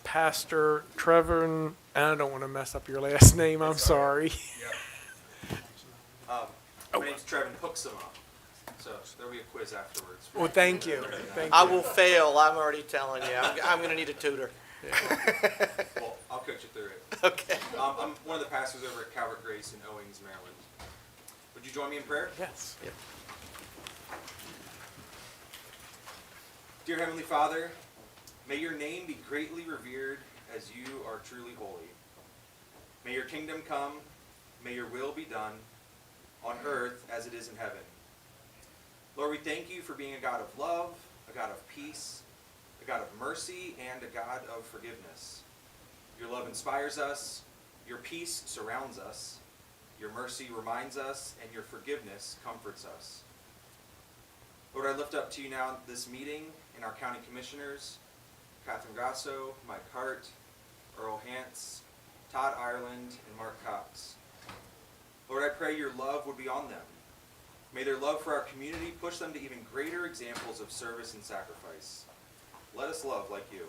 Pastor Trevor, and I don't want to mess up your last name, I'm sorry. My name's Trevin Hooksema, so there'll be a quiz afterwards. Well, thank you. I will fail, I'm already telling you. I'm going to need a tutor. Well, I'll coach you through it. Okay. I'm one of the pastors over at Calvert in Owings, Maryland. Would you join me in prayer? Yes. Yep. Dear Heavenly Father, may your name be greatly revered as you are truly holy. May your kingdom come, may your will be done, on earth as it is in heaven. Lord, we thank you for being a God of love, a God of peace, a God of mercy, and a God of forgiveness. Your love inspires us, your peace surrounds us, your mercy reminds us, and your forgiveness comforts us. Lord, I lift up to you now this meeting and our county commissioners, Catherine Grasso, Mike Hart, Earl Hantz, Todd Ireland, and Mark Cox. Lord, I pray your love would be on them. May their love for our community push them to even greater examples of service and sacrifice. Let us love like you.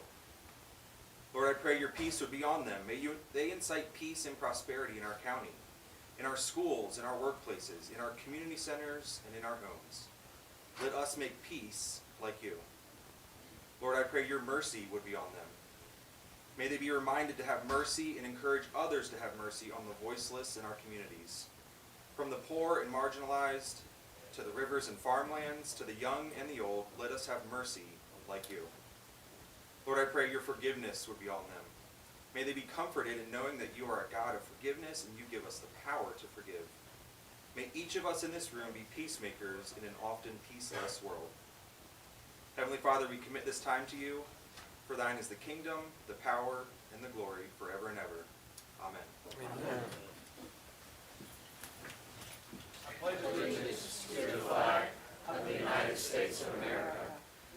Lord, I pray your peace would be on them. May they incite peace and prosperity in our county, in our schools, in our workplaces, in our community centers, and in our homes. Let us make peace like you. Lord, I pray your mercy would be on them. May they be reminded to have mercy and encourage others to have mercy on the voiceless in our communities. From the poor and marginalized, to the rivers and farmlands, to the young and the old, let us have mercy like you. Lord, I pray your forgiveness would be on them. May they be comforted in knowing that you are a God of forgiveness and you give us the power to forgive. May each of us in this room be peacemakers in an often peaceless world. Heavenly Father, we commit this time to you. For thine is the kingdom, the power, and the glory forever and ever. Amen. Amen. Allegiance to the flag of the United States of America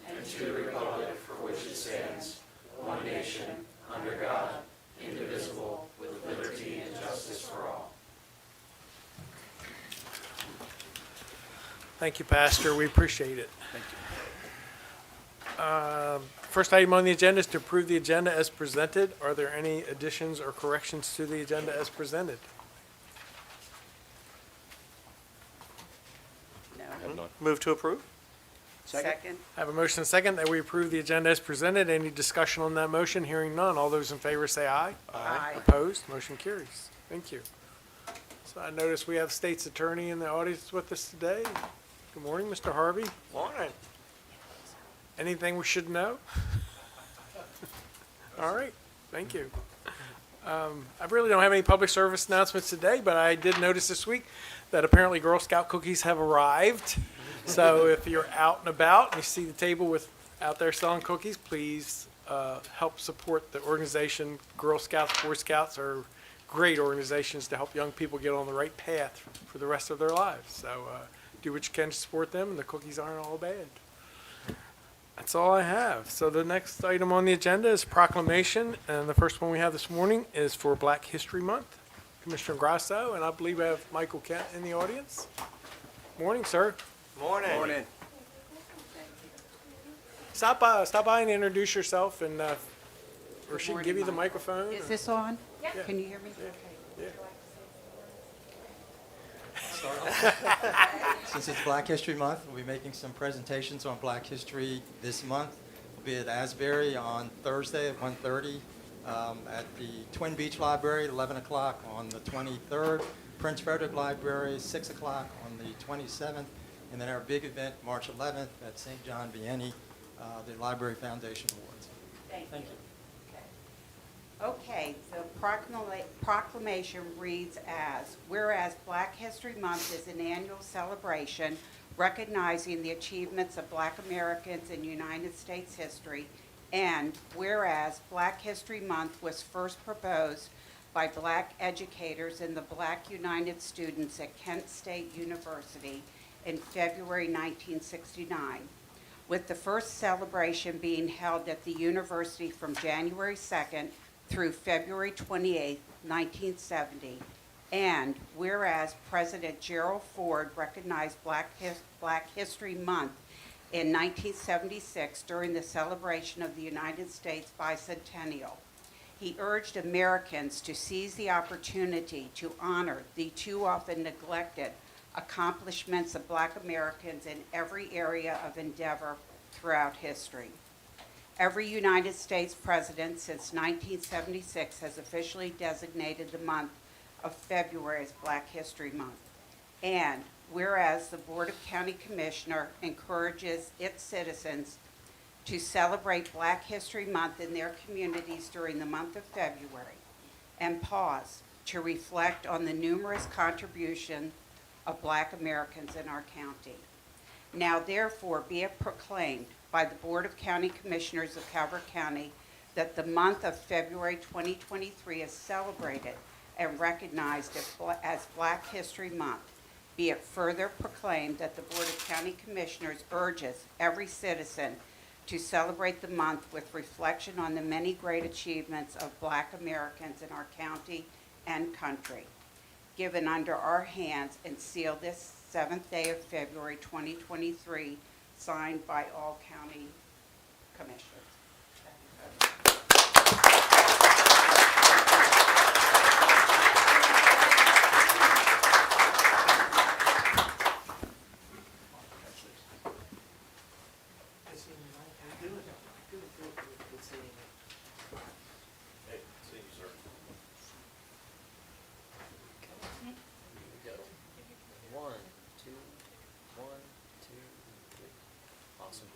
and to the republic for which it stands, one nation, under God, indivisible, with liberty and justice for all. Thank you, Pastor. We appreciate it. Thank you. First item on the agenda is to approve the agenda as presented. Are there any additions or corrections to the agenda as presented? No. Move to approve? Second. I have a motion and a second that we approve the agenda as presented. Any discussion on that motion? Hearing none. All those in favor say aye. Aye. Opposed? Motion carries. Thank you. So I notice we have State's Attorney in the audience with us today. Good morning, Mr. Harvey. Morning. Anything we should know? All right, thank you. I really don't have any public service announcements today, but I did notice this week that apparently Girl Scout cookies have arrived. So if you're out and about and you see the table out there selling cookies, please help support the organization. Girl Scouts, Boy Scouts are great organizations to help young people get on the right path for the rest of their lives. So do what you can to support them, and the cookies aren't all bad. That's all I have. So the next item on the agenda is proclamation, and the first one we have this morning is for Black History Month. Commissioner Grasso, and I believe we have Michael Kent in the audience. Morning, sir. Morning. Morning. Stop by and introduce yourself, and or she can give you the microphone. Is or- this on? Yeah. Can you hear me? Yeah. Since it's Black History Month, we'll be making some presentations on Black history this month. We'll be at Asbury on Thursday at 1:30, at the Twin Beach Library at 11 o'clock on the 23rd, Prince Frederick Library 6 o'clock on the 27th, and then our big event March 11th at St. John Vianney, the Library Foundation Awards. Thank you. Okay, the proclamation reads as, whereas Black History Month is an annual celebration recognizing the achievements of Black Americans in United States history, and whereas Black History Month was first proposed by Black educators and the Black United Students at Kent State University in February 1969, with the first celebration being held at the university from January 2nd through February 28, 1970, and whereas President Gerald Ford recognized Black History Month in 1976 during the celebration of the United States bicentennial. He urged Americans to seize the opportunity to honor the too often neglected accomplishments of Black Americans in every area of endeavor throughout history. Every United States president since 1976 has officially designated the month of February as Black History Month. And whereas the Board of County Commissioner encourages its citizens to celebrate Black History Month in their communities during the month of February and pause to reflect on the numerous contributions of Black Americans in our county. Now therefore be it proclaimed by the Board of County Commissioners of Calvert County that the month of February 2023 is celebrated and recognized as Black History Month. Be it further proclaimed that the Board of County Commissioners urges every citizen to celebrate the month with reflection on the many great achievements of Black Americans in our county and country. Given under our hands and sealed this 7th day of February 2023, signed by all county commissioners. One, two, three. Awesome.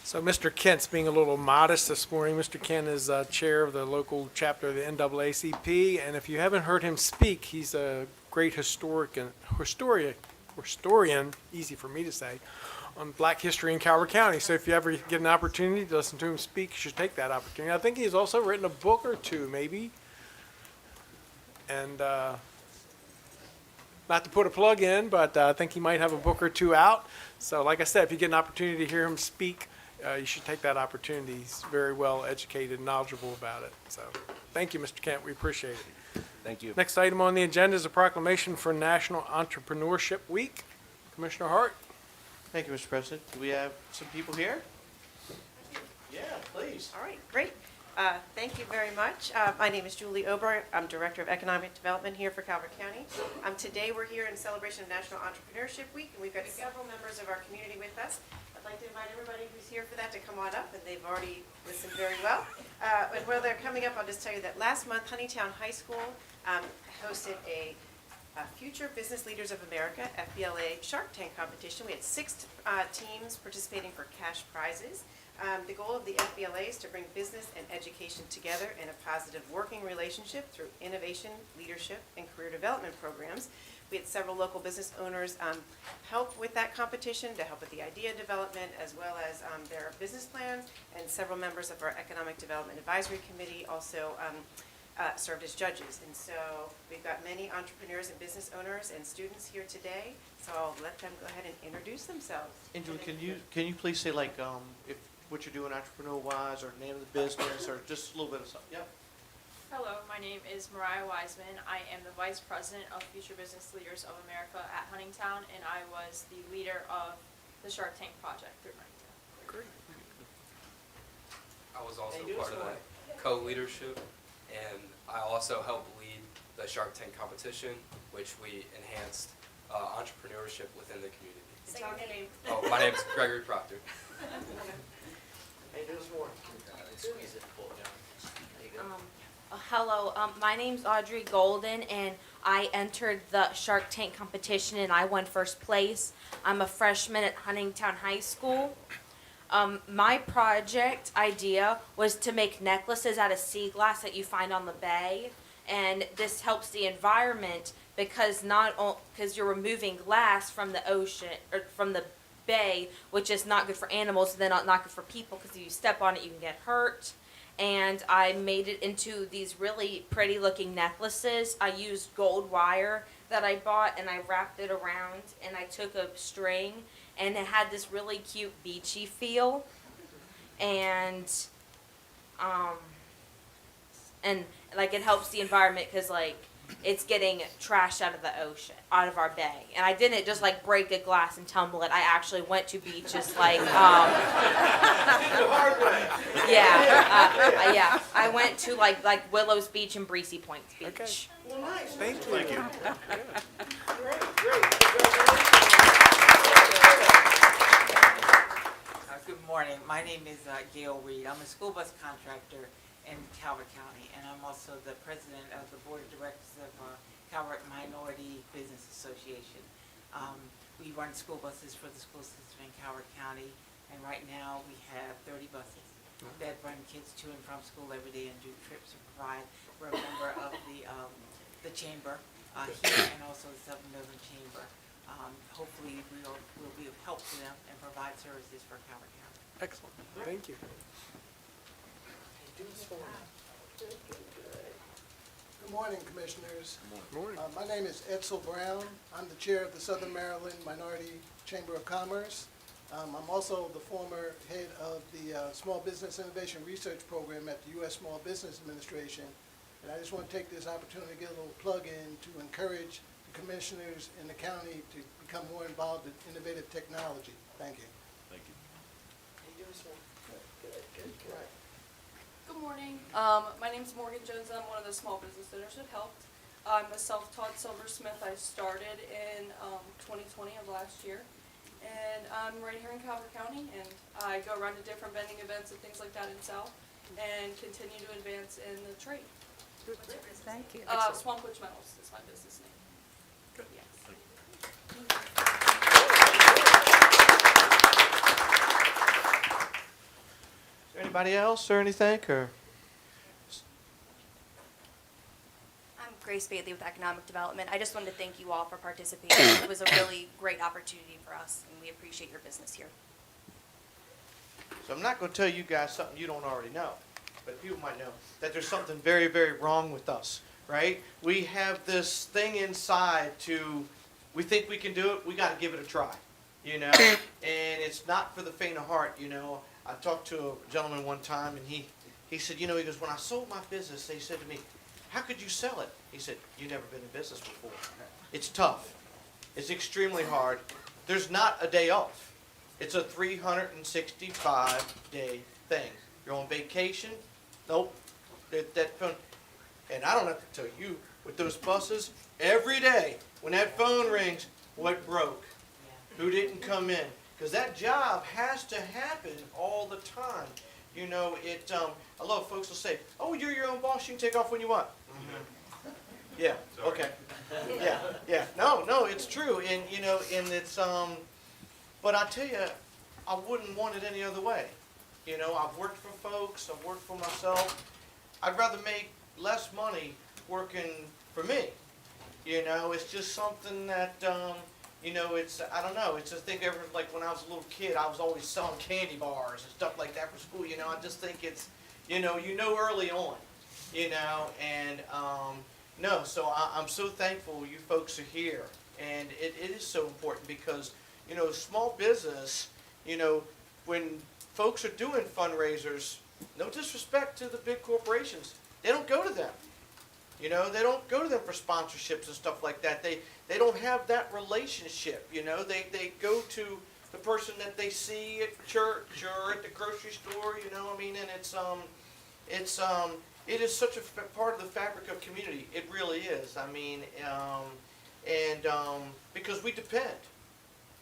So Mr. Kent's being a little modest this morning. Mr. Kent is chair of the local chapter of the NAACP, and if you haven't heard him speak, he's a great historian, easy for me to say, on Black history in Calvert County. So if you ever get an opportunity to listen to him speak, you should take that opportunity. I think he's also written a book or two, maybe. And not to put a plug in, but I think he might have a book or two out. So like I said, if you get an opportunity to hear him speak, you should take that opportunity. He's very well educated and knowledgeable about it. So thank you, Mr. Kent. We appreciate it. Thank you. Next item on the agenda is a proclamation for National Entrepreneurship Week. Commissioner Hart. Thank you, Mr. President. Do we have some people here? Yeah, please. All right, great. Thank you very much. My name is Julie Ober. I'm Director of Economic Development here for Calvert County. Today we're here in celebration of National Entrepreneurship Week, and we've got several members of our community with us. I'd like to invite everybody who's here for that to come on up, and they've already listened very well. And while they're coming up, I'll just tell you that last month, Honeytown High School hosted a Future Business Leaders of America, FBLA Shark Tank competition. We had 6 teams participating for cash prizes. The goal of the FBLA is to bring business and education together in a positive working relationship through innovation, leadership, and career development programs. We had several local business owners help with that competition to help with the idea development as well as their business plans, and several members of our Economic Development Advisory Committee also served as judges. And so we've got many entrepreneurs and business owners and students here today, so I'll let them go ahead and introduce themselves. And Julie, can you please say like if what you're doing entrepreneur-wise, or name of the business, or just a little bit of something? Yep. Hello, my name is Mariah Wiseman. I am the Vice President of Future Business Leaders of America at Huntingtown, and I was the leader of the Shark Tank project through Huntingtown. Great. I was also part of that co-leadership, and I also helped lead the Shark Tank competition, which we enhanced entrepreneurship within the community. Say your name. Oh, my name is Gregory Proctor. Hey, there's more. Squeeze it, pull it down. There you go. Hello, my name's Audrey Golden, and I entered the Shark Tank competition, and I won first place. I'm a freshman at Huntingtown High School. My project idea was to make necklaces out of sea glass that you find on the bay, and this helps the environment because because you're removing glass from the ocean or from the bay, which is not good for animals, and then not good for people because if you step on it, you can get hurt. And I made it into these really pretty looking necklaces. I used gold wire that I bought, and I wrapped it around, and I took a string and it had this really cute beachy feel, and um, and like it helps the environment because like it's getting trash out of the ocean, out of our bay. And I didn't just like break a glass and tumble it. I actually went to beaches like yeah, I went to like Willows Beach and Breezy Points Beach. Okay. Well, nice. Thank you. Thank you. Great. Good morning. My name is Gail Reed. I'm a school bus contractor in Calvert County, and I'm also the president of the board of directors of Calvert Minority Business Association. We run school buses for the school system in Calvert County, and right now we have 30 buses that run kids to and from school every day and do trips and provide. We're a member of the chamber here and also the Southern Northern Chamber. Hopefully we'll be of help to them and provide services for Calvert County. Excellent. Thank you. Good morning, Commissioners. Morning. My name is Edsel Brown. I'm the chair of the Southern Maryland Minority Chamber of Commerce. I'm also the former head of the Small Business Innovation Research Program at the U.S. Small Business Administration. And I just want to take this opportunity to get a little plug in to encourage the commissioners in the county to become more involved in innovative technology. Thank you. Thank you. Good morning. My name is Morgan Jones, and I'm one of the small business owners at Helped. I'm a self-taught silversmith. I started in 2020 of last year, and I'm right here in Calvert County, and I go around to different vending events and things like that in South, and continue to advance in the trade. Thank you. Swamp Witch Metals is my business name. Good. Yes. Is there anybody else or anything, or? I'm Grace Bailey with Economic Development. I just wanted to thank you all for participating. It was a really great opportunity for us, and we appreciate your business here. So I'm not going to tell you guys something you don't already know, but people might know that there's something very, very wrong with us, right? We have this thing inside we think we can do it, we got to give it a try, you know? And it's not for the faint of heart, you know? I talked to a gentleman one time, and he said, you know, he goes, when I sold my business, they said to me, how could you sell it? He said, you've never been in business before. It's tough. It's extremely hard. There's not a day off. It's a 365-day thing. You're on vacation? Nope. That phone, and I don't have to tell you, with those buses, every day when that phone rings, what broke? Who didn't come in? Because that job has to happen all the time. You know, a lot of folks will say, oh, you're your own boss, you can take off when you want. Mm-hmm. Yeah, okay. Yeah. No, it's true. And, you know, and it's, but I tell you, I wouldn't want it any other way. You know, I've worked for folks, I've worked for myself. I'd rather make less money working for me. You know, it's just something that, you know, I don't know, it's just think ever, like when I was a little kid, I was always selling candy bars and stuff like that for school, you know, I just think it's, you know early on, you know, and, no, so I'm so thankful you folks are here, and it is so important because, you know, small business, you know, when folks are doing fundraisers, no disrespect to the big corporations, they don't go to them. You know, they don't go to them for sponsorships and stuff like that. They don't have that relationship, you know. They go to the person that they see at church or at the grocery store, you know what I mean? And it is such a part of the fabric of community. It really is. I mean, because we depend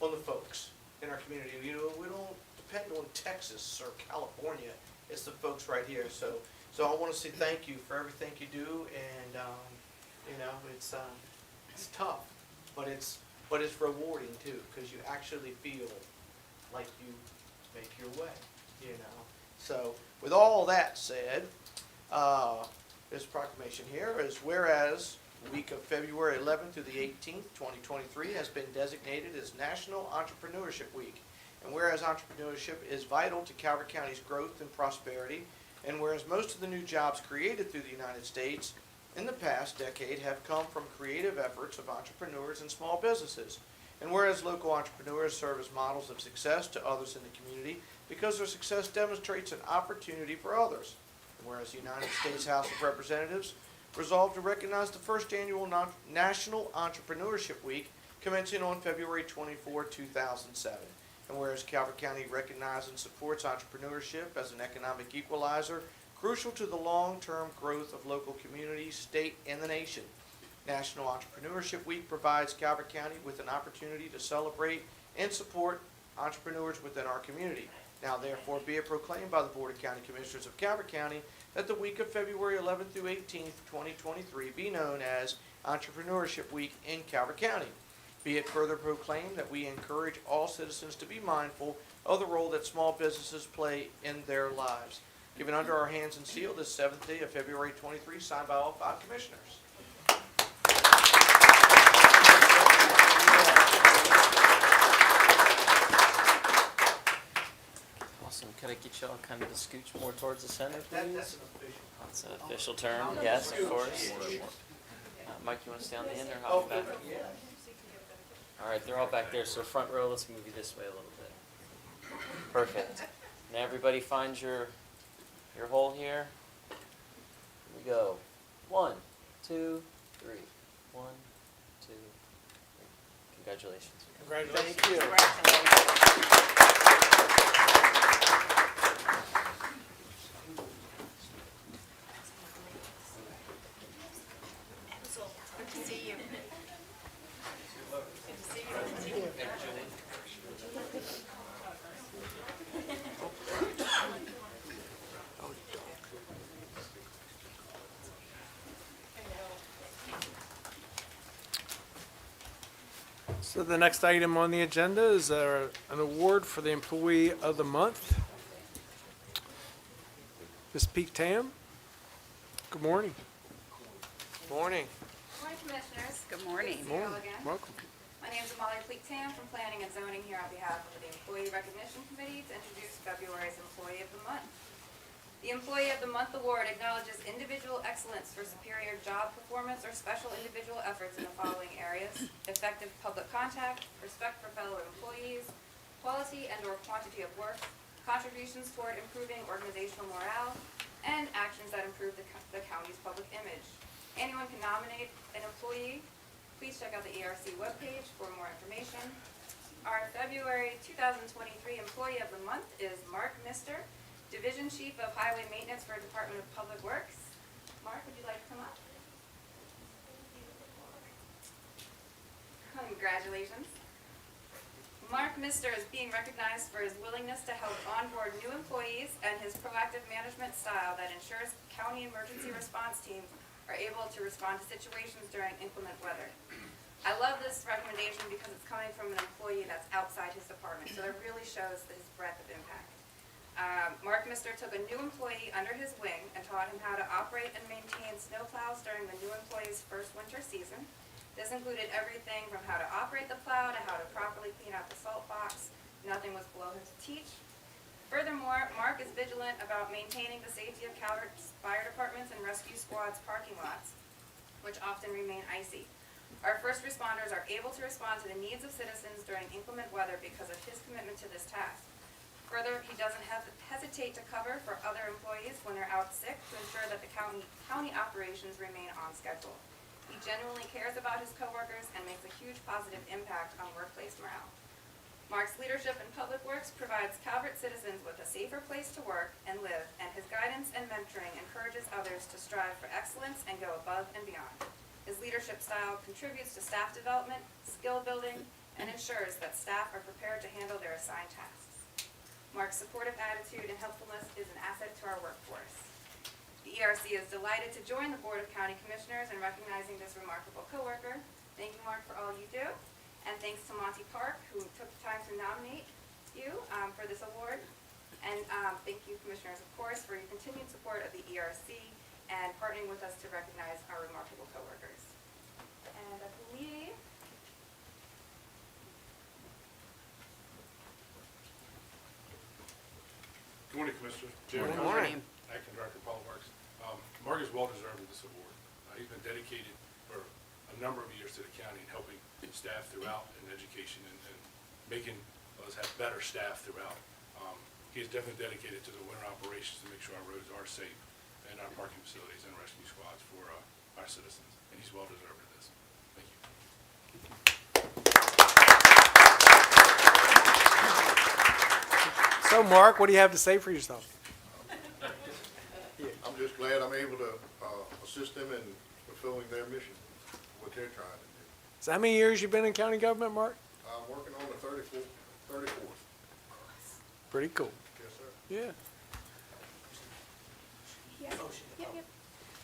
on the folks in our community. You know, we don't depend on Texas or California. It's the folks right here. So I want to say thank you for everything you do, and you know, it's tough, but it's rewarding too, because you actually feel like you make your way, you know. So with all that said, this proclamation here is whereas the week of February 11th through the 18th, 2023 has been designated as National Entrepreneurship Week, and whereas entrepreneurship is vital to Calvert County's growth and prosperity, and whereas most of the new jobs created through the United States in the past decade have come from creative efforts of entrepreneurs and small businesses, And whereas local entrepreneurs serve as models of success to others in the community because their success demonstrates an opportunity for others. And whereas the United States House of Representatives resolved to recognize the first annual National Entrepreneurship Week commencing on February 24, 2007. And whereas Calvert County recognizes and supports entrepreneurship as an economic equalizer crucial to the long-term growth of local communities, state, and the nation. National Entrepreneurship Week provides Calvert County with an opportunity to celebrate and support entrepreneurs within our community. Now therefore be it proclaimed by the Board of County Commissioners of Calvert County that the week of February 11th through 18th, 2023 be known as Entrepreneurship Week in Calvert County. Be it further proclaimed that we encourage all citizens to be mindful of the role that small businesses play in their lives. Given under our hands and sealed this 7th day of February 23, signed by all 5 commissioners. Awesome. Could I get y'all kind of to scooch more towards the center, please? That's an official. That's an official term. Yes, of course. Mike, you want to stay on the end or hop back? All right, they're all back there. So front row, let's move you this way a little bit. Perfect. Now everybody find your hole here. Here we go. 1, 2, 3. 1, 2, 3. Congratulations. Congratulations. Thank you. Good to see you. So the next item on the agenda is an award for the Employee of the Month. Ms. Peak Tam, good morning. Morning. Morning, Commissioners. Good morning. Good to see you all again. Welcome. My name is Molly Pleak-Tam from Planning and Zoning here on behalf of the Employee Recognition Committee to introduce February's Employee of the Month. The Employee of the Month Award acknowledges individual excellence for superior job performance or special individual efforts in the following areas: effective public contact, respect for fellow employees, quality and/or quantity of work, contributions toward improving organizational morale, and actions that improve the county's public image. Anyone can nominate an employee. Please check out the ERC webpage for more information. Our February 2023 Employee of the Month is Mark Mister, Division Chief of Highway Maintenance for Department of Public Works. Mark, would you like to come up? Congratulations. Mark Mister is being recognized for his willingness to help onboard new employees and his proactive management style that ensures county emergency response teams are able to respond to situations during inclement weather. I love this recommendation because it's coming from an employee that's outside his department, so it really shows his breadth of impact. Mark Mister took a new employee under his wing and taught him how to operate and maintain snowplows during the new employee's first winter season. This included everything from how to operate the plow to how to properly clean out the salt box. Nothing was below him to teach. Furthermore, Mark is vigilant about maintaining the safety of Calvert's fire departments and rescue squads' parking lots, which often remain icy. Our first responders are able to respond to the needs of citizens during inclement weather because of his commitment to this task. Further, he doesn't hesitate to cover for other employees when they're out sick to ensure that the county operations remain on schedule. He genuinely cares about his coworkers and makes a huge positive impact on workplace morale. Mark's leadership in public works provides Calvert citizens with a safer place to work and live, and his guidance and mentoring encourages others to strive for excellence and go above and beyond. His leadership style contributes to staff development, skill building, and ensures that staff are prepared to handle their assigned tasks. Mark's supportive attitude and helpfulness is an asset to our workforce. The ERC is delighted to join the Board of County Commissioners in recognizing this remarkable coworker. Thank you, Mark, for all you do. And thanks to Monty Park, who took the time to nominate you for this award. And thank you, Commissioners, of course, for your continued support of the ERC and partnering with us to recognize our remarkable coworkers. And I believe Good morning, Commissioner. Good morning. Acting Director of Public Works. Mark is well deserved of this award. He's been dedicated for a number of years to the county and helping staff throughout in education and making us have better staff throughout. He is definitely dedicated to the winter operations to make sure our roads are safe and our parking facilities and rescue squads for our citizens. And he's well deserved of this. Thank you. So, Mark, what do you have to say for yourself? I'm just glad I'm able to assist them in fulfilling their mission, what they're trying to do. So, how many years you been in county government, Mark? I'm working on the 34th. Pretty cool. Yes, sir. Yeah.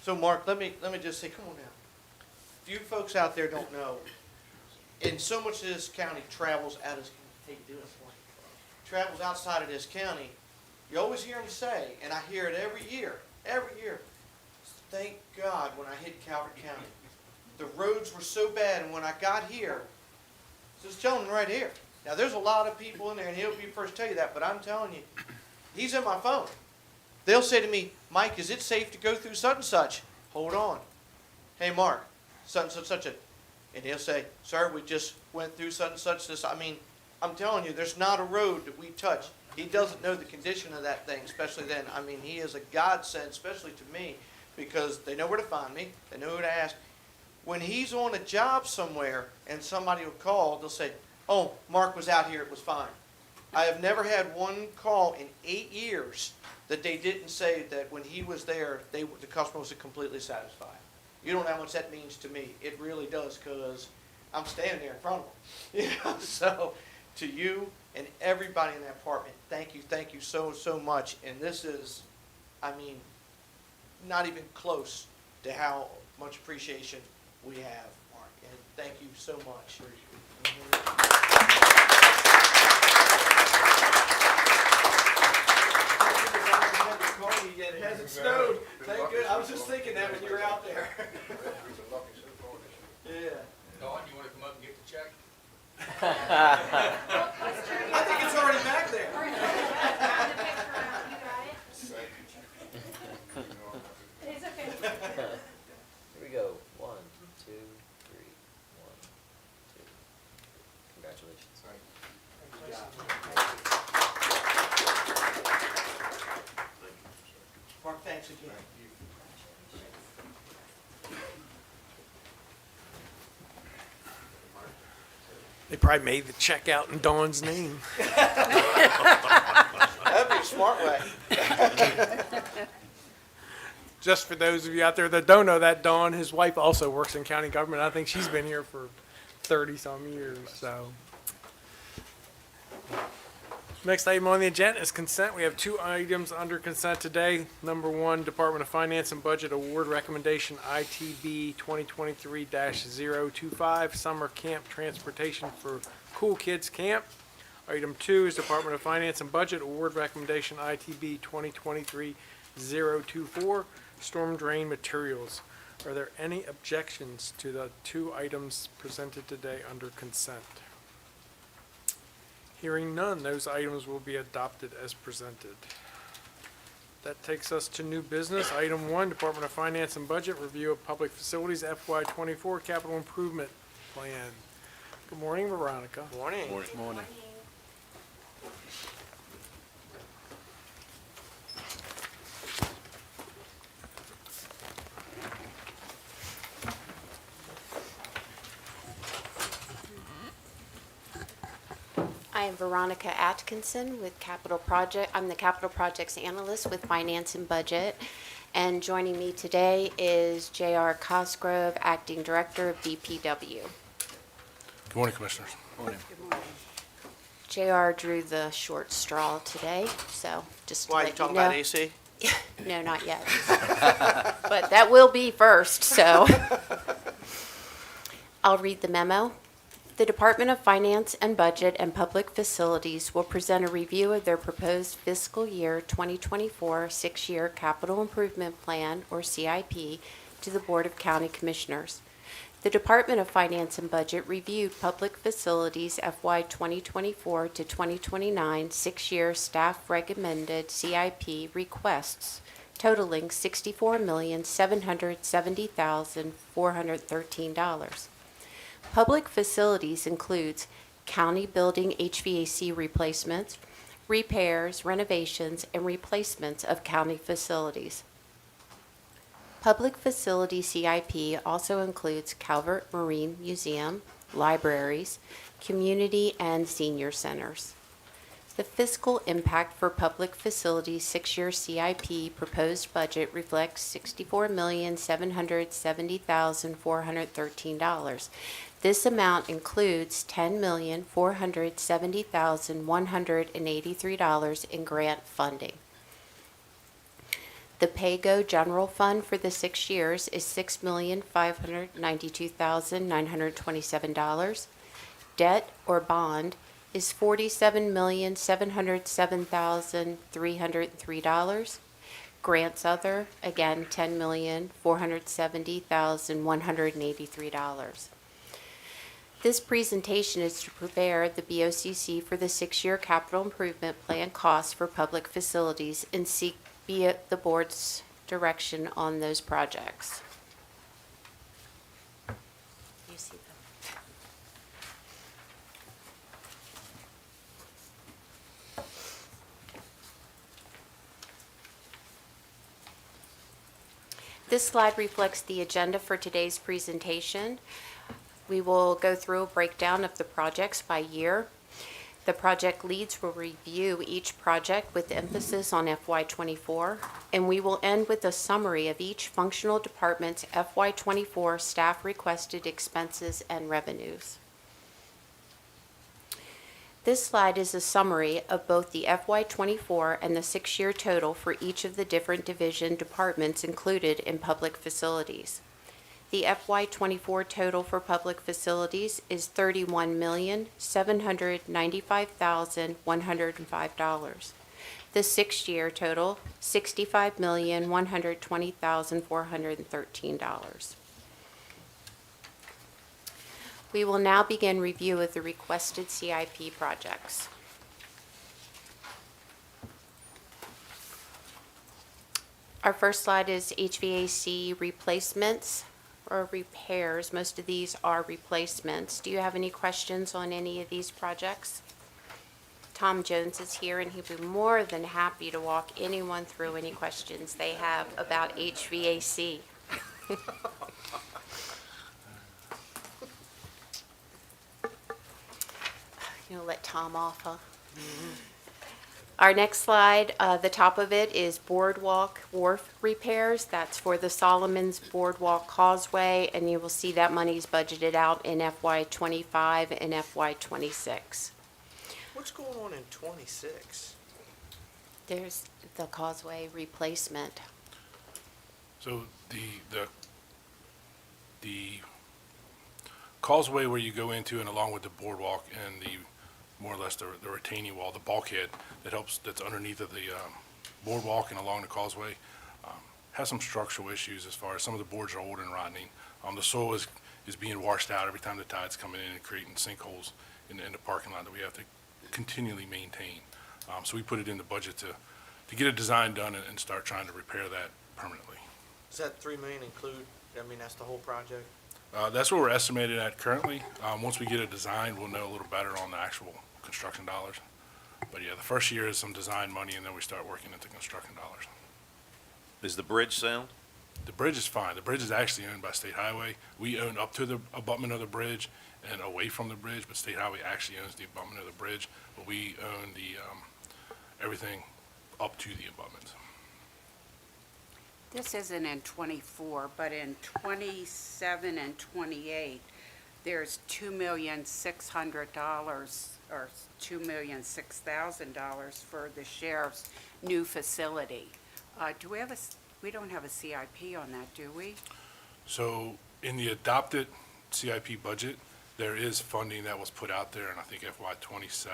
So Mark, let me just say, come on now. If you folks out there don't know, and so much of this county travels out of, hey, do it for me. Travels outside of this county, you always hear them say, and I hear it every year, thank God when I hit Calvert County. The roads were so bad, and when I got here, this gentleman right here. Now, there's a lot of people in there, and he'll be first to tell you that, but I'm telling you, he's in my phone. They'll say to me, Mike, is it safe to go through such and such? Hold on. Hey, Mark, such and such, and he'll say, sir, we just went through such and such. This, I mean, I'm telling you, there's not a road that we touch. He doesn't know the condition of that thing, especially then. I mean, he is a godsend, especially to me, because they know where to find me. They know who to ask. When he's on a job somewhere and somebody will call, they'll say, oh, Mark was out here, it was fine. I have never had one call in 8 years that they didn't say that when he was there, the customer was completely satisfied. You don't know how much that means to me. It really does, because I'm standing there in front of them. So to you and everybody in that department, thank you so much. And this is, I mean, not even close to how much appreciation we have, Mark. And thank you so much. It hasn't snowed. Thank goodness. I was just thinking that when you were out there. Yeah. Dawn, you want to come up and get the check? I think it's already back there. It's okay. Here we go. 1, 2, 3. 1, 2. Congratulations. Mark, thanks again. They probably made the check out in Dawn's name. That'd be a smart way. Just for those of you out there that don't know that, Dawn, his wife, also works in county government. I think she's been here for 30-some years, so. Next item on the agenda is consent. We have 2 items under consent today. Number 1, Department of Finance and Budget Award Recommendation ITB 2023-025, Summer Camp Transportation for Cool Kids Camp. Item 2 is Department of Finance and Budget Award Recommendation ITB 2023-024, Storm Drain Materials. Are there any objections to the 2 items presented today under consent? Hearing none, those items will be adopted as presented. That takes us to new business. Item 1, Department of Finance and Budget, Review of Public Facilities FY24 Capital Improvement Plan. Good morning, Veronica. Morning. Morning. I am Veronica Atkinson with Capital Project. I'm the Capital Projects Analyst with Finance and Budget. And joining me today is J.R. Cosgrove, Acting Director of DPW. Good morning, Commissioners. Morning. J.R. drew the short straw today, so just to Why, let you talking know. about AC? No, not yet. But that will be first, so. I'll read the memo. The Department of Finance and Budget and Public Facilities will present a review of their proposed fiscal year 2024 6-year Capital Improvement Plan, or CIP, to the Board of County Commissioners. The Department of Finance and Budget reviewed Public Facilities FY 2024 to 2029 6-year staff recommended CIP requests totaling $64,770,413. Public facilities includes county building HVAC replacements, repairs, renovations, and replacements of county facilities. Public facility CIP also includes Calvert Marine Museum, libraries, community and senior centers. The fiscal impact for public facilities 6-year CIP proposed budget reflects $64,770,413. This amount includes $10,470,183 in grant funding. The PAYGO general fund for the 6 years is $6,592,927. Debt or bond is $47,707,303. Grants other, again, $10,470,183. This presentation is to prepare the BOCC for the 6-year capital improvement plan costs for public facilities and seek the board's direction on those projects. You see them. This slide reflects the agenda for today's presentation. We will go through a breakdown of the projects by year. The project leads will review each project with emphasis on FY24, and we will end with a summary of each functional department's FY24 staff requested expenses and revenues. This slide is a summary of both the FY24 and the 6-year total for each of the different division departments included in public facilities. The FY24 total for public facilities is $31,795,105. The 6-year total, $65,120,413. We will now begin review of the requested CIP projects. Our first slide is HVAC replacements or repairs. Most of these are replacements. Do you have any questions on any of these projects? Tom Jones is here, and he'd be more than happy to walk anyone through any questions they have about HVAC. You know, let Tom off, huh? Our next slide, the top of it is Boardwalk Wharf repairs. That's for the Solomon's Boardwalk Causeway, and you will see that money's budgeted out in FY25 and FY26. What's going on in 26? There's the causeway replacement. So the causeway where you go into and along with the boardwalk and the more or less the retaining wall, the bulkhead that's underneath of the boardwalk and along the causeway, has some structural issues as far as some of the boards are old and rotting. The soil is being washed out every time the tide's coming in and creating sinkholes in the parking lot that we have to continually maintain. So we put it in the budget to get a design done and start trying to repair that permanently. Does that $3 million include, I mean, that's the whole project? That's what we're estimated at currently. Once we get a design, we'll know a little better on the actual construction dollars. But yeah, the first year is some design money, and then we start working into construction dollars. Is the bridge sound? The bridge is fine. The bridge is actually owned by State Highway. We own up to the abutment of the bridge and away from the bridge, but State Highway actually owns the abutment of the bridge. But we own the everything up to the abutments. This isn't in 24, but in 27 and 28, there's $2,600,000 or $2,006,000 for the sheriff's new facility. We don't have a CIP on that, do we? So in the adopted CIP budget, there is funding that was put out there in I think FY27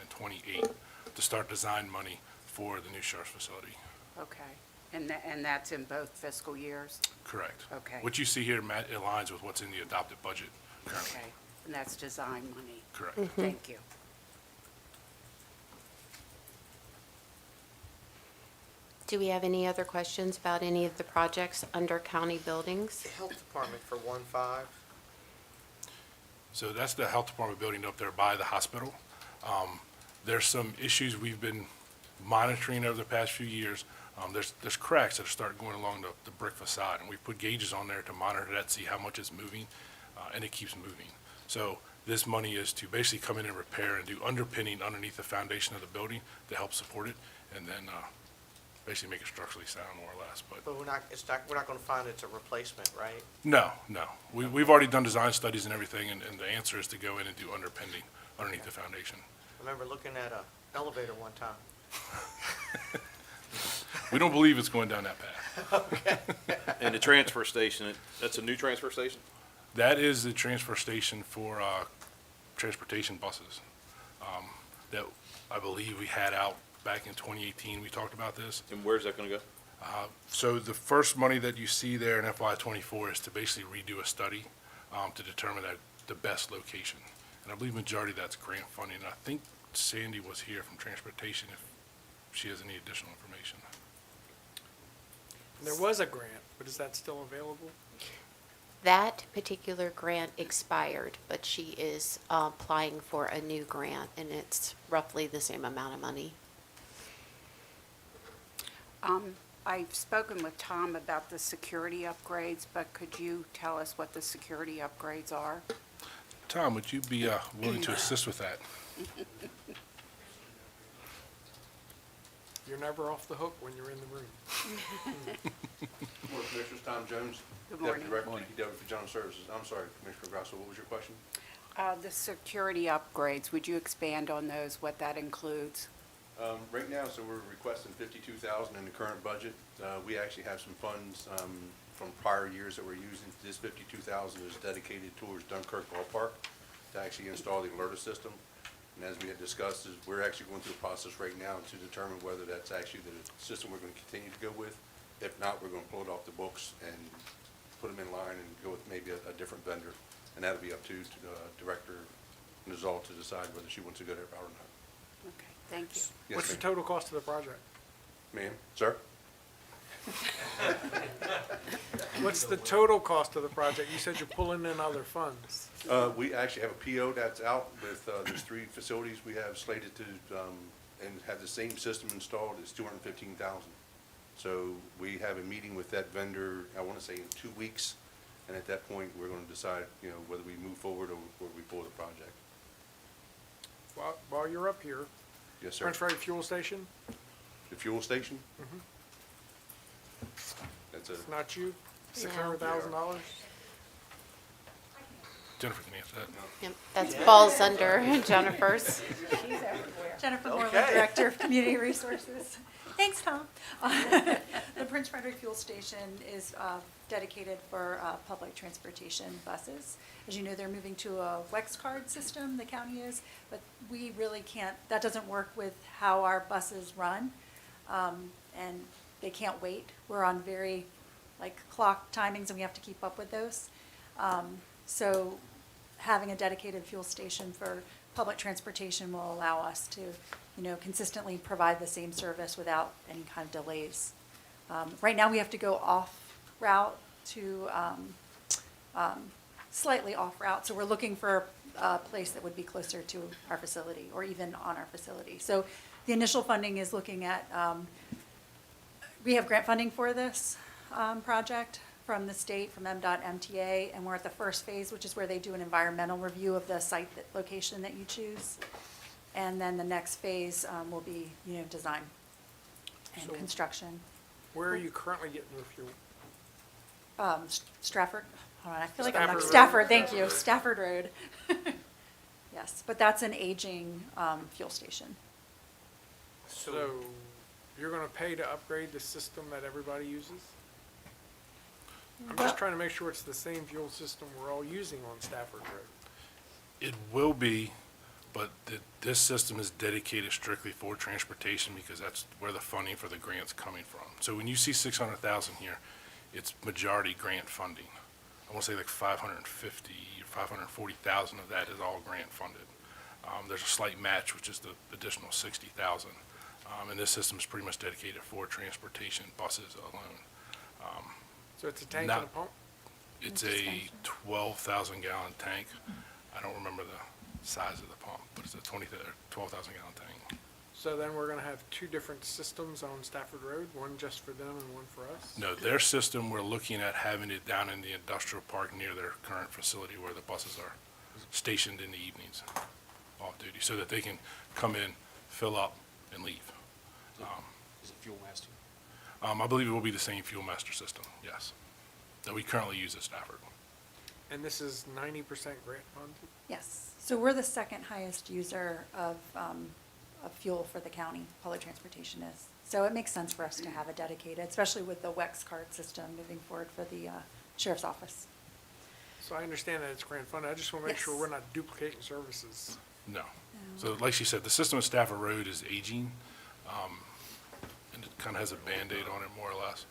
and 28 to start design money for the new sheriff's facility. Okay. And that's in both fiscal years? Correct. Okay. What you see here aligns with what's in the adopted budget currently. Okay. And that's design money? Correct. Thank you. Do we have any other questions about any of the projects under county buildings? The health department for 1-5. So that's the health department building up there by the hospital. There's some issues we've been monitoring over the past few years. There's cracks that are starting going along the brick facade, and we put gauges on there to monitor that, see how much it's moving, and it keeps moving. So this money is to basically come in and repair and do underpinning underneath the foundation of the building to help support it, and then basically make it structurally sound more or less. But But we're not going to find it's a replacement, right? no. We've already done design studies and everything, and the answer is to go in and do underpinning underneath the foundation. I remember looking at a elevator one time. We don't believe it's going down that path. And the transfer station, that's a new transfer station? That is the transfer station for transportation buses that I believe we had out back in 2018. We talked about this. And where's that gonna go? So the first money that you see there in FY '24 is to basically redo a study to determine the best location. And I believe majority of that's grant funding. And I think Sandy was here from transportation if she has any additional information. There was a grant, but is that still available? That particular grant expired, but she is applying for a new grant, and it's roughly the same amount of money. I've spoken with Tom about the security upgrades, but could you tell us what the security upgrades are? Tom, would you be willing to assist with that? You're never off the hook when you're in the room. Good morning, Commissioners. Tom Jones, Good morning. Deputy Director, DPW for General Services. I'm sorry, Commissioner Grasso, what was your question? The security upgrades, would you expand on those, what that includes? Right now, so we're requesting $52,000 in the current budget. We actually have some funds from prior years that we're using. This $52,000 is dedicated towards Dunkirk Ballpark to actually install the alerter system. And as we had discussed, is we're actually going through a process right now to determine whether that's actually the system we're going to continue to go with. If not, we're going to pull it off the books and put them in line and go with maybe a different vendor. And that'll be up to Director Nizal to decide whether she wants to go that route or not. Okay, thank you. Yes, What's the ma'am. total cost of the project? Ma'am, sir? What's the total cost of the project? You said you're pulling in other funds. We actually have a PO that's out with, there's 3 facilities we have slated to, and have the same system installed. It's $215,000. So we have a meeting with that vendor, I want to say in 2 weeks. And at that point, we're going to decide, whether we move forward or we pull the project. While you're up here, Yes, sir. French Fry Fuel Station, The fuel station? That's a, it's not you? $600,000? Jennifer can answer that. Yep, that falls under Jennifer's. Jennifer Okay. Moreland, Director of Community Resources. Thanks, Tom. The Prince Frederick Fuel Station is dedicated for public transportation buses. As you know, they're moving to a Wex card system, the county is, but we really can't, that doesn't work with how our buses run, and they can't wait. We're on very, clock timings, and we have to keep up with those. So having a dedicated fuel station for public transportation will allow us to, consistently provide the same service without any kind of delays. Right now, we have to go off route to, slightly off route. So we're looking for a place that would be closer to our facility or even on our facility. So the initial funding is looking at, we have grant funding for this project from the state, from MDOT MTA, and we're at the first phase, which is where they do an environmental review of the site location that you choose. And then the next phase will be, design and So- construction. Where are you currently getting your fuel? Stratford, hold on, I feel like I'm Stafford not, Road. Stafford, thank you, Stafford Road. Yes, but that's an aging fuel station. So you're gonna pay to upgrade the system that everybody uses? I'm just trying to make sure it's the same fuel system we're all using on Stafford Road. It will be, but this system is dedicated strictly for transportation because that's where the funding for the grant's coming from. So when you see 600,000 here, it's majority grant funding. I want to say like 550, 540,000 of that is all grant funded. There's a slight match, which is the additional 60,000. And this system is pretty much dedicated for transportation buses alone. So it's a tank Not- and a pump? It's a 12,000 gallon tank. I don't remember the size of the pump, but it's a 12,000 gallon tank. So then we're gonna have two different systems on Stafford Road, one just for them and one for us? No, their system, we're looking at having it down in the industrial park near their current facility where the buses are stationed in the evenings, off duty, so that they can come in, fill up, and leave. Is it fuel master? I believe it will be the same fuel master system, yes, that we currently use at Stafford. And this is 90% grant funded? Yes, so we're the second highest user of fuel for the county, public transportation is. So it makes sense for us to have it dedicated, especially with the WEX card system moving forward for the sheriff's office. So I understand that it's grant funded, I just wanna make sure Yes. we're not duplicating services. No. So like she said, the system at Stafford Road is aging, and it kind of has a Band-Aid on it, more or less.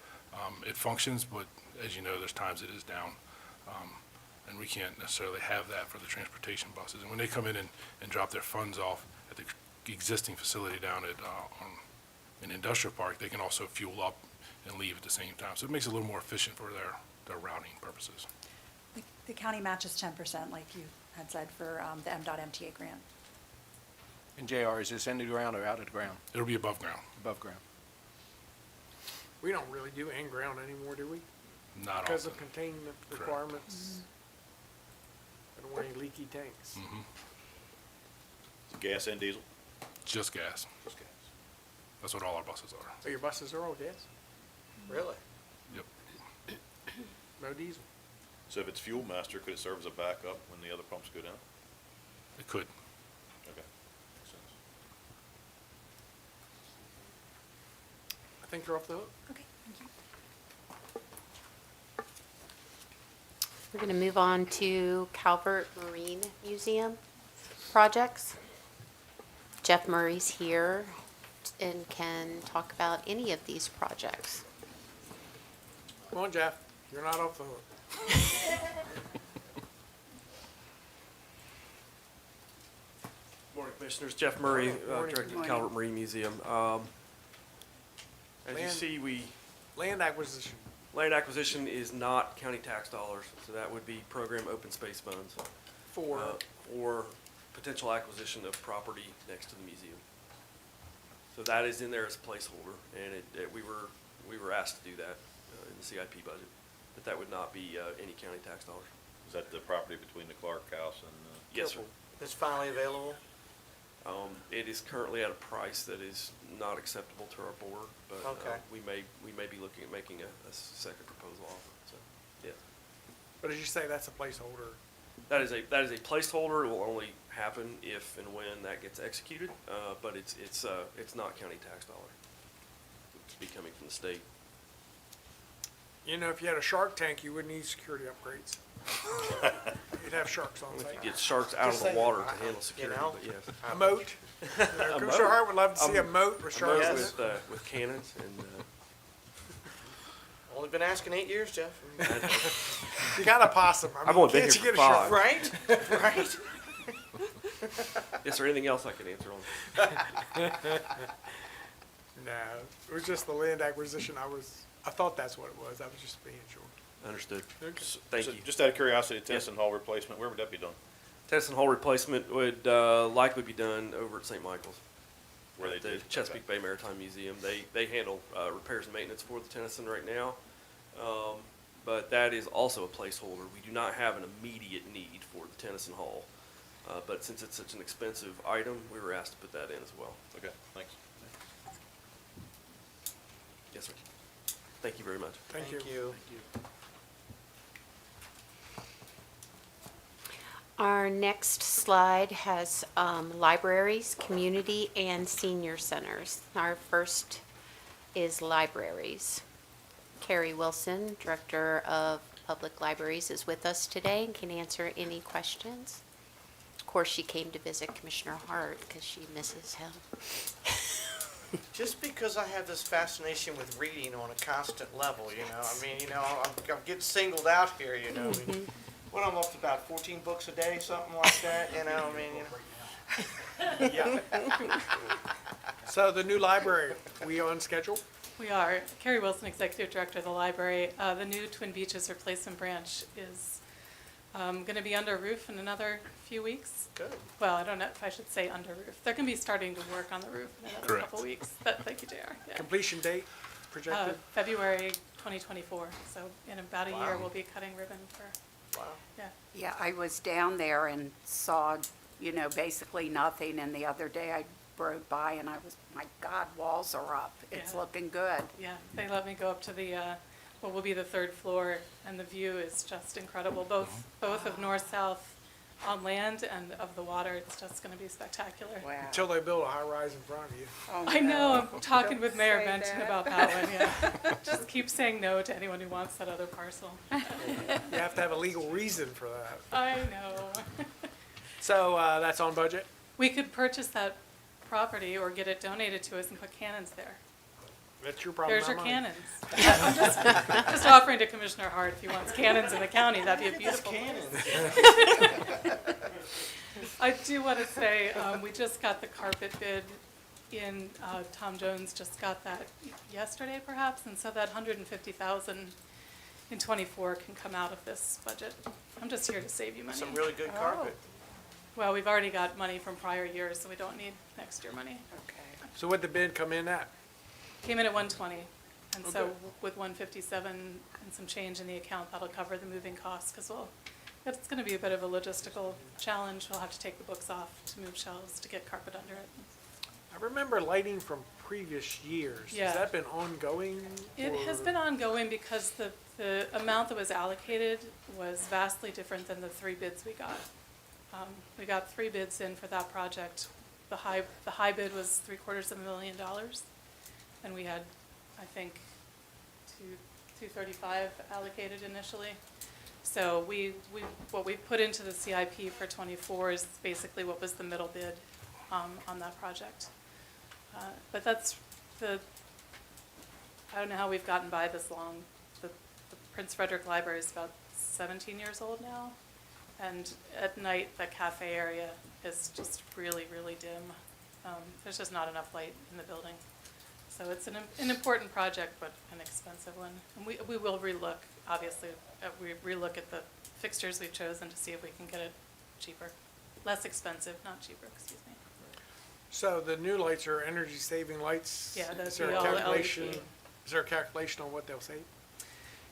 It functions, but as you know, there's times it is down. And we can't necessarily have that for the transportation buses. And when they come in and drop their funds off at the existing facility down at, in Industrial Park, they can also fuel up and leave at the same time. So it makes it a little more efficient for their routing purposes. The county matches 10%, like you had said, for the MDOT MTA grant. And JR, is this in the ground or out of the ground? It'll be above ground, Above ground. We don't really do in-ground anymore, do we? not Because often. of containment Correct. requirements. I don't want any leaky tanks. Mhm. Gas and diesel? Just gas. Just gas. That's what all our buses are. So your buses are all gas? Really? Yep. No diesel? So if it's fuel master, could it serve as a backup when the other pumps go down? It could. Okay. Makes sense. I think you're off the hook. Okay, thank you. We're going to move on to Calvert Marine Museum projects. Jeff Murray's here and can talk about any of these projects. Come on, Jeff, you're not off the hook. Morning, Commissioners. Jeff Murray, Morning. Director of Morning. Calvert Marine Museum. As you Land- see, Land acquisition. land acquisition is not county tax dollars, so that would be program open space funds For, or potential acquisition of property next to the museum. So that is in there as a placeholder, and we were asked to do that in the CIP budget, but that would not be any county tax dollars. Is that the property between the Clark House and? Yes, sir. It's finally available? It is currently at a price that is not acceptable to our board, but Okay. we may be looking at making a second proposal offer, so, yeah. but as you say, that's a placeholder. That is a placeholder. It will only happen if and when that gets executed, but it's not county tax dollar. It's be coming from the state. You know, if you had a shark tank, you wouldn't need security upgrades. You'd have sharks on If site. you get sharks out of the water to handle security, know. but yes. A moat. Commissioner Hart would love to see a moat with A sharks moat in it. with cannons and, Only been asking 8 years, Jeff. You got a possum. I I've mean, only been can't here you get for a shark? 5. Right? Right? is there anything else I can answer on? No, it was just the land acquisition. I thought that's what it was. I was just being sure. Understood. Okay. Thank So you. just out of curiosity, Tennyson Hall replacement, where would that be done? Tennyson Hall replacement would likely be done over at St. Michael's. Where they at the do? Chesapeake Bay Maritime Museum. They handle repairs and maintenance for the Tennyson right now. But that is also a placeholder. We do not have an immediate need for the Tennyson Hall. But since it's such an expensive item, we were asked to put that in as well. Okay, thanks. Yes, sir. Thank you very much. Thank you. Our next slide has libraries, community, and senior centers. Our first is libraries. Carrie Wilson, Director of Public Libraries, is with us today and can answer any questions. Of course, she came to visit Commissioner Hart because she misses him. Just because I have this fascination with reading on a constant level, you know, I mean, you know, I'm getting singled out here, you know. I mean, what, I'm up to about 14 books a day, something like that, you know, I mean, you know. Yeah. So the new library, we on schedule? We are. Carrie Wilson, Executive Director of the library. The new Twin Beaches replacement branch is going to be under roof in another few weeks. Good. Well, I don't know if I should say under roof. They're going to be starting to work on the roof in another Correct. couple weeks. But thank you, JR. Yeah. Completion date projected? February 2024. So in about a year, Wow. we'll be cutting ribbon for. Wow. Yeah. Yeah, I was down there and saw, basically nothing, and the other day I rode by and I was, my God, walls are up. It's Yeah. looking good. Yeah, they let me go up to the, what will be the third floor, and the view is just incredible, both of north-south on land and of the water. It's just going to be spectacular. Wow. Until they build a high rise in front of you. I know, I'm talking with Mayor say Benton that. about that one, yeah. Just keep saying no to anyone who wants that other parcel. You have to have a legal reason for that. I know. So that's on budget? We could purchase that property or get it donated to us and put cannons there. That's your problem, There's not your mine. cannons. I'm just offering to Commissioner Hart if he wants cannons in the county, that'd be a beautiful place. I do want to say, we just got the carpet bid in, Tom Jones just got that yesterday perhaps, and so that $150,000 in '24 can come out of this budget. I'm just here to save you money. Some really good carpet. Well, we've already got money from prior years, so we don't need next year money. Okay. So what'd the bid come in at? Came in at 120, and so Okay. with 157 and some change in the account, that'll cover the moving costs, because it's going to be a bit of a logistical challenge. We'll have to take the books off to move shelves to get carpet under it. I remember lighting from previous years. Yeah. Has that been ongoing? It has or- been ongoing because the amount that was allocated was vastly different than the 3 bids we got. We got 3 bids in for that project. The high bid was $750,000, and we had, I think, $235 allocated initially. So what we put into the CIP for '24 is basically what was the middle bid on that project. But that's I don't know how we've gotten by this long. The Prince Frederick Library is about 17 years old now, and at night the cafe area is just really, really dim. There's just not enough light in the building. So it's an important project, but an expensive one. And we will relook, obviously, we relook at the fixtures we've chosen to see if we can get it cheaper. Less expensive, not cheaper, excuse me. So the new lights are energy saving lights? Yeah, those Is there be a all calculation? LED. Is there a calculation on what they'll save?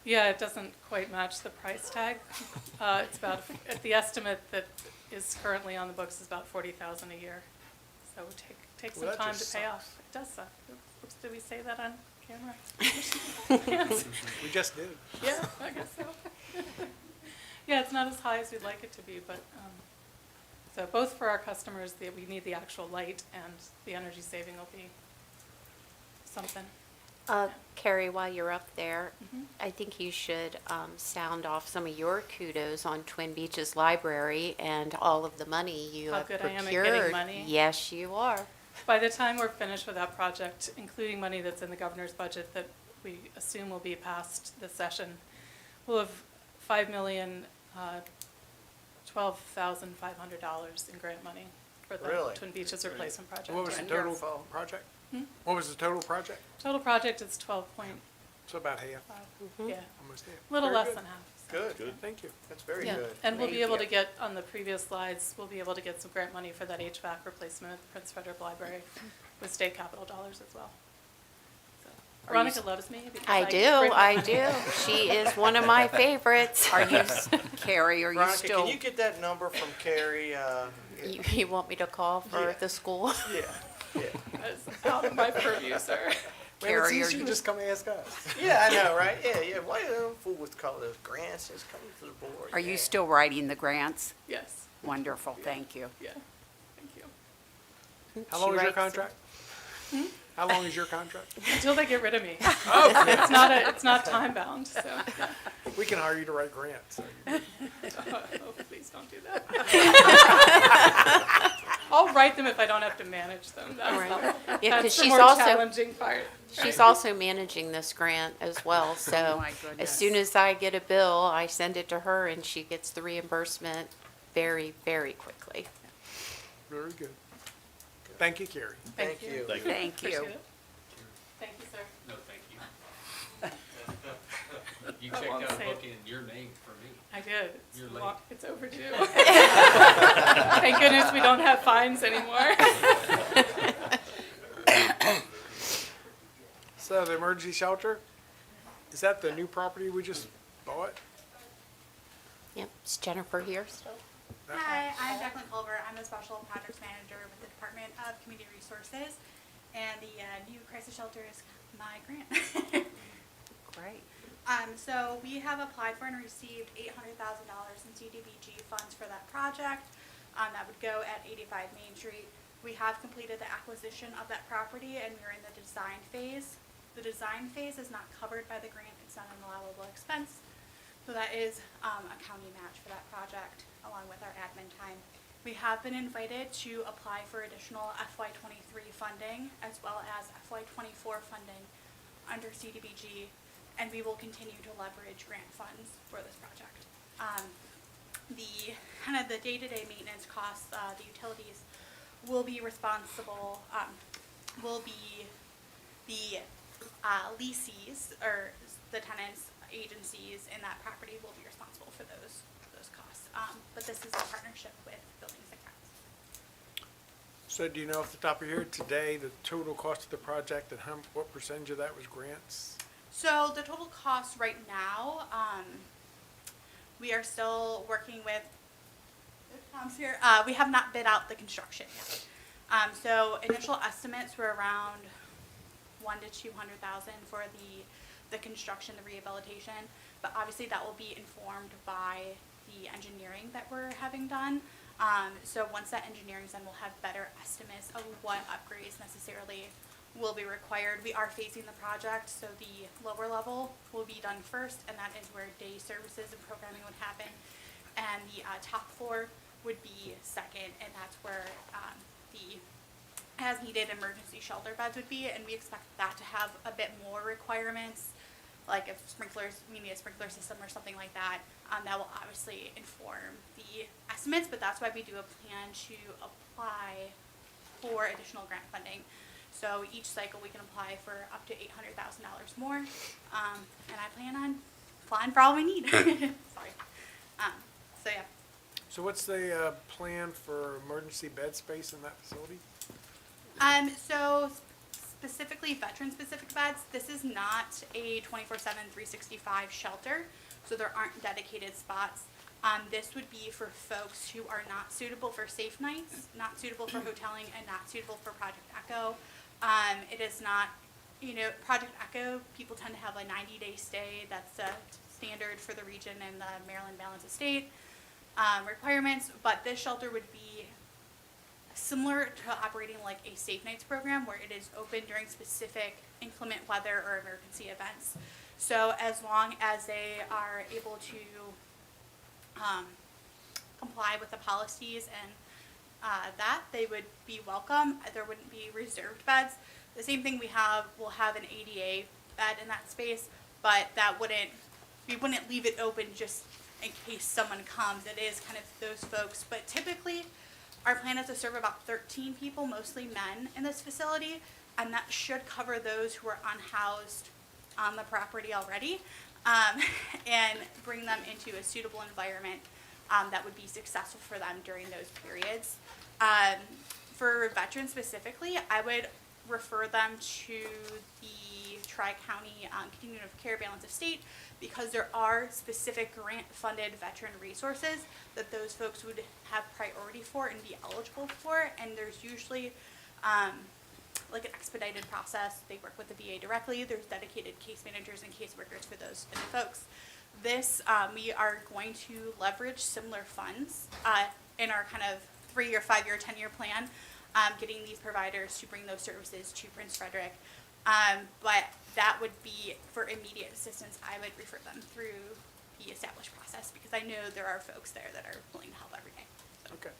Yeah, it doesn't quite match the price tag. It's about, the estimate that is currently on the books is about $40,000 a year. So it would take some Well, that time to just pay sucks. off. It does suck. Oops, did we say that on camera? We just did. Yeah, I guess so. Yeah, it's not as high as we'd like it to be, but, so both for our customers, we need the actual light, and the energy saving will be something. Carrie, while you're up there, Mhm. I think you should sound off some of your kudos on Twin Beaches Library and all of the money you How have good procured. I am at getting money. Yes, you are. By the time we're finished with that project, including money that's in the governor's budget that we assume will be passed this session, we'll have $5,012,500 in grant money for the Really? Twin Beaches replacement project. What was the total Wonderful. project? Hmm? What was the total project? Total project is 12.5, So about half, yeah, almost half. a little Very less good. than half. Good. Good, thank you. That's very Yeah, good. and we'll be Thank able to you. get, on the previous slides, we'll be able to get some grant money for that HVAC replacement at the Prince Frederick Library with state capital dollars as well. So, Veronica loves me because I bring do, I money. do. She is one of my favorites. Are you, Carrie, are you Veronica, still? can you get that number from Carrie? You want me to call for Yeah. the school? Yeah, yeah. That's out of my purview, sir. Well, it's Carrie, are easier to you- just come ask us. Yeah, I know, right? Yeah. Why do them fools call those grants? Just come to the board. Are you Yeah. still writing the grants? Yes, Wonderful, thank you. yeah, thank you. How She long is your writes- contract? How long is your contract? Until they get rid of me. Oh, It's not time bound, so, yeah. we can hire you to write grants. So you- Oh, please don't do that. I'll write them if I don't have to manage them. Right. Yeah, That's 'cause the she's more also- challenging part. She's also managing this grant as well, so my as goodness. soon as I get a bill, I send it to her and she gets the reimbursement very, very quickly. Very good. Thank you, Carrie. Thank you. Thank you. Thank you. Appreciate it. Thank you, sir. No, thank you. You I checked won't out a say book it. in your name for me. I did. You're It's late. It's overdue. Thank goodness we don't have fines anymore. So the emergency shelter, is that the new property we just bought? Yep, is Jennifer here still? Hi, I'm Jacqueline Calvert. I'm the Special Projects Manager with the Department of Community Resources, and the new crisis shelter is my grant. Great. So we have applied for and received $800,000 in CDBG funds for that project. That would go at 85 Main Street. We have completed the acquisition of that property, and we're in the design phase. The design phase is not covered by the grant. It's not an allowable expense. So that is a county match for that project, along with our admin time. We have been invited to apply for additional FY23 funding, as well as FY24 funding under CDBG, and we will continue to leverage grant funds for this project. The kind of the day-to-day maintenance costs, the utilities will be responsible, will be the lessees or the tenants, agencies in that property will be responsible for those costs. But this is a partnership with Buildings and Grounds. So do you know off the top of your head today, the total cost of the project and what percentage of that was grants? So the total cost right now, we are still working with, Tom's here, we have not bid out the construction yet. So initial estimates were around 100,000 to 200,000 for the construction, the rehabilitation, but obviously that will be informed by the engineering that we're having done. So once that engineering's done, we'll have better estimates of what upgrades necessarily will be required. We are phasing the project, so the lower level will be done first, and that is where day services and programming would happen. And the top floor would be second, and that's where the as-needed emergency shelter beds would be, and we expect that to have a bit more requirements, like if sprinklers, we need a sprinkler system or something like that. That will obviously inform the estimates, but that's why we do a plan to apply for additional grant funding. So each cycle we can apply for up to $800,000 more, and I plan on applying for all we need. Sorry. So yeah. So what's the plan for emergency bed space in that facility? So specifically veteran-specific beds, this is not a 24/7, 365 shelter, so there aren't dedicated spots. This would be for folks who are not suitable for safe nights, not suitable for hoteling, and not suitable for Project Echo. It is not, Project Echo, people tend to have a 90-day stay. That's a standard for the region and the Maryland Balance of State requirements, but this shelter would be similar to operating like a Safe Nights program, where it is open during specific inclement weather or emergency events. So as long as they are able to comply with the policies and that, they would be welcome. There wouldn't be reserved beds. The same thing we'll have an ADA bed in that space, but we wouldn't leave it open just in case someone comes. It is kind of those folks, but typically our plan is to serve about 13 people, mostly men, in this facility, and that should cover those who are unhoused on the property already, and bring them into a suitable environment that would be successful for them during those periods. For veterans specifically, I would refer them to the Tri-County Continuum of Care Balance of State, because there are specific grant-funded veteran resources that those folks would have priority for and be eligible for, and there's usually like an expedited process. They work with the VA directly. There's dedicated case managers and caseworkers for those folks. This, we are going to leverage similar funds in our kind of 3 or 5 year, 10-year plan, getting these providers to bring those services to Prince Frederick. But that would be for immediate assistance. I would refer them through the established process, because I know there are folks there that are willing to help every day. So. Okay,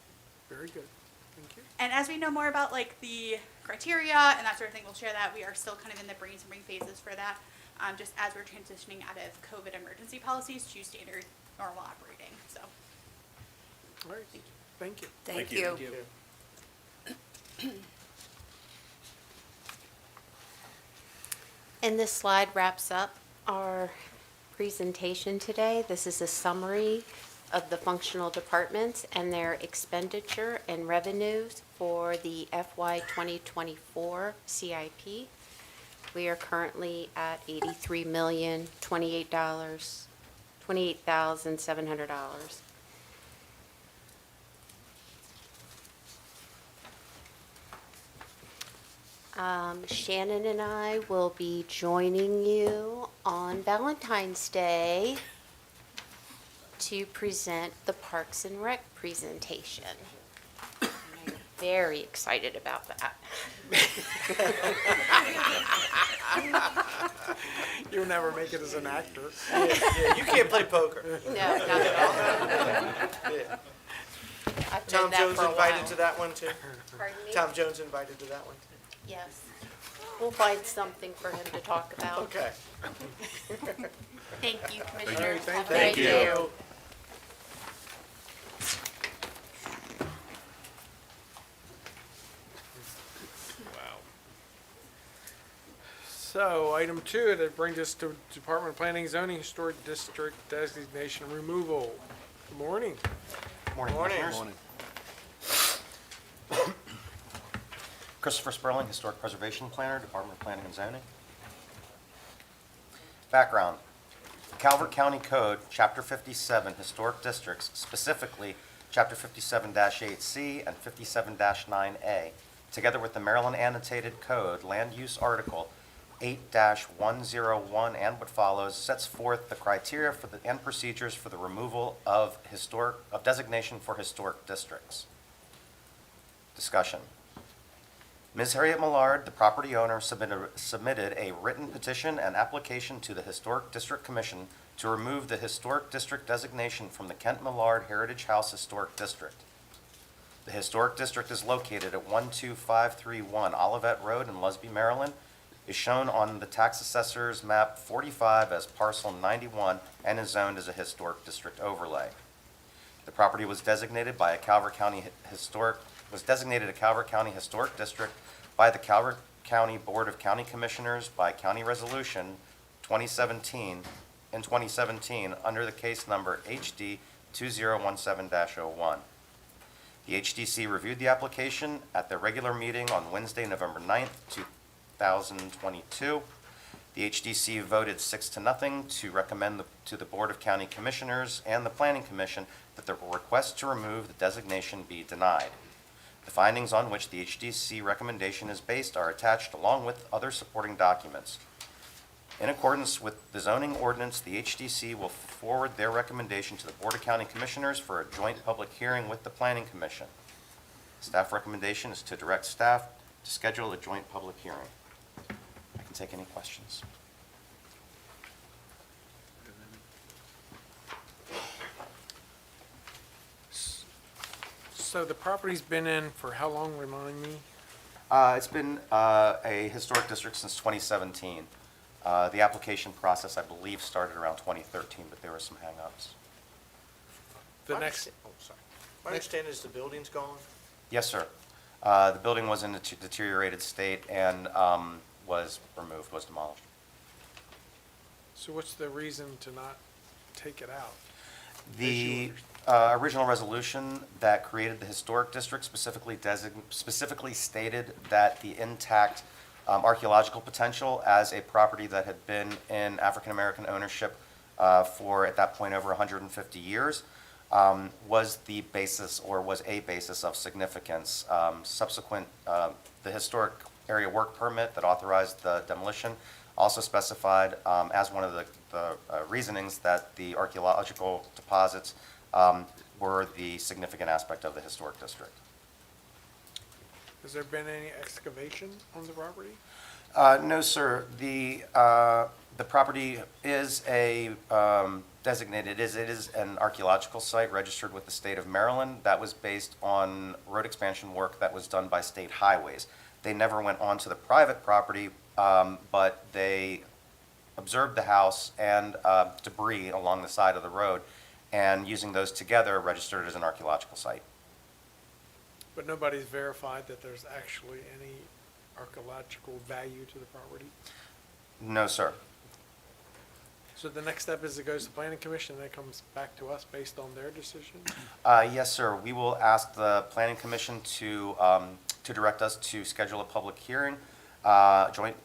very good. Thank you. And as we know more about like the criteria and that sort of thing, we'll share that. We are still kind of in the brainstorming phases for that, just as we're transitioning out of COVID emergency policies to standard normal operating. So. All right. Thank you. Thank you. And this slide wraps up our presentation today. This is a summary of the functional departments and their expenditure and revenues for the FY 2024 CIP. We are currently at $83,028,700. Shannon and I will be joining you on Valentine's Day to present the Parks and Rec presentation. I'm very excited about that. You'll never make it as an actor. Yeah, you can't play poker. No, not at all. Yeah. I've Tom done that Jones for a invited while. to that one too? Pardon me? Tom Jones invited to that one too? Yes. We'll find something for him to talk about. Okay. Thank you, Commissioner. Thank Have a great you. day. Wow. So, item 2, that brings us to Department of Planning, Zoning, Historic District Designation Removal. Good morning. Morning, Morning. Commissioners. Christopher Sperling, Historic Preservation Planner, Department of Planning and Zoning. Background. Calvert County Code, Chapter 57, Historic Districts, specifically Chapter 57-8C and 57-9A, together with the Maryland Annotated Code Land Use Article 8-101 and what follows, sets forth the criteria for and procedures for the removal of designation for historic districts. Discussion. Ms. Harriet Millard, the property owner, submitted a written petition and application to the Historic District Commission to remove the historic district designation from the Kent Millard Heritage House Historic District. The historic district is located at 12531 Olivet Road in Lusby, Maryland, is shown on the tax assessor's map 45 as parcel 91 and is zoned as a historic district overlay. The property was designated by a Calvert County Historic District by the Calvert County Board of County Commissioners by County Resolution 2017 under the case number HD 2017-01. The HDC reviewed the application at their regular meeting on Wednesday, November 9th, 2022. The HDC voted 6-0 to recommend to the Board of County Commissioners and the Planning Commission that the request to remove the designation be denied. The findings on which the HDC recommendation is based are attached along with other supporting documents. In accordance with the zoning ordinance, the HDC will forward their recommendation to the Board of County Commissioners for a joint public hearing with the Planning Commission. Staff recommendation is to direct staff to schedule a joint public hearing. I can take any questions. So the property's been in for how long, remind me? It's been a historic district since 2017. The application process, I believe, started around 2013, but there were some hang-ups. The next, My understanding is the building's gone? Yes, sir. The building was in a deteriorated state and was removed, was demolished. so what's the reason to not take it out? The original resolution that created the historic district specifically stated that the intact archaeological potential as a property that had been in African-American ownership for, at that point, over 150 years was the basis, or was a basis of significance. Subsequent, the historic area work permit that authorized the demolition also specified as one of the reasonings that the archaeological deposits were the significant aspect of the historic district. Has there been any excavation on the property? No, sir. The property is a designated, it is an archaeological site registered with the state of Maryland. That was based on road expansion work that was done by state highways. They never went onto the private property, but they observed the house and debris along the side of the road, and using those together, registered as an archaeological site. But nobody's verified that there's actually any archaeological value to the property? No, sir. So the next step is it goes to planning commission, and then it comes back to us based on their decision? Yes, sir. We will ask the planning commission to direct us to schedule a public hearing, joint.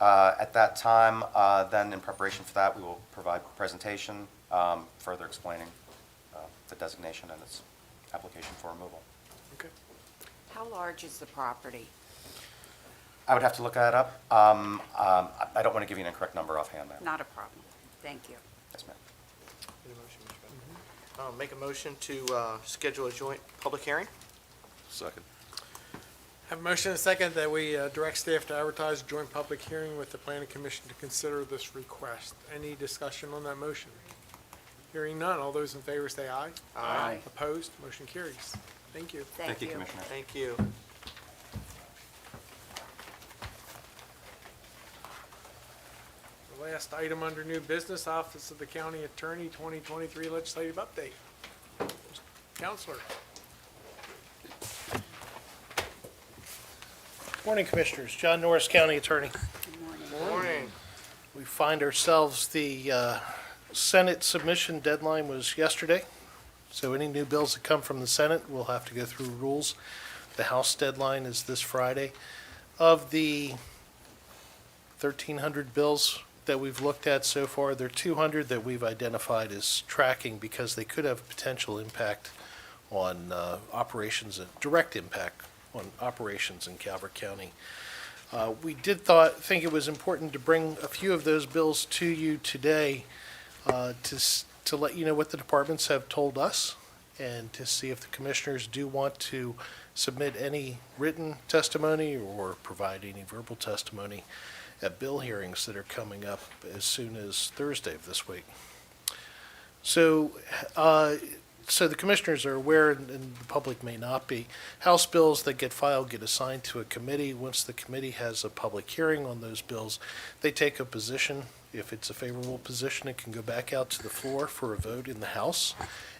At that time, then in preparation for that, we will provide presentation, further explaining the designation and its application for removal. Okay. How large is the property? I would have to look that up. I don't want to give you an incorrect number offhand, ma'am. Not a problem. Thank you. Yes, ma'am. Need a motion, Mr. President? Make a motion to schedule a joint public hearing. Second. Have a motion and a second that we direct staff to advertise a joint public hearing with the planning commission to consider this request. Any discussion on that motion? Hearing none, all those in favor say aye. Aye. Opposed? Motion carries. Thank you. Thank you, Commissioner. Thank you. The last item under new business, Office of the County Attorney, 2023 legislative update. Counselor. Morning, Commissioners. John Norris, County Attorney. Good morning. We find ourselves, the Senate submission deadline was yesterday, so any new bills that come from the Senate will have to go through rules. The House deadline is this Friday. Of the 1,300 bills that we've looked at so far, there are 200 that we've identified as tracking because they could have potential impact on operations, direct impact on operations in Calvert County. We did think it was important to bring a few of those bills to you today to let you know what the departments have told us and to see if the commissioners do want to submit any written testimony or provide any verbal testimony at bill hearings that are coming up as soon as Thursday of this week. So the commissioners are aware, and the public may not be, House bills that get filed get assigned to a committee. Once the committee has a public hearing on those bills, they take a position. If it's a favorable position, it can go back out to the floor for a vote in the House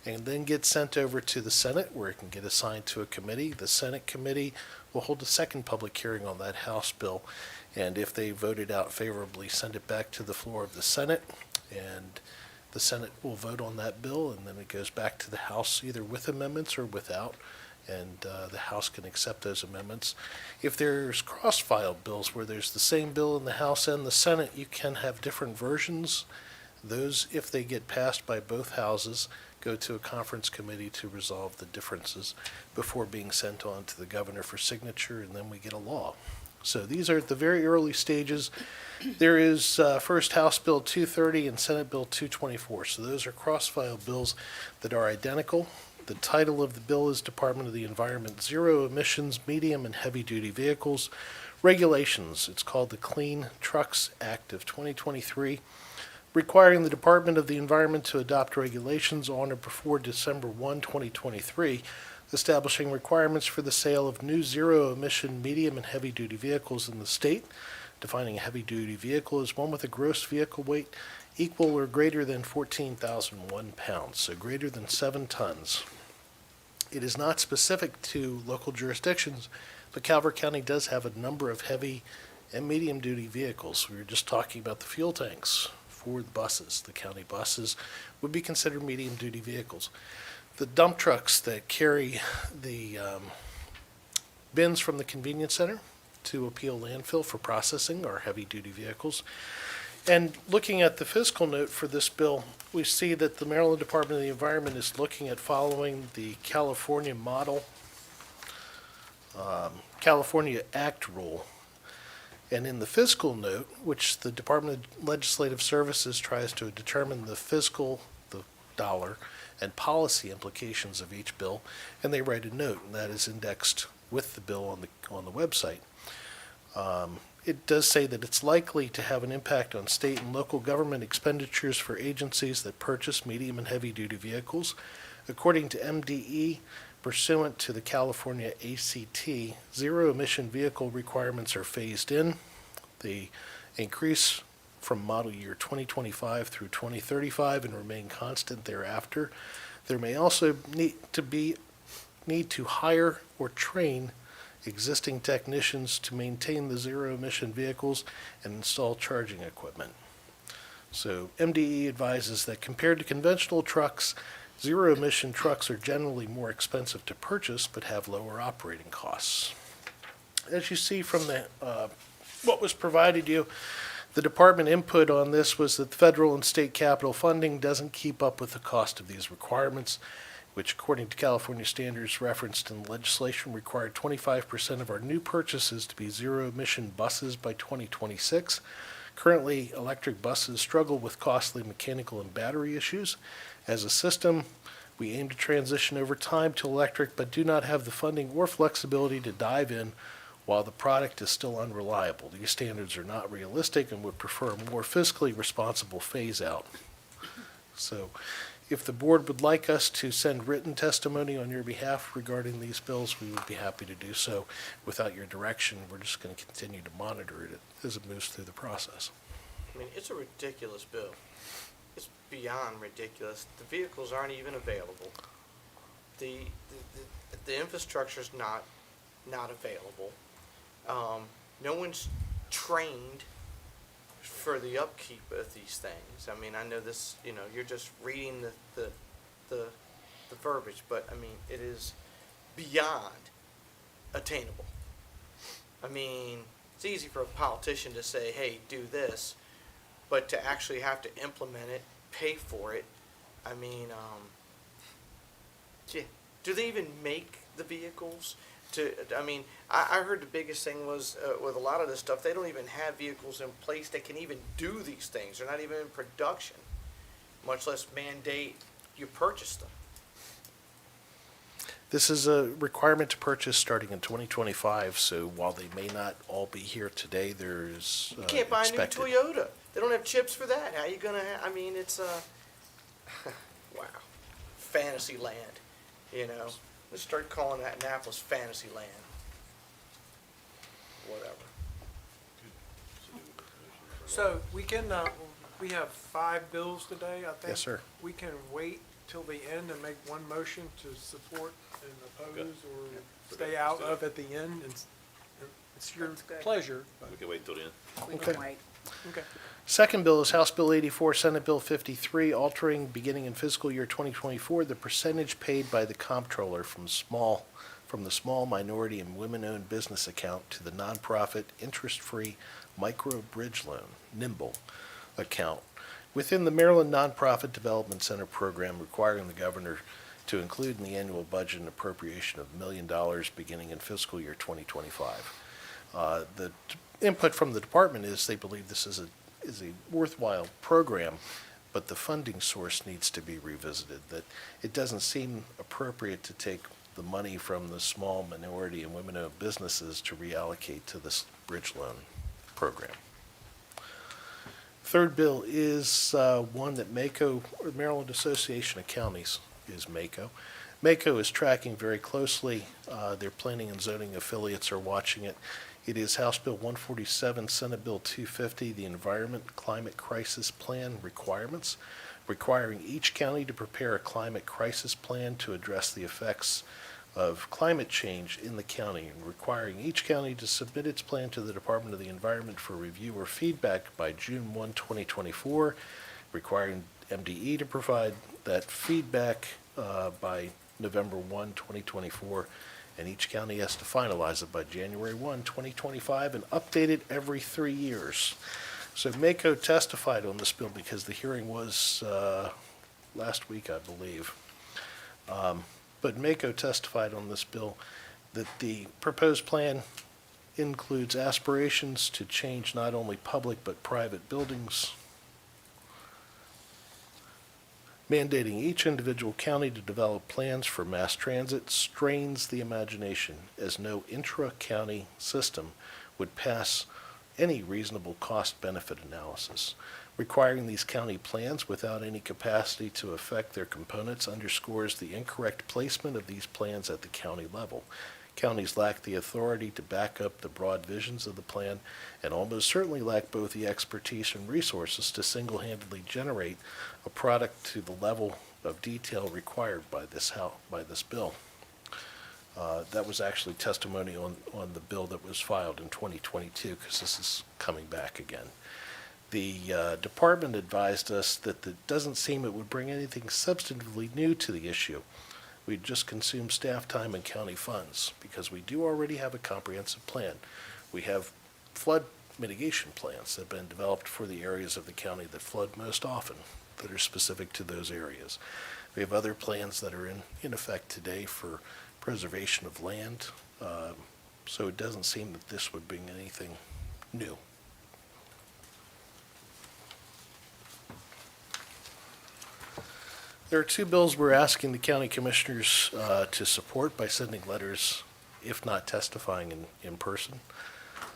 and then get sent over to the Senate where it can get assigned to a committee. The Senate committee will hold a second public hearing on that House bill, and if they vote it out favorably, send it back to the floor of the Senate, and the Senate will vote on that bill, and then it goes back to the House either with amendments or without, and the House can accept those amendments. If there's cross-filed bills where there's the same bill in the House and the Senate, you can have different versions. Those, if they get passed by both houses, go to a conference committee to resolve the differences before being sent on to the governor for signature, and then we get a law. So these are at the very early stages. There is first House Bill 230 and Senate Bill 224. So those are cross-filed bills that are identical. The title of the bill is Department of the Environment Zero Emissions Medium and Heavy Duty Vehicles Regulations. It's called the Clean Trucks Act of 2023, requiring the Department of the Environment to adopt regulations on or before December 1, 2023, establishing requirements for the sale of new zero-emission medium and heavy-duty vehicles in the state, defining a heavy-duty vehicle as one with a gross vehicle weight equal or greater than 14,001 pounds, so greater than 7 tons. It is not specific to local jurisdictions, but Calvert County does have a number of heavy and medium-duty vehicles. We were just talking about the fuel tanks for the buses. The county buses would be considered medium-duty vehicles. The dump trucks that carry the bins from the convenience center to a Peel landfill for processing are heavy-duty vehicles. And looking at the fiscal note for this bill, we see that the Maryland Department of the Environment is looking at following the California model, California Act rule. And in the fiscal note, which the Department of Legislative Services tries to determine the fiscal, the dollar, and policy implications of each bill, and they write a note, and that is indexed with the bill on the website. It does say that it's likely to have an impact on state and local government expenditures for agencies that purchase medium and heavy-duty vehicles. According to MDE, pursuant to the California ACT, zero-emission vehicle requirements are phased in. They increase from model year 2025 through 2035 and remain constant thereafter. There may also need to be need to hire or train existing technicians to maintain the zero-emission vehicles and install charging equipment. So MDE advises that compared to conventional trucks, zero-emission trucks are generally more expensive to purchase but have lower operating costs. As you see from the what was provided you, the department input on this was that the federal and state capital funding doesn't keep up with the cost of these requirements, which according to California standards referenced in the legislation required 25% of our new purchases to be zero-emission buses by 2026. Currently, electric buses struggle with costly mechanical and battery issues. As a system, we aim to transition over time to electric, but do not have the funding or flexibility to dive in while the product is still unreliable. These standards are not realistic and would prefer a more fiscally responsible phase-out. So, if the board would like us to send written testimony on your behalf regarding these bills, we would be happy to do so. Without your direction, we're just going to continue to monitor it as it moves through the process. I mean, it's a ridiculous bill. It's beyond ridiculous. The vehicles aren't even available. The infrastructure's not available. No one's trained for the upkeep of these things. I mean, I know this, you're just reading the verbiage, but I mean, it is beyond attainable. I mean, it's easy for a politician to say, hey, do this, but to actually have to implement it, pay for it, I mean, do they even make the vehicles? I heard the biggest thing was with a lot of this stuff, they don't even have vehicles in place that can even do these things. They're not even in production, much less mandate you purchase them. This is a requirement to purchase starting in 2025, so while they may not all be here today, there's You can't buy a new Toyota. They don't have chips for that. How you gonna I mean, it's wow, fantasy land, Let's start calling that Annapolis fantasy land. Whatever. So we can, we have 5 bills today, I think. Yes, sir. We can wait till the end and make one motion to support and oppose or stay out of at the end. It's your pleasure. We can wait until the end. We Okay. can wait. Okay. Second bill is House Bill 84, Senate Bill 53, altering beginning in fiscal year 2024 the percentage paid by the comptroller from the small minority and women-owned business account to the nonprofit interest-free micro bridge loan, NIMBLE, account within the Maryland Nonprofit Development Center program, requiring the governor to include in the annual budget an appropriation of $1 million beginning in fiscal year 2025. The input from the department is they believe this is a worthwhile program, but the funding source needs to be revisited, that it doesn't seem appropriate to take the money from the small minority and women-owned businesses to reallocate to this bridge loan program. Third bill is one that MACO, or Maryland Association of Counties, is MACO. MACO is tracking very closely. Their planning and zoning affiliates are watching it. It is House Bill 147, Senate Bill 250, the Environment Climate Crisis Plan requirements, requiring each county to prepare a climate crisis plan to address the effects of climate change in the county, and requiring each county to submit its plan to the Department of the Environment for review or feedback by June 1, 2024, requiring MDE to provide that feedback by November 1, 2024, and each county has to finalize it by January 1, 2025, and update it every 3 years. So MACO testified on this bill because the hearing was last week, I believe. But MACO testified on this bill that the proposed plan includes aspirations to change not only public but private buildings, mandating each individual county to develop plans for mass transit strains the imagination, as no intra-county system would pass any reasonable cost-benefit analysis. Requiring these county plans without any capacity to affect their components underscores the incorrect placement of these plans at the county level. Counties lack the authority to back up the broad visions of the plan, and almost certainly lack both the expertise and resources to single-handedly generate a product to the level of detail required by this bill. That was actually testimony on the bill that was filed in 2022, because this is coming back again. The department advised us that it doesn't seem it would bring anything substantively new to the issue. We'd just consume staff time and county funds, because we do already have a comprehensive plan. We have flood mitigation plans that have been developed for the areas of the county that flood most often, that are specific to those areas. We have other plans that are in effect today for preservation of land, so it doesn't seem that this would bring anything new. There are two bills we're asking the county commissioners to support by sending letters, if not testifying in person.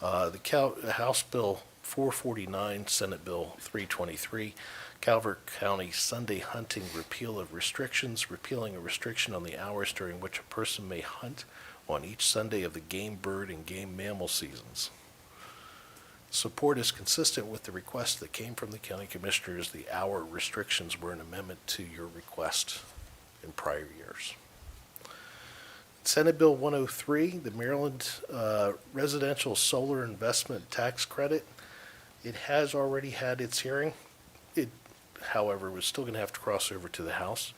The House Bill 449, Senate Bill 323, Calvert County Sunday hunting repeal of restrictions, repealing a restriction on the hours during which a person may hunt on each Sunday of the game bird and game mammal seasons. Support is consistent with the request that came from the county commissioners. The hour restrictions were an amendment to your request in prior years. Senate Bill 103, the Maryland Residential Solar Investment Tax Credit. It has already had its hearing. It, however, was still going to have to cross over to the House.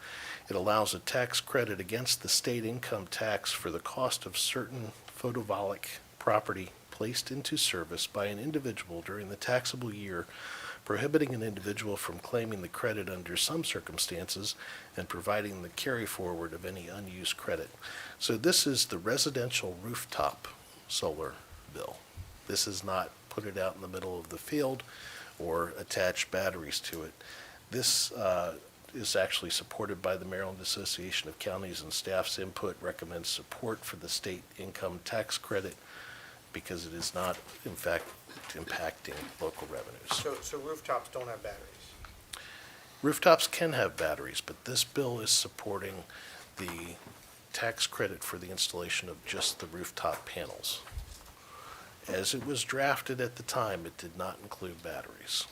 It allows a tax credit against the state income tax for the cost of certain photovoltaic property placed into service by an individual during the taxable year, prohibiting an individual from claiming the credit under some circumstances and providing the carry forward of any unused credit. So this is the residential rooftop solar bill. This is not put it out in the middle of the field or attach batteries to it. This is actually supported by the Maryland Association of Counties, and staff's input recommends support for the state income tax credit because it is not, in fact, impacting local revenues. So rooftops don't have batteries? Rooftops can have batteries, but this bill is supporting the tax credit for the installation of just the rooftop panels. As it was drafted at the time, it did not include batteries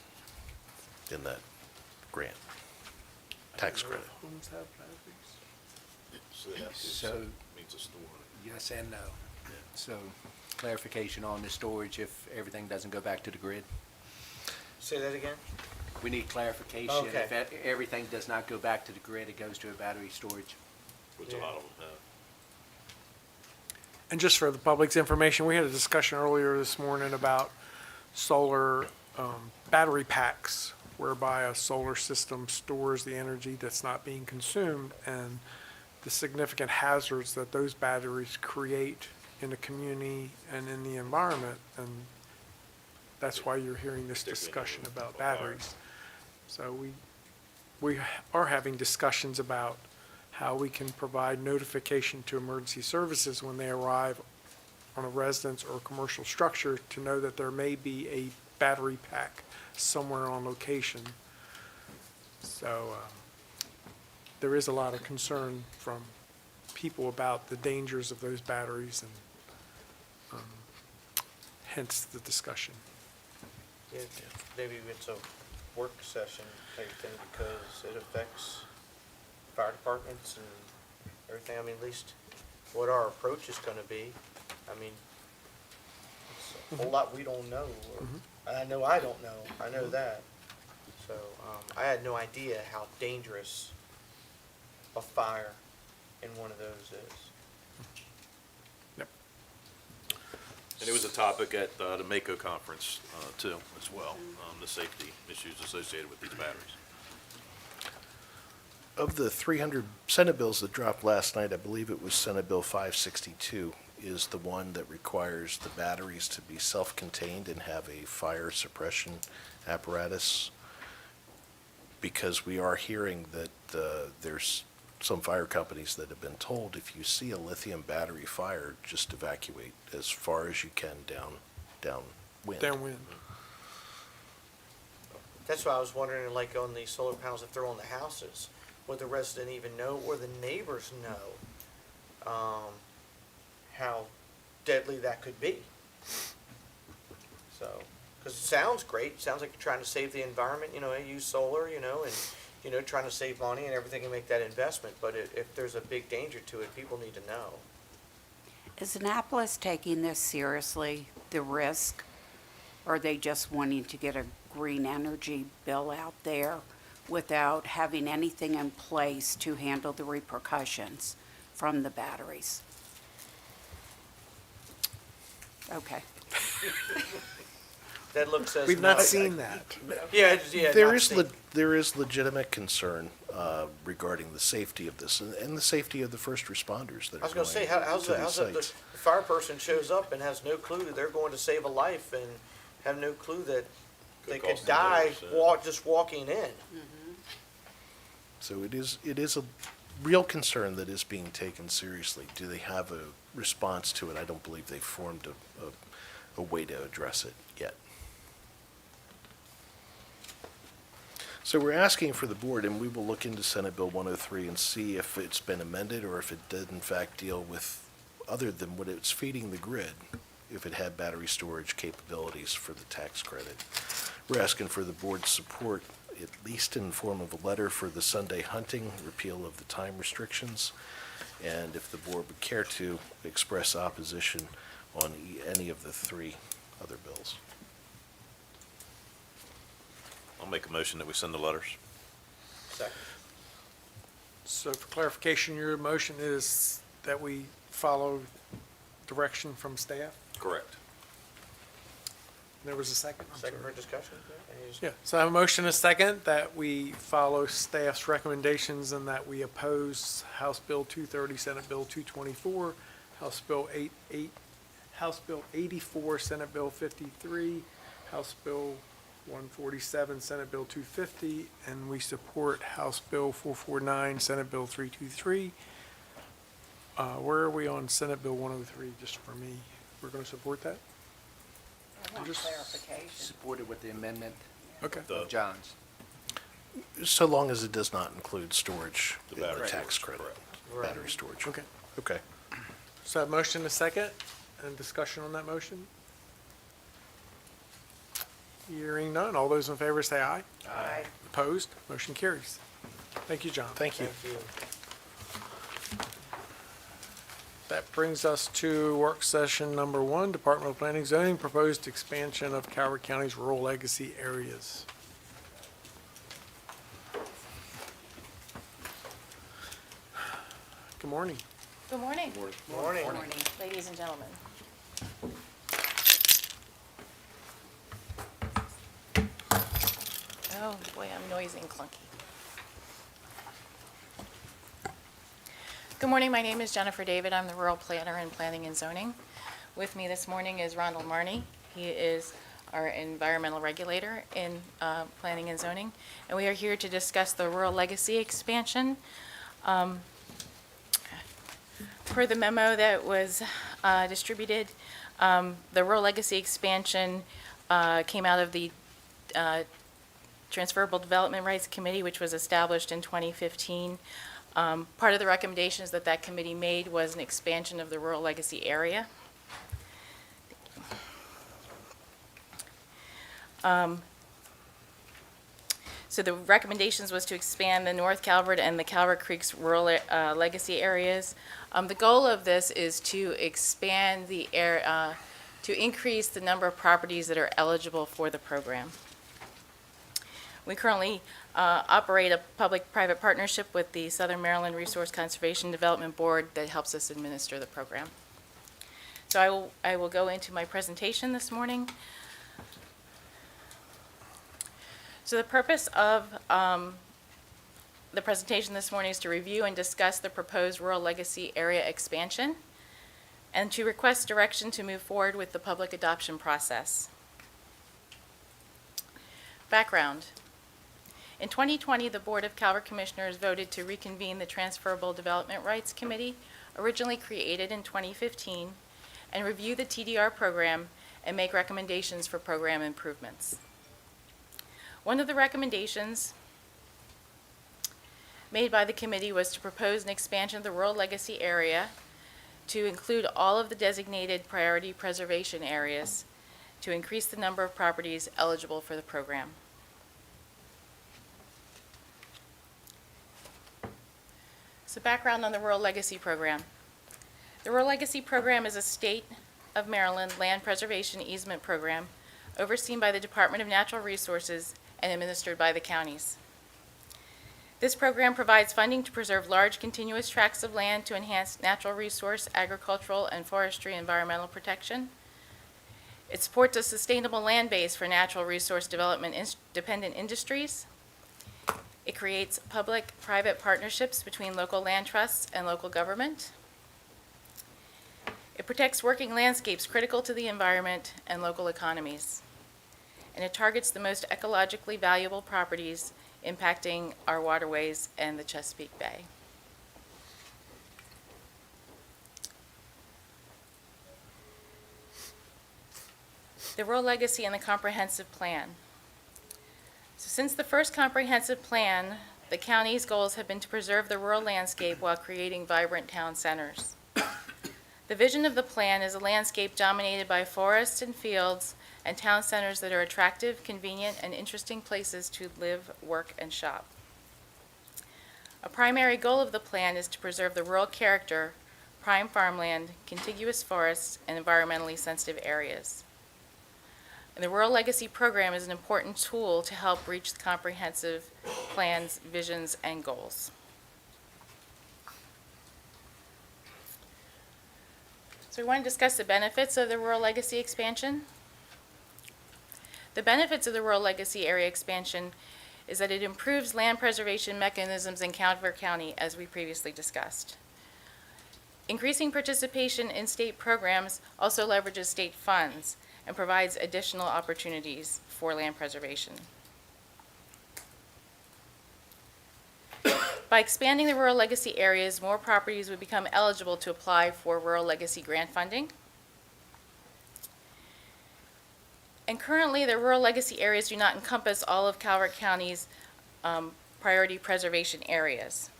in that grant, tax credit. Homes have batteries? So they have to, So- means a store. Yes and no. So clarification on the storage if everything doesn't go back to the grid. Say that again? We need clarification. Okay. If everything does not go back to the grid, it goes to a battery storage. Which a lot of them have. And just for the public's information, we had a discussion earlier this morning about solar battery packs, whereby a solar system stores the energy that's not being consumed and the significant hazards that those batteries create in the community and in the environment. And that's why you're hearing this discussion about batteries. So we are having discussions about how we can provide notification to emergency services when they arrive on a residence or commercial structure to know that there may be a battery pack somewhere on location. So there is a lot of concern from people about the dangers of those batteries, and hence the discussion. Yeah, maybe it's a work session type thing because it affects fire departments and everything. I mean, at least what our approach is gonna be. I mean, it's a whole lot we don't know, or, I know I don't know, I know that. So, I had no idea how dangerous a fire in one of those is. And it was a topic at the MACO conference, too, as well, the safety issues associated with these batteries. Of the 300 Senate bills that dropped last night, I believe it was Senate Bill 562 is the one that requires the batteries to be self-contained and have a fire suppression apparatus, because we are hearing that there's some fire companies that have been told if you see a lithium battery fire, just evacuate as far as you can downwind. Downwind. That's why I was wondering, like, on the solar panels, if they're on the houses, would the resident even know, or the neighbors know, how deadly that could be? So, because it sounds great, sounds like you're trying to save the environment, use solar, and, trying to save money and everything and make that investment, but if there's a big danger to it, people need to know. Is Annapolis taking this seriously, the risk? Or are they just wanting to get a green energy bill out there without having anything in place to handle the repercussions from the batteries? Okay. That look says We've not no. seen that. Yeah, There not is, seen. there is legitimate concern regarding the safety of this and the safety of the first responders that I was are going to say, how's to it, these how's it, the sites. fire person shows up and has no clue that they're going to save a life and have no clue that they could cost them die lives, yeah. just walking in. So it is a real concern that is being taken seriously. Do they have a response to it? I don't believe they've formed a way to address it yet. So we're asking for the board, and we will look into Senate Bill 103 and see if it's been amended or if it did in fact deal with, other than what it's feeding the grid, if it had battery storage capabilities for the tax credit. We're asking for the board's support, at least in the form of a letter for the Sunday hunting, repeal of the time restrictions, and if the board would care to express opposition on any of the three other bills. I'll make a motion that we send the letters. Second. So for clarification, your motion is that we follow direction from staff? Correct. There was a second? I'm Second sorry. for discussion? Any Yeah, so I have a motion and a second that we follow staff's recommendations and that we oppose House Bill 230, Senate Bill 224, House Bill 84, Senate Bill 53, House Bill 147, Senate Bill 250, and we support House Bill 449, Senate Bill 323. Where are we on Senate Bill 103, just for me? We're going to support that? I want clarification. Supported with the amendment Okay. of John's. So long as it does not include storage The in the battery tax storage, credit. Right. Battery storage. Okay. Okay. So I have a motion and a second, and discussion on that motion? Hearing none, all those in favor say aye. Aye. Opposed? Motion carries. Thank you, John. Thank you. Thank you. That brings us to work session number 1, Department of Planning Zoning, proposed expansion of Calvert County's rural legacy areas. Good morning. Good morning, Morning. ladies and gentlemen. Oh, boy, I'm noisy and clunky. Good morning, my name is Jennifer David. I'm the rural planner in Planning and Zoning. With me this morning is Ronald Marney. He is our environmental regulator in Planning and Zoning. And we are here to discuss the rural legacy expansion. Per the memo that was distributed, the rural legacy expansion came out of the Transferable Development Rights Committee, which was established in 2015. Part of the recommendations that that committee made was an expansion of the rural legacy area. So the recommendations was to expand the North Calvert and the Calvert Creek's rural legacy areas. The goal of this is to expand the area, to increase the number of properties that are eligible for the program. We currently operate a public-private partnership with the Southern Maryland Resource Conservation Development Board that helps us administer the program. So I will go into my presentation this morning. So the purpose of the presentation this morning is to review and discuss the proposed rural legacy area expansion and to request direction to move forward with the public adoption process. Background. In 2020, the Board of Calvert Commissioners voted to reconvene the Transferable Development Rights Committee, originally created in 2015, and review the TDR program and make recommendations for program improvements. One of the recommendations made by the committee was to propose an expansion of the rural legacy area to include all of the designated priority preservation areas to increase the number of properties eligible for the program. So background on the Rural Legacy Program. The Rural Legacy Program is a state of Maryland land preservation easement program overseen by the Department of Natural Resources and administered by the counties. This program provides funding to preserve large continuous tracts of land to enhance natural resource, agricultural, and forestry environmental protection. It supports a sustainable land base for natural resource development dependent industries. It creates public-private partnerships between local land trusts and local government. It protects working landscapes critical to the environment and local economies. And it targets the most ecologically valuable properties impacting our waterways and the Chesapeake Bay. The Rural Legacy and the Comprehensive Plan. So since the first comprehensive plan, the county's goals have been to preserve the rural landscape while creating vibrant town centers. The vision of the plan is a landscape dominated by forests and fields and town centers that are attractive, convenient, and interesting places to live, work, and shop. A primary goal of the plan is to preserve the rural character, prime farmland, contiguous forests, and environmentally sensitive areas. And the Rural Legacy Program is an important tool to help reach the comprehensive plan's visions and goals. So we want to discuss the benefits of the Rural Legacy expansion. The benefits of the Rural Legacy area expansion is that it improves land preservation mechanisms in Calvert County, as we previously discussed. Increasing participation in state programs also leverages state funds and provides additional opportunities for land preservation. By expanding the Rural Legacy areas, more properties would become eligible to apply for Rural Legacy grant funding. And currently, the Rural Legacy areas do not encompass all of Calvert County's priority preservation areas,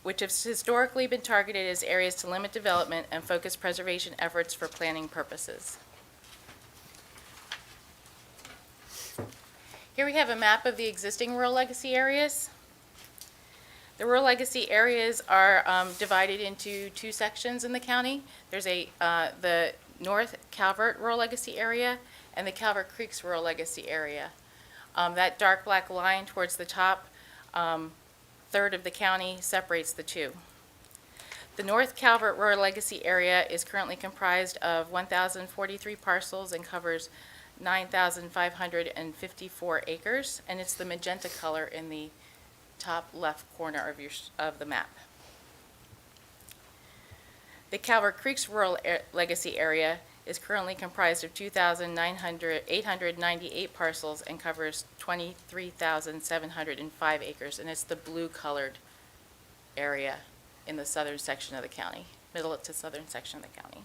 which have historically been targeted as areas to limit development and focus preservation efforts for planning purposes. Here we have a map of the existing Rural Legacy areas. The Rural Legacy areas are divided into two sections in the county. There's the North Calvert Rural Legacy area and the Calvert Creeks Rural Legacy area. That dark black line towards the top third of the county separates the two. The North Calvert Rural Legacy area is currently comprised of 1,043 parcels and covers 9,554 acres, and it's the magenta color in the top left corner of the map. The Calvert Creeks Rural Legacy area is currently comprised of 2,898 parcels and covers 23,705 acres, and it's the blue colored area in the southern section of the county, middle to southern section of the county.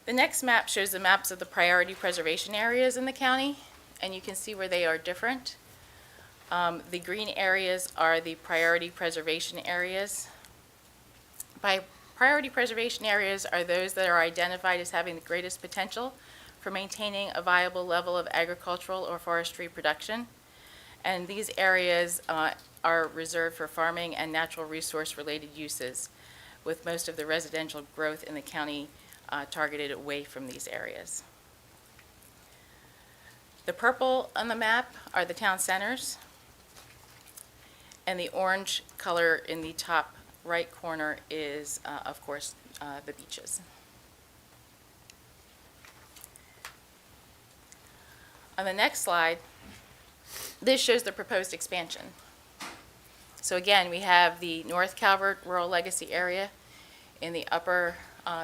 The next map shows the maps of the priority preservation areas in the county, and you can see where they are different. The green areas are the priority preservation areas. By priority preservation areas are those that are identified as having the greatest potential for maintaining a viable level of agricultural or forestry production. And these areas are reserved for farming and natural resource related uses, with most of the residential growth in the county targeted away from these areas. The purple on the map are the town centers, and the orange color in the top right corner is, of course, the beaches. On the next slide, this shows the proposed expansion. So again, we have the North Calvert Rural Legacy area in the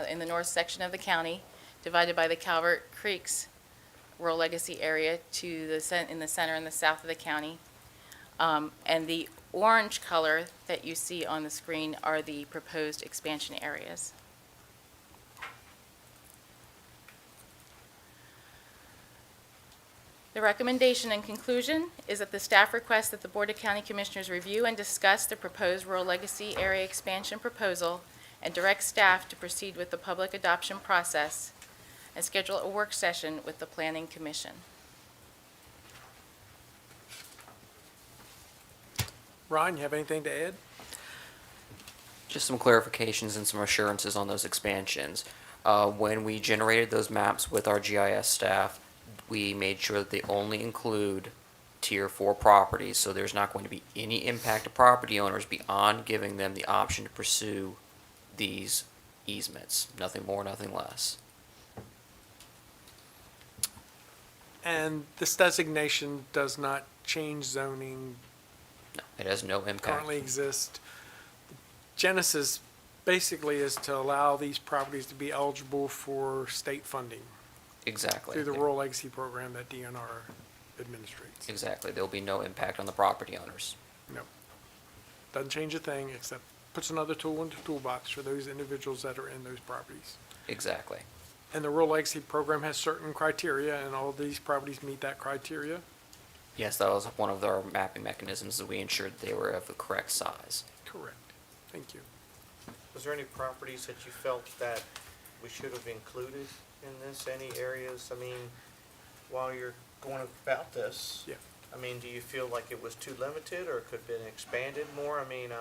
in the north section of the county, divided by the Calvert Creeks Rural Legacy area in the center and the south of the county. And the orange color that you see on the screen are the proposed expansion areas. The recommendation and conclusion is that the staff requests that the Board of County Commissioners review and discuss the proposed Rural Legacy area expansion proposal and direct staff to proceed with the public adoption process and schedule a work session with the Planning Commission. Ron, you have anything to add? Just some clarifications and some assurances on those expansions. When we generated those maps with our GIS staff, we made sure that they only include Tier 4 properties, so there's not going to be any impact to property owners beyond giving them the option to pursue these easements. Nothing more, nothing less. And this designation does not change zoning No, it has no impact. currently exist. Genesis basically is to allow these properties to be eligible for state funding Exactly. through the Rural Legacy Program that DNR administrates. Exactly. There'll be no impact on the property owners. No. Doesn't change a thing, except puts another tool into the toolbox for those individuals that are in those properties. Exactly. And the Rural Legacy Program has certain criteria, and all of these properties meet that criteria. Yes, that was one of our mapping mechanisms, that we ensured they were of the correct size. Correct. Thank you. Was there any properties that you felt that we should have included in this? Any areas, I mean, while you're going about this? Yeah. I mean, do you feel like it was too limited or could have been expanded more? I mean,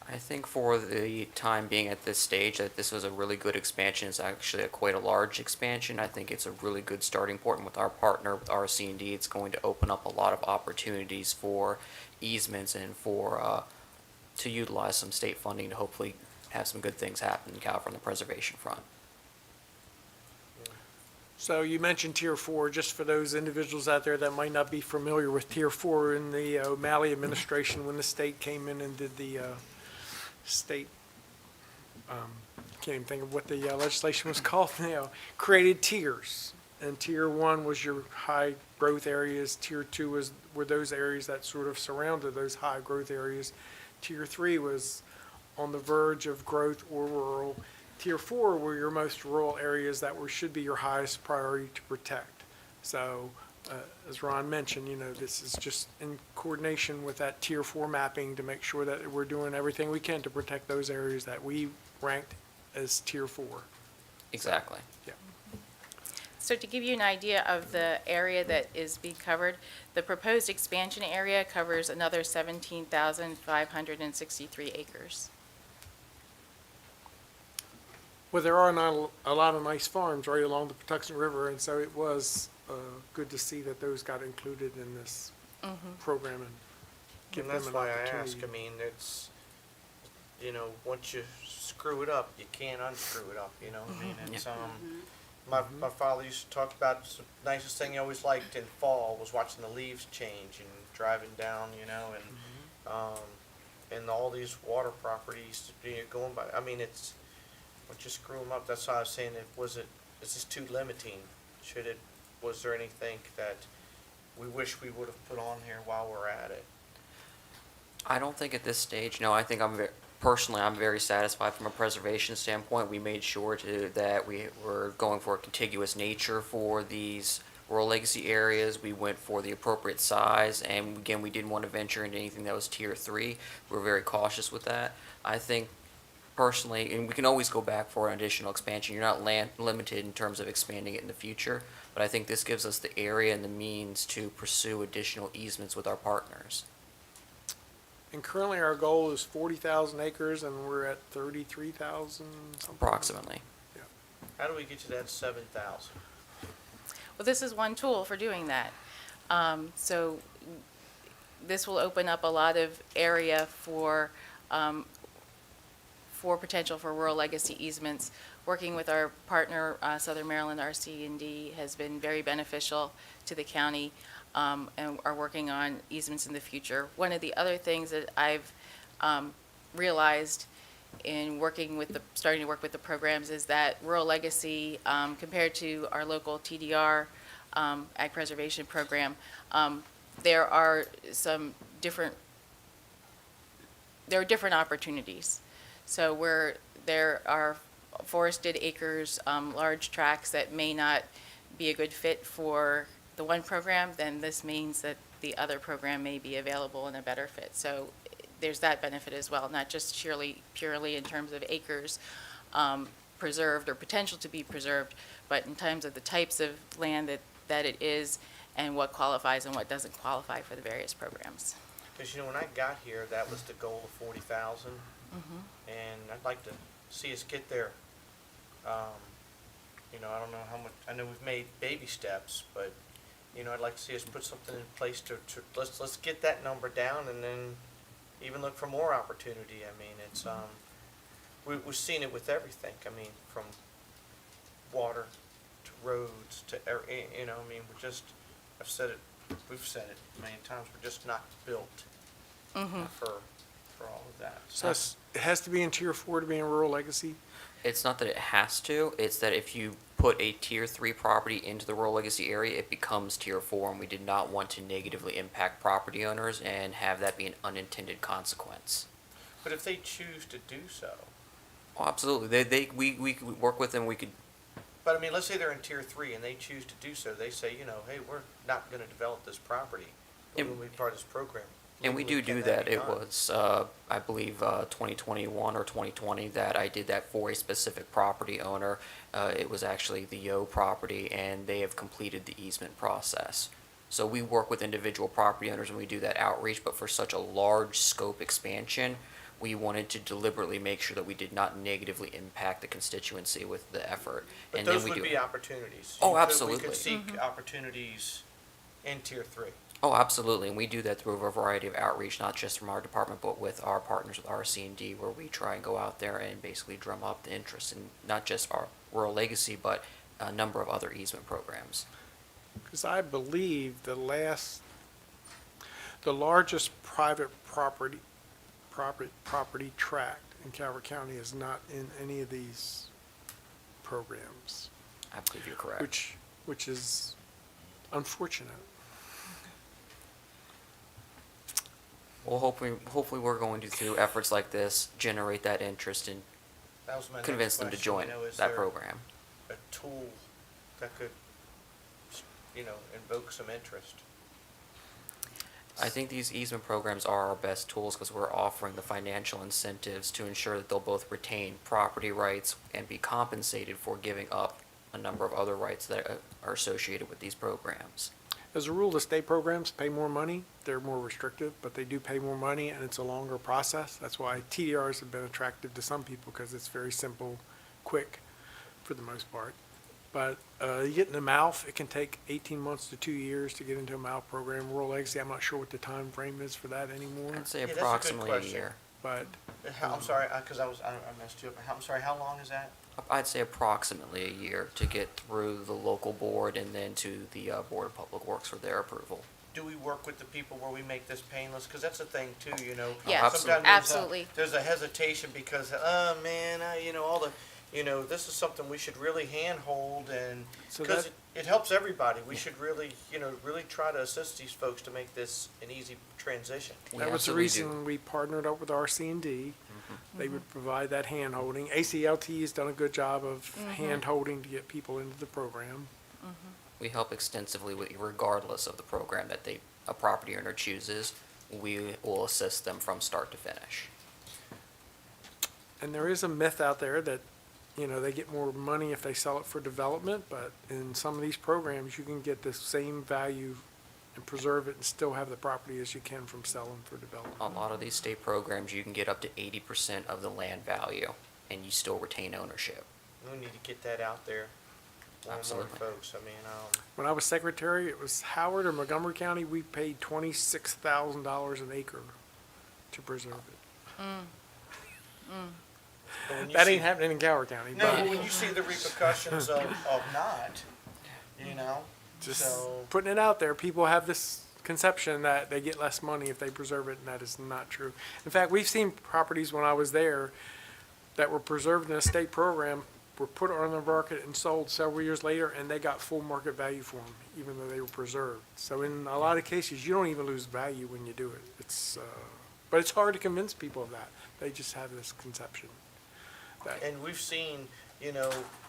I think for the time being at this stage, that this was a really good expansion. It's actually quite a large expansion. I think it's a really good starting point with our partner, with RC&D. It's going to open up a lot of opportunities for easements and for to utilize some state funding to hopefully have some good things happen in Calvert on the preservation front. So you mentioned Tier 4, just for those individuals out there that might not be familiar with Tier 4 in the O'Malley administration, when the state came in and did the state, can't even think of what the legislation was called now, created tiers. And Tier 1 was your high growth areas, Tier 2 were those areas that sort of surrounded those high growth areas. Tier 3 was on the verge of growth or rural. Tier 4 were your most rural areas that should be your highest priority to protect. So, as Ron mentioned, this is just in coordination with that Tier 4 mapping to make sure that we're doing everything we can to protect those areas that we ranked as Tier 4. Exactly. Yeah. So to give you an idea of the area that is being covered, the proposed expansion area covers another 17,563 acres. Well, there are not a lot of nice farms right along the Patuxent River, and so it was good to see that those got included in this program and give and them that's an why I opportunity. ask. I mean, it's, once you screw it up, you can't unscrew it up, I mean, it's, my father used to talk about the nicest thing he always liked in fall was watching the leaves change and driving down, and all these water properties going by. I mean, it's, once you screw them up, that's why I was saying, is this too limiting? Was there anything that we wish we would have put on here while we're at it? I don't think at this stage, no, I think personally, I'm very satisfied from a preservation standpoint. We made sure that we were going for a contiguous nature for these rural legacy areas. We went for the appropriate size, and again, we didn't want to venture into anything that was Tier 3. We're very cautious with that. I think personally, and we can always go back for an additional expansion. You're not limited in terms of expanding it in the future, but I think this gives us the area and the means to pursue additional easements with our partners. And currently our goal is 40,000 acres, and we're at 33,000. Approximately. Yeah. How do we get to that 7,000? Well, this is one tool for doing that. So this will open up a lot of area for potential for rural legacy easements. Working with our partner, Southern Maryland RC&D, has been very beneficial to the county, and are working on easements in the future. One of the other things that I've realized in starting to work with the programs is that rural legacy, compared to our local TDR ag preservation program, there are different opportunities. So where there are forested acres, large tracts that may not be a good fit for the one program, then this means that the other program may be available and a better fit. So there's that benefit as well, not just purely in terms of acres preserved or potential to be preserved, but in terms of the types of land that it is and what qualifies and what doesn't qualify for the various programs. Because, when I got here, that was the goal of 40,000. And I'd like to see us get there. I don't know how much, I know we've made baby steps, but, I'd like to see us put something in place to let's get that number down and then even look for more opportunity. I mean, it's, we've seen it with everything. I mean, from water to roads to, we're just, we've said it many times, we're just not built for all of that. So it has to be in Tier 4 to be in rural legacy? It's not that it has to, it's that if you put a Tier 3 property into the rural legacy area, it becomes Tier 4, and we did not want to negatively impact property owners and have that be an unintended consequence. But if they choose to do so. Oh, absolutely. We could work with them, we could. But I mean, let's say they're in Tier 3 and they choose to do so. They say, hey, we're not going to develop this property. We're going to be part of this program. And we do that. It was, I believe, 2021 or 2020 that I did that for a specific property owner. It was actually the Yo property, and they have completed the easement process. So we work with individual property owners and we do that outreach, but for such a large scope expansion, we wanted to deliberately make sure that we did not negatively impact the constituency with the effort. But and those then we would do be opportunities. Oh, We absolutely. could seek opportunities in Tier 3. Oh, absolutely, and we do that through a variety of outreach, not just from our department, but with our partners with RC&D, where we try and go out there and basically drum up the interest in not just our rural legacy, but a number of other easement programs. Because I believe the largest private property tract in Calvert County is not in any of these programs. I believe you're correct. Which is unfortunate. Well, hopefully we're going to, through efforts like this, generate that interest and That was my next convince them to question, join is that there program. a tool that could, invoke some interest? I think these easement programs are our best tools because we're offering the financial incentives to ensure that they'll both retain property rights and be compensated for giving up a number of other rights that are associated with these programs. As a rule, the state programs pay more money. They're more restrictive, but they do pay more money, and it's a longer process. That's why TDRs have been attractive to some people, because it's very simple, quick, for the most part. But you get in the MALF, it can take 18 months to 2 years to get into a MALF program. Rural legacy, I'm not sure what the time frame is for that anymore. I'd say Yeah, that's a good approximately a question. year. But I'm sorry, because I messed you up. I'm sorry, how long is that? I'd say approximately a year to get through the local board and then to the Board of Public Works for their approval. Do we work with the people where we make this painless? Because that's the thing too, Yeah, Sometimes absolutely. There's a hesitation because, oh man, this is something we should really handhold, and So because that- it helps everybody. We should really, really try to assist these folks to make this an easy transition. that was the reason we partnered up with RC&D. They would provide that hand-holding. ACLT has done a good job of hand-holding to get people into the program. We help extensively with, regardless of the program that a property owner chooses, we will assist them from start to finish. And there is a myth out there that, they get more money if they sell it for development, but in some of these programs, you can get the same value and preserve it and still have the property as you can from selling for development. A lot of these state programs, you can get up to 80% of the land value, and you still retain ownership. We need to get that out there. More and more Absolutely. folks. I mean, When I was secretary, it was Howard or Montgomery County, we paid $26,000 an acre to preserve it. but when you That see- ain't happening in Calvert County. No, but but when you see the repercussions of not, Just so. putting it out there, people have this conception that they get less money if they preserve it, and that is not true. In fact, we've seen properties when I was there that were preserved in a state program, were put on the market and sold several years later, and they got full market value for them, even though they were preserved. So in a lot of cases, you don't even lose value when you do it. But it's hard to convince people of that. They just have this conception. And we've seen,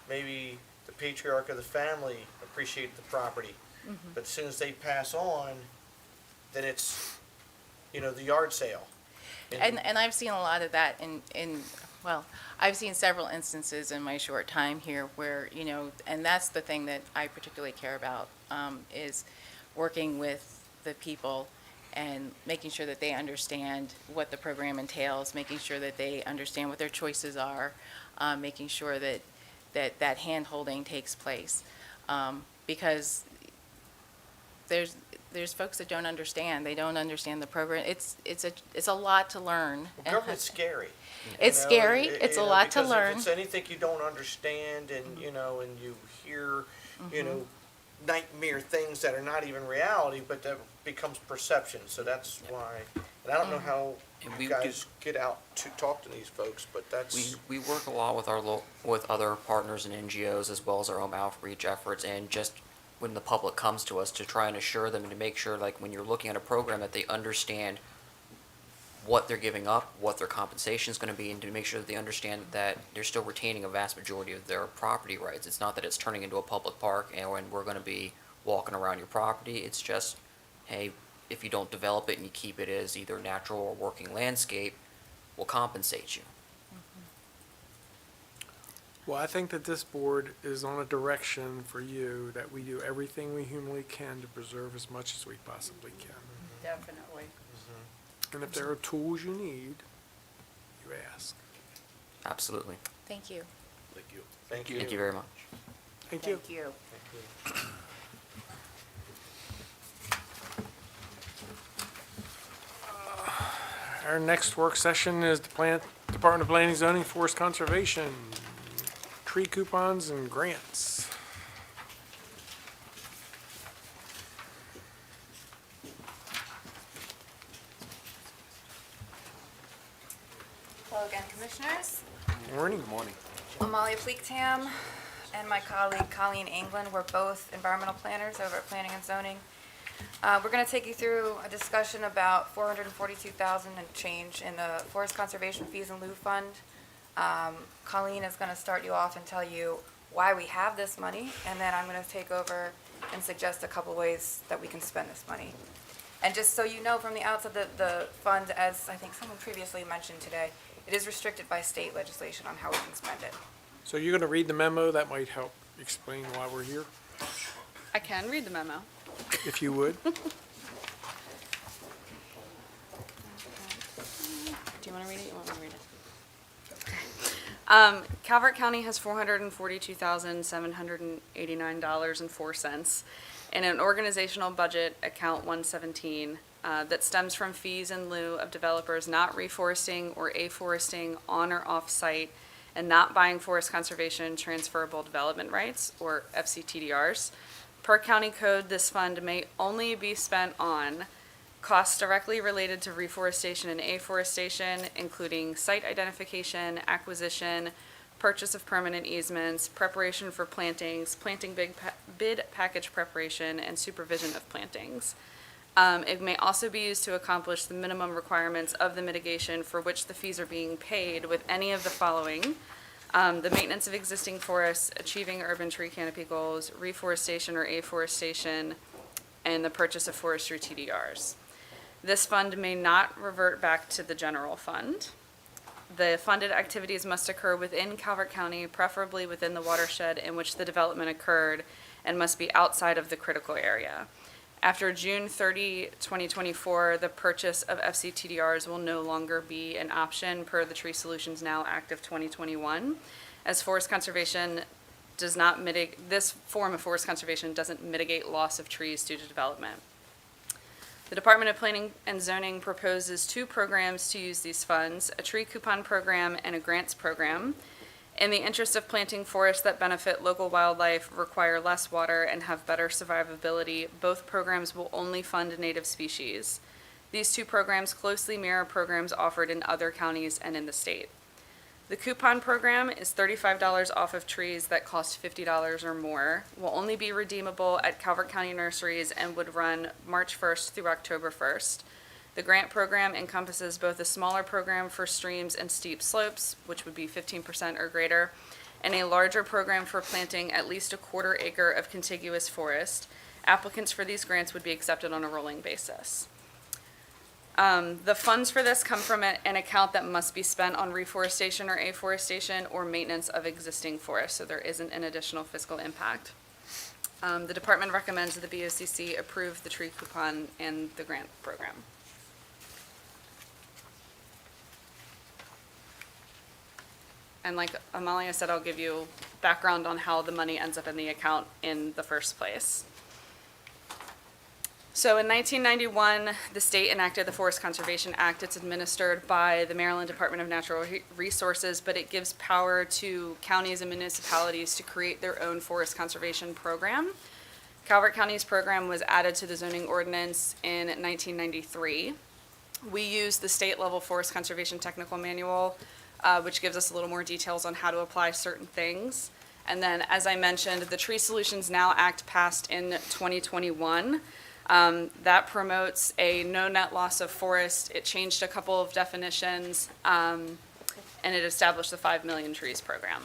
maybe the patriarch of the family appreciate the property. But as soon as they pass on, then it's, the yard sale. And I've seen a lot of that I've seen several instances in my short time here where, and that's the thing that I particularly care about, is working with the people and making sure that they understand what the program entails, making sure that they understand what their choices are, making sure that hand-holding takes place. Because there's folks that don't understand. They don't understand the program. It's a lot to learn. Well, government's scary. It's scary. It's a lot to learn. Because if it's anything you don't understand, and and you hear, nightmare things that are not even reality, but that becomes perception. So that's why. And I don't know how you guys get out to talk to these folks, but that's. We work a lot with with other partners and NGOs as well as our own outreach efforts, and just when the public comes to us, to try and assure them and to make sure, like when you're looking at a program, that they understand what they're giving up, what their compensation is going to be, and to make sure that they understand that they're still retaining a vast majority of their property rights. It's not that it's turning into a public park and when we're going to be walking around your property. It's just, hey, if you don't develop it and you keep it as either natural or working landscape, we'll compensate you. Well, I think that this board is on a direction for you that we do everything we humanly can to preserve as much as we possibly can. Definitely. And if there are tools you need, you ask. Absolutely. Thank you. Thank you. Thank you. Thank you very much. Thank you. Thank you. Our next work session is the Department of Planning, Zoning, Forest Conservation, tree coupons and grants. Hello again, Commissioners. Morning. Amalia Pleektam and my colleague Colleen England, we're both environmental planners over at Planning and Zoning. We're going to take you through a discussion about $442,000 and change in the Forest Conservation Fees in Lieu Fund. Colleen is going to start you off and tell you why we have this money, and then I'm going to take over and suggest a couple ways that we can spend this money. And just so you know from the outset, the fund, as I think someone previously mentioned today, it is restricted by state legislation on how we can spend it. So you're going to read the memo? That might help explain why we're here, I can read the memo. if you would. Do you want to read it? You want me to read it? Calvert County has $442,789.04 in an organizational budget, account 117, that stems from fees in lieu of developers not reforesting or afforesting on or off-site and not buying forest conservation transferable development rights, or FCTDRs. Per county code, this fund may only be spent on costs directly related to reforestation and afforestation, including site identification, acquisition, purchase of permanent easements, preparation for plantings, planting bid package preparation, and supervision of plantings. It may also be used to accomplish the minimum requirements of the mitigation for which the fees are being paid with any of the following: the maintenance of existing forests, achieving urban tree canopy goals, reforestation or afforestation, and the purchase of forestry TDRs. This fund may not revert back to the general fund. The funded activities must occur within Calvert County, preferably within the watershed in which the development occurred, and must be outside of the critical area. After June 30, 2024, the purchase of FCTDRs will no longer be an option per the Tree Solutions Now Act of 2021, as forest conservation does not mitigate, this form of forest conservation doesn't mitigate loss of trees due to development. The Department of Planning and Zoning proposes 2 programs to use these funds: a tree coupon program and a grants program. In the interest of planting forests that benefit local wildlife, require less water, and have better survivability, both programs will only fund native species. These 2 programs closely mirror programs offered in other counties and in the state. The coupon program is $35 off of trees that cost $50 or more, will only be redeemable at Calvert County nurseries, and would run March 1st through October 1st. The grant program encompasses both a smaller program for streams and steep slopes, which would be 15% or greater, and a larger program for planting at least a 1/4 acre of contiguous forest. Applicants for these grants would be accepted on a rolling basis. The funds for this come from an account that must be spent on reforestation or afforestation or maintenance of existing forests, so there isn't an additional fiscal impact. The department recommends that the BOCC approve the tree coupon and the grant program. And like Amalia said, I'll give you background on how the money ends up in the account in the first place. So in 1991, the state enacted the Forest Conservation Act. It's administered by the Maryland Department of Natural Resources, but it gives power to counties and municipalities to create their own forest conservation program. Calvert County's program was added to the zoning ordinance in 1993. We use the state-level Forest Conservation Technical Manual, which gives us a little more details on how to apply certain things. And then, as I mentioned, the Tree Solutions Now Act passed in 2021. That promotes a no net loss of forest. It changed a couple of definitions, and it established the 5 million trees program.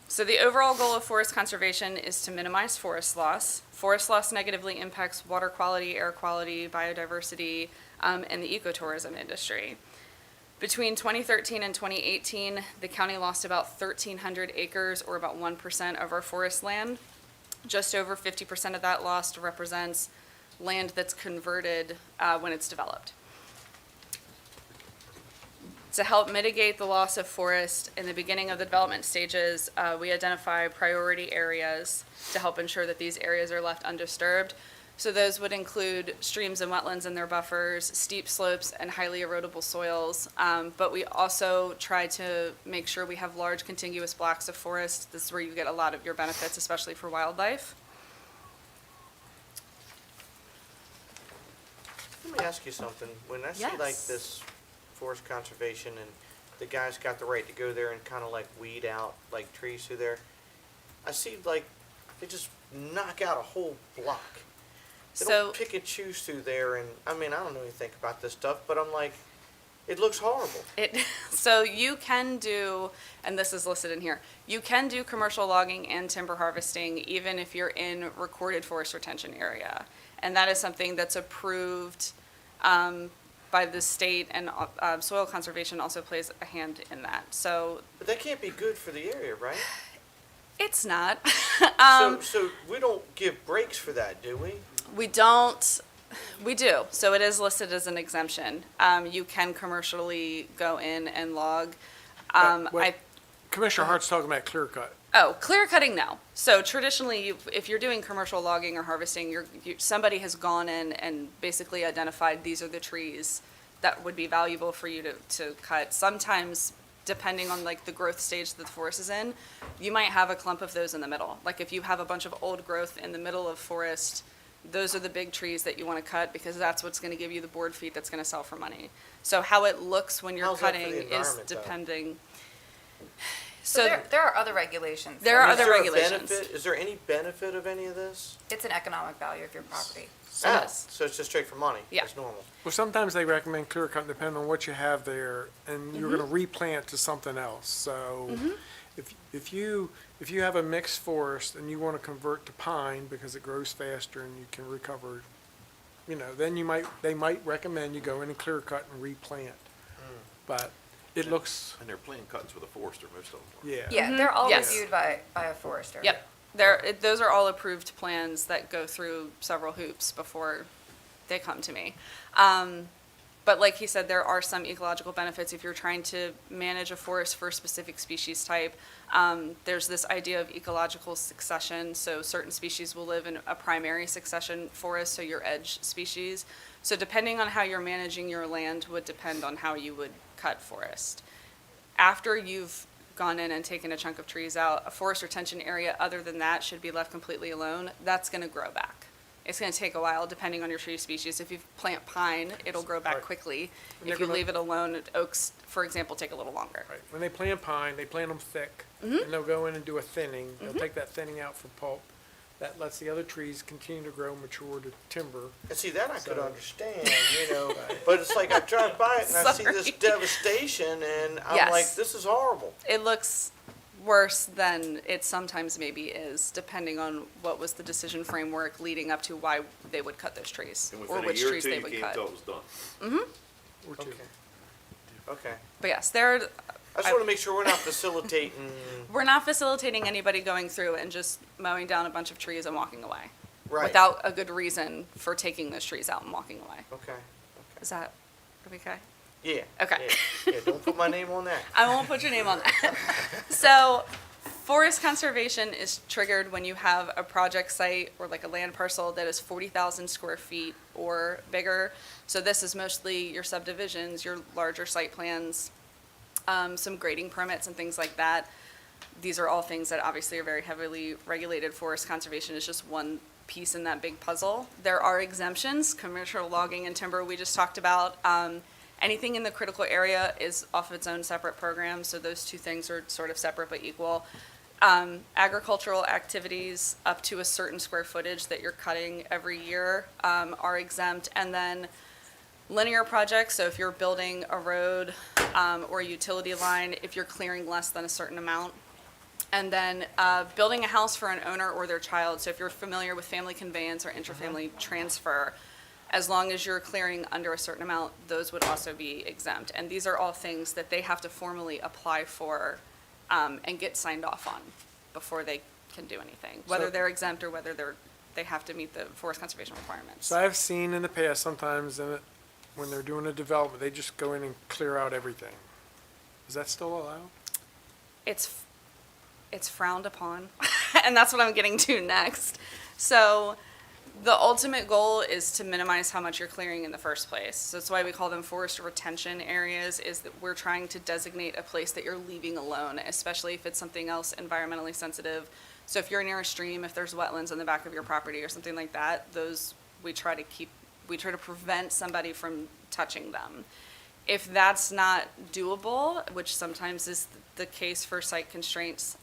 So the overall goal of forest conservation is to minimize forest loss. Forest loss negatively impacts water quality, air quality, biodiversity, and the ecotourism industry. Between 2013 and 2018, the county lost about 1,300 acres, or about 1% of our forest land. Just over 50% of that loss represents land that's converted when it's developed. To help mitigate the loss of forest in the beginning of the development stages, we identify priority areas to help ensure that these areas are left undisturbed. So those would include streams and wetlands and their buffers, steep slopes, and highly erodible soils. But we also try to make sure we have large contiguous blocks of forest. This is where you get a lot of your benefits, especially for wildlife. Let me ask you something. When I see like Yes. this forest conservation and the guy's got the right to go there and kind of like weed out like trees through there, I see like they just knock out a whole block. They don't pick and choose through there, and I mean, I don't know anything about this stuff, but I'm like, it looks horrible. So you can do, and this is listed in here, you can do commercial logging and timber harvesting even if you're in recorded forest retention area. And that is something that's approved by the state, and soil conservation also plays a hand in that. So But that can't be good for the area, right? it's not. So we don't give breaks for that, do we? We don't. We do. So it is listed as an exemption. You can commercially go in and log. Commissioner Hart's talking about clear cut. Oh, clear cutting, no. So traditionally, if you're doing commercial logging or harvesting, somebody has gone in and basically identified these are the trees that would be valuable for you to cut. Sometimes, depending on like the growth stage that the forest is in, you might have a clump of those in the middle. Like if you have a bunch of old growth in the middle of forest, those are the big trees that you want to cut because that's what's going to give you the board feet that's going to sell for money. So how it looks when you're How's that for cutting the is environment, though? depending. So there are other regulations. There are Is other there a regulations. benefit? Is there any benefit of any of this? It's an economic value of your property. So it's just straight for money. Yeah. It's normal. Well, sometimes they recommend clear cut depending on what you have there, and you're gonna replant to something else. So if you have a mixed forest and you wanna convert to pine because it grows faster and you can recover, then they might recommend you go in and clear cut and replant. But it looks, And they're plain cuts with a forester, most of them. yeah. Yeah, they're all Yes. reviewed by a forester. Yep. Those are all approved plans that go through several hoops before they come to me. But like he said, there are some ecological benefits if you're trying to manage a forest for a specific species type. There's this idea of ecological succession. So certain species will live in a primary succession forest, so your edge species. So depending on how you're managing your land would depend on how you would cut forest. After you've gone in and taken a chunk of trees out, a forest retention area other than that should be left completely alone. That's going to grow back. It's going to take a while depending on your tree species. If you plant pine, it'll grow back Right. quickly. And If they're you gonna- leave it alone, oaks, for example, take a little longer. Right. When they plant pine, they plant them thick, and they'll go in and do a thinning. They'll take that thinning out for pulp. That lets the other trees continue to grow, mature to timber. And see, that I could So- understand, but it's like I drive by it and I see this Sorry. devastation and I'm Yes. like, this is horrible. It looks worse than it sometimes maybe is, depending on what was the decision framework leading up to why they would cut those trees, And or within a which year or trees two, they you would came cut. till it was done. Or two. Okay. But yes, there I just want to make sure we're not facilitating. We're not facilitating anybody going through and just mowing down a bunch of trees and walking away. Right. Without a good reason for taking those trees out and walking away. Okay. Is that okay? Yeah. Okay. Yeah, don't put my name on that. I won't put your name on that. So, forest conservation is triggered when you have a project site or like a land parcel that is 40,000 square feet or bigger. So this is mostly your subdivisions, your larger site plans, some grading permits and things like that. These are all things that obviously are very heavily regulated. Forest conservation is just one piece in that big puzzle. There are exemptions, commercial logging and timber we just talked about. Anything in the critical area is off its own separate program, so those two things are sort of separate but equal. Agricultural activities up to a certain square footage that you're cutting every year are exempt. And then linear projects, so if you're building a road or a utility line, if you're clearing less than a certain amount. And then building a house for an owner or their child, so if you're familiar with family conveyance or interfamily transfer, as long as you're clearing under a certain amount, those would also be exempt. And these are all things that they have to formally apply for and get signed off on before they can do anything, whether So- they're exempt or whether they have to meet the forest conservation requirements. So I've seen in the past sometimes when they're doing a development, they just go in and clear out everything. Is that still allowed? It's frowned upon, and that's what I'm getting to next. So the ultimate goal is to minimize how much you're clearing in the first place. So that's why we call them forest retention areas, is that we're trying to designate a place that you're leaving alone, especially if it's something else environmentally sensitive. So if you're near a stream, if there's wetlands on the back of your property or something like that, those we try to prevent somebody from touching them. If that's not doable, which sometimes is the case for site constraints,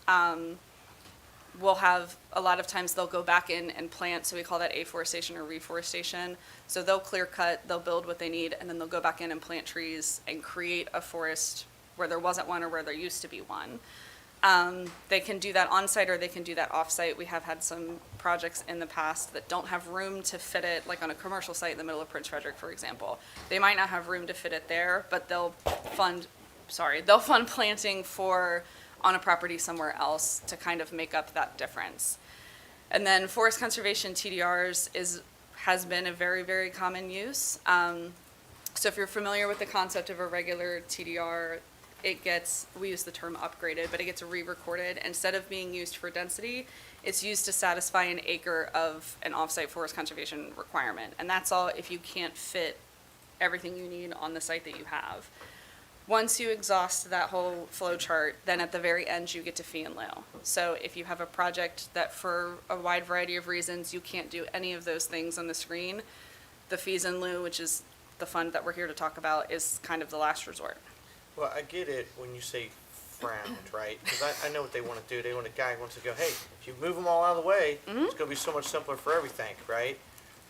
we'll have, a lot of times they'll go back in and plant, so we call that afforestation or reforestation. So they'll clear cut, they'll build what they need, and then they'll go back in and plant trees and create a forest where there wasn't one or where there used to be one. They can do that on-site or they can do that off-site. We have had some projects in the past that don't have room to fit it, like on a commercial site in the middle of Prince Frederick, for example. They might not have room to fit it there, but they'll fund planting on a property somewhere else to kind of make up that difference. And then forest conservation TDRs has been a very, very common use. So if you're familiar with the concept of a regular TDR, we use the term upgraded, but it gets re-recorded. Instead of being used for density, it's used to satisfy an acre of an off-site forest conservation requirement. And that's all if you can't fit everything you need on the site that you have. Once you exhaust that whole flow chart, then at the very end, you get to fee and lieu. So if you have a project that for a wide variety of reasons, you can't do any of those things on the screen, the fees and lieu, which is the fund that we're here to talk about, is kind of the last resort. Well, I get it when you say frowned, right? Because I know what they want to do. The guy wants to go, hey, if you move them all out of the way, it's going to be so much simpler for everything, right?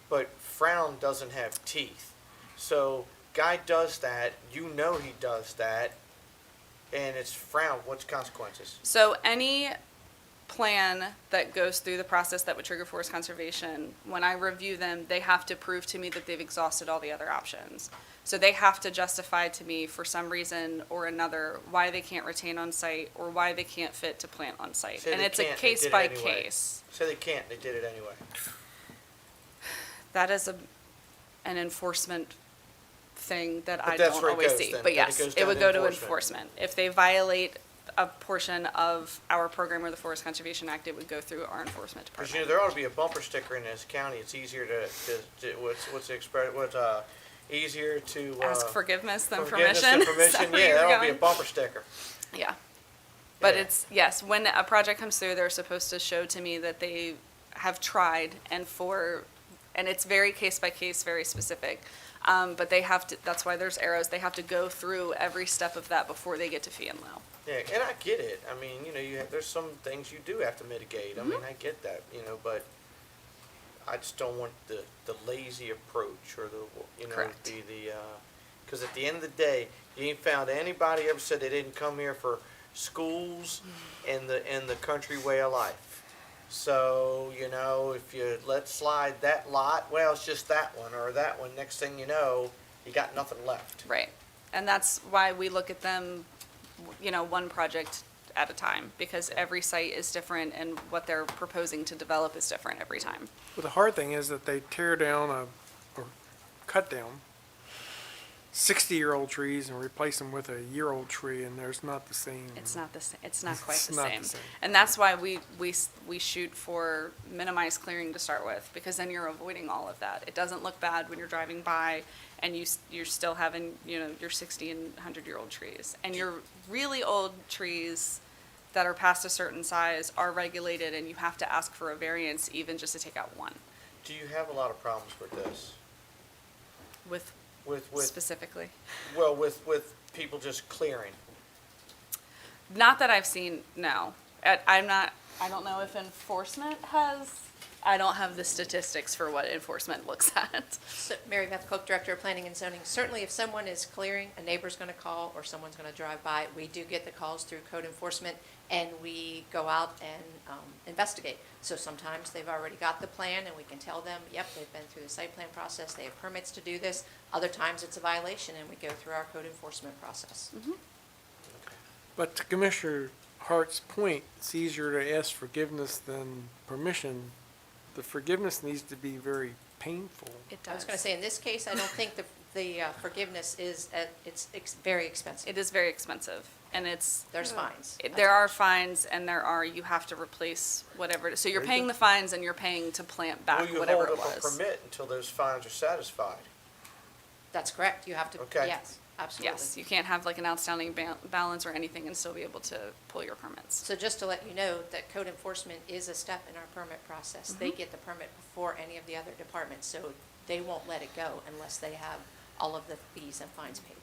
But frown doesn't have teeth. So guy does that, you know he does that, and it's frowned. What's consequences? So any plan that goes through the process that would trigger forest conservation, when I review them, they have to prove to me that they've exhausted all the other options. So they have to justify to me for some reason or another why they can't retain on site or why they can't fit to plant on site. Say And they it's a can't, they case did it by anyway. case. Say they can't, they did it anyway. That is an enforcement thing that But I that's don't where it always goes see. then. But Then it yes, goes it down would to go to enforcement. enforcement. If they violate a portion of our program or the Forest Conservation Act, it would go through our enforcement Because department. there ought to be a bumper sticker in this county. It's easier easier to Ask forgiveness than forgiveness permission. than Is that permission. where Yeah, you were there ought to be a going? bumper sticker. Yeah. But Yeah. yes, when a project comes through, they're supposed to show to me that they have tried and it's very case by case, very specific. But they have to, that's why there's arrows, they have to go through every step of that before they get to fee and lieu. Yeah, and I get it. I mean, there's some things you do have to mitigate. I mean, I get that, but I just don't want the lazy approach or Correct. because at the end of the day, you ain't found anybody ever said they didn't come here for schools and the country way of life. So, if you let slide that lot, well, it's just that one or that one. Next thing you know, you got nothing left. Right. And that's why we look at them one project at a time, because every site is different and what they're proposing to develop is different every time. Well, the hard thing is that they tear down or cut down 60-year-old trees and replace them with a year-old tree, and there's not the same. It's not the same. It's not quite It's the not same. the same. And that's why we shoot for minimized clearing to start with, because then you're avoiding all of that. It doesn't look bad when you're driving by and you're still having, your 60 and 100-year-old trees. And your really old trees that are past a certain size are regulated, and you have to ask for a variance even just to take out one. Do you have a lot of problems with this? With With specifically. well, with people just clearing. Not that I've seen, no. I don't know if enforcement I don't have the statistics for what enforcement looks at. So, Mary Beth Cook, Director of Planning and Zoning. Certainly, if someone is clearing, a neighbor's going to call or someone's going to drive by, we do get the calls through code enforcement, and we go out and investigate. So sometimes they've already got the plan, and we can tell them, yep, they've been through the site plan process, they have permits to do this. Other times, it's a violation, and we go through our code enforcement process. But to Commissioner Hart's point, it's easier to ask forgiveness than permission. The forgiveness needs to be very painful. It I was going to say, in this case, I don't think the forgiveness is, very expensive. It is very expensive, and There's fines. There are fines, and you have to replace whatever. So you're paying the fines, and you're paying to plant back Will you whatever hold it up a was. permit until those fines are satisfied? That's correct. You have to, Okay. yes, absolutely. Yes, you can't have like an outstanding balance or anything and still be able to pull your permits. So just to let you know, that code enforcement is a step in our permit process. They get the permit before any of the other departments, so they won't let it go unless they have all of the fees and fines paid.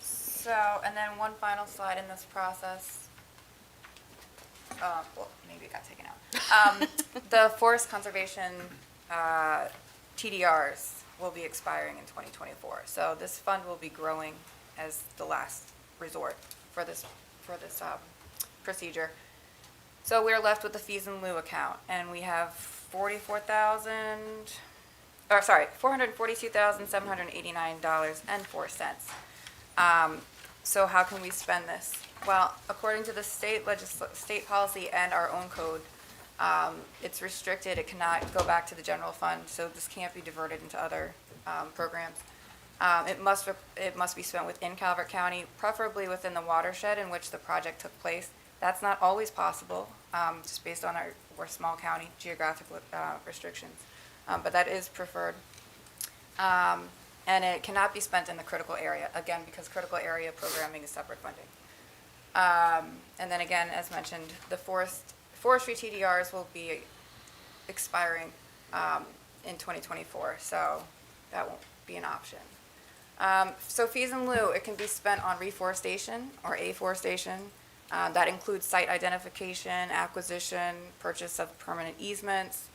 So, and then one final slide in this process. Well, maybe it got taken out. The forest conservation TDRs will be expiring in 2024. So this fund will be growing as the last resort for this procedure. So we're left with the fees in lieu account, and we have $442,789.04. So how can we spend this? Well, according to the state policy and our own code, it's restricted. It cannot go back to the general fund, so this can't be diverted into other programs. It must be spent within Calvert County, preferably within the watershed in which the project took place. That's not always possible, just based on we're a small county, geographic restrictions, but that is preferred. And it cannot be spent in the critical area, again, because critical area programming is separate funding. And then again, as mentioned, the forestry TDRs will be expiring in 2024, so that won't be an option. So fees in lieu, it can be spent on reforestation or afforestation. That includes site identification, acquisition, purchase of permanent easements.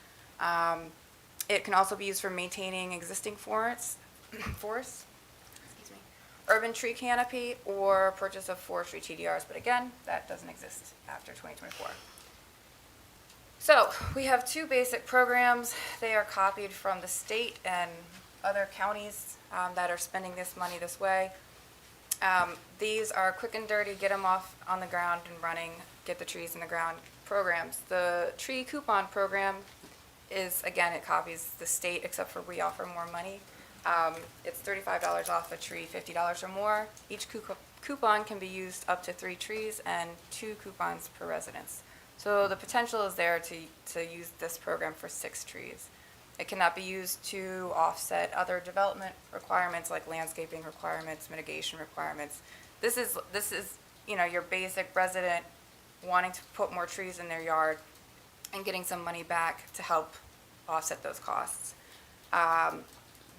It can also be used for maintaining existing forests, urban tree canopy, or purchase of forestry TDRs, but again, that doesn't exist after 2024. So we have two basic programs. They are copied from the state and other counties that are spending this money this way. These are quick and dirty, get them off on the ground and running, get the trees in the ground programs. The tree coupon program is, again, it copies the state, except for we offer more money. It's $35 off a tree, $50 or more. Each coupon can be used up to 3 trees and 2 coupons per residence. So the potential is there to use this program for 6 trees. It cannot be used to offset other development requirements like landscaping requirements, mitigation requirements. This is your basic resident wanting to put more trees in their yard and getting some money back to help offset those costs.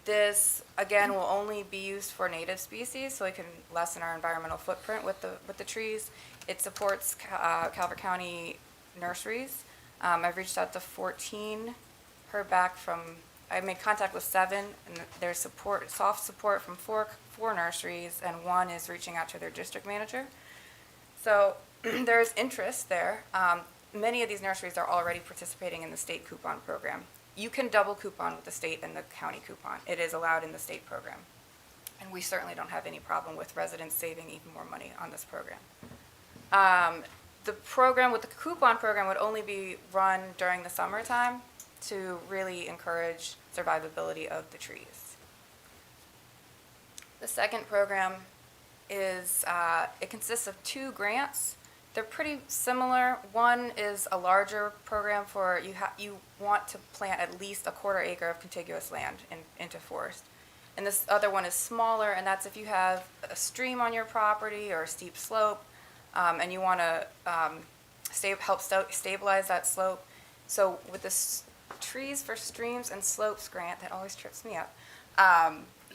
This, again, will only be used for native species, so it can lessen our environmental footprint with the trees. It supports Calvert County nurseries. I've reached out to 14, I made contact with 7, and there's soft support from 4 nurseries, and 1 is reaching out to their district manager. So there's interest there. Many of these nurseries are already participating in the state coupon program. you can double coupon with the state and the county coupon. It is allowed in the state program. And we certainly don't have any problem with residents saving even more money on this program. The program with the coupon program would only be run during the summertime to really encourage survivability of the trees. The second program is, it consists of 2 grants. They're pretty similar. One is a larger program for you want to plant at least a 1/4 acre of contiguous land into forest. And this other one is smaller, and that's if you have a stream on your property or a steep slope, and you want to help stabilize that slope. So with the Trees for Streams and Slopes grant, that always trips me up,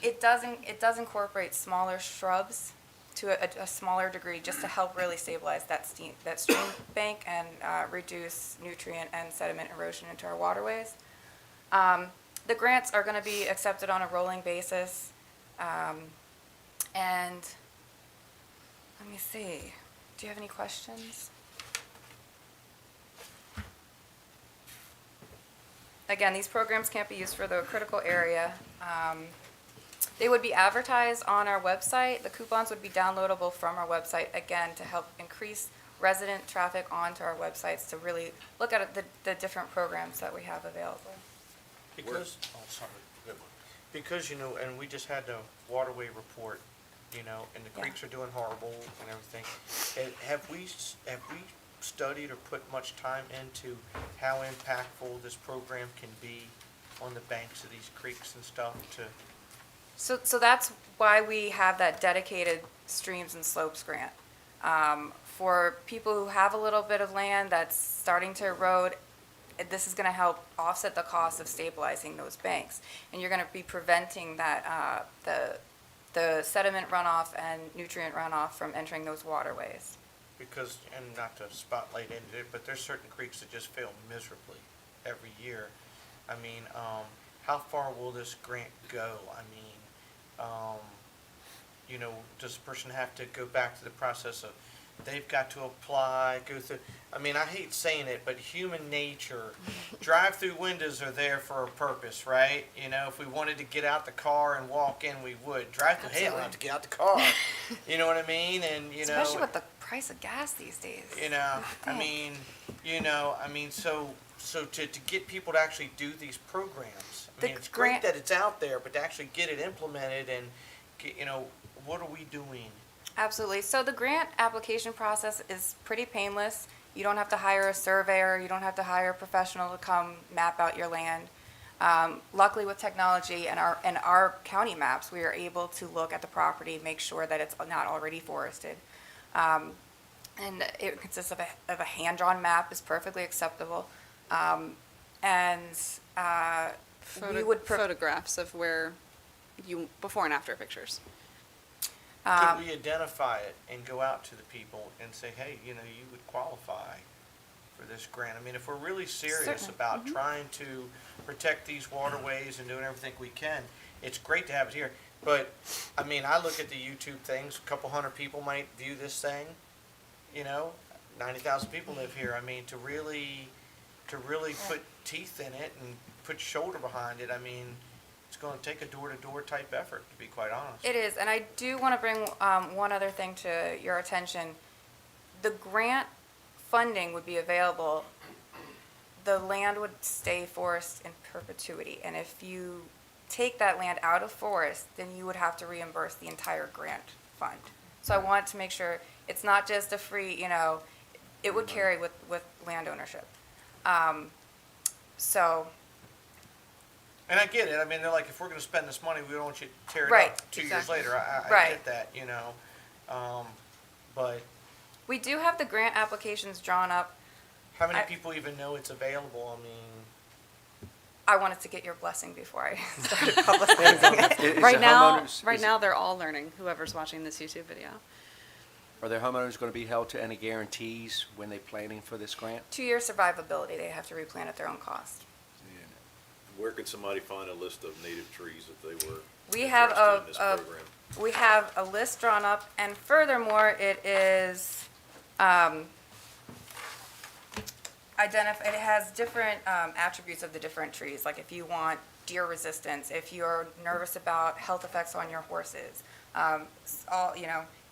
it does incorporate smaller shrubs to a smaller degree, just to help really stabilize that stream bank and reduce nutrient and sediment erosion into our waterways. The grants are going to be accepted on a rolling basis. And let me see, do you have any questions? Again, these programs can't be used for the critical area. They would be advertised on our website. The coupons would be downloadable from our website, again, to help increase resident traffic onto our websites to really look at the different programs that we have available. Because, oh, sorry, good one. Because, you know, and we just had the waterway report, you know, and the creeks are doing horrible and everything. Have we studied or put much time into how impactful this program can be on the banks of these creeks and stuff to? So that's why we have that dedicated Streams and Slopes grant. For people who have a little bit of land that's starting to erode, this is going to help offset the cost of stabilizing those banks. And you're going to be preventing that the sediment runoff and nutrient runoff from entering those waterways. Because, and not to spotlight into it, but there's certain creeks that just fail miserably every year. I mean, how far will this grant go? I mean, you know, does the person have to go back to the process of, they've got to apply, go through, I mean, I hate saying it, but human nature, drive-through windows are there for a purpose, right? You know, if we wanted to get out the car and walk in, we would. Drive-through, hey, I don't have to get out the car. You know what I mean? And, you know. Especially with the price of gas these days. You know, I mean, so to get people to actually do these programs, I mean, it's great that it's out there, but to actually get it implemented and, get, you know, what are we doing? Absolutely. So the grant application process is pretty painless. You don't have to hire a surveyor. You don't have to hire a professional to come map out your land. Luckily, with technology and our county maps, we are able to look at the property, make sure that it's not already forested. And it consists of a hand-drawn map is perfectly acceptable. We would photographs of where before and after pictures. Could we identify it and go out to the people and say, hey, you know, you would qualify for this grant? I mean, if we're really serious about trying to protect these waterways and doing everything we can, it's great to have it here. But, I mean, I look at the YouTube things, a couple hundred people might view this thing, you know, 90,000 people live here. I mean, to really put teeth in it and put shoulder behind it, I mean, it's going to take a door-to-door type effort, to be quite honest. It is, and I do want to bring one other thing to your attention. The grant funding would be available. The land would stay forest in perpetuity, and if you take that land out of forest, then you would have to reimburse the entire grant fund. So I want to make sure it's not just a free, you know, it would carry with land ownership. And I get it. I mean, they're like, if we're going to spend this money, we don't want you to tear it up 2 years later. I get that, you know. But we do have the grant applications drawn up. How many people even know it's available? I mean, I wanted to get your blessing before I started publicizing it. Right now, they're all learning, whoever's watching this YouTube video. Are their homeowners going to be held to any guarantees when they're planning for this grant? 2-year survivability. They have to replant at their own cost. Where could somebody find a list of native trees if they were We have interested in this program? we have a list drawn up, and furthermore, it is it has different attributes of the different trees. Like if you want deer resistance, if you're nervous about health effects on your horses,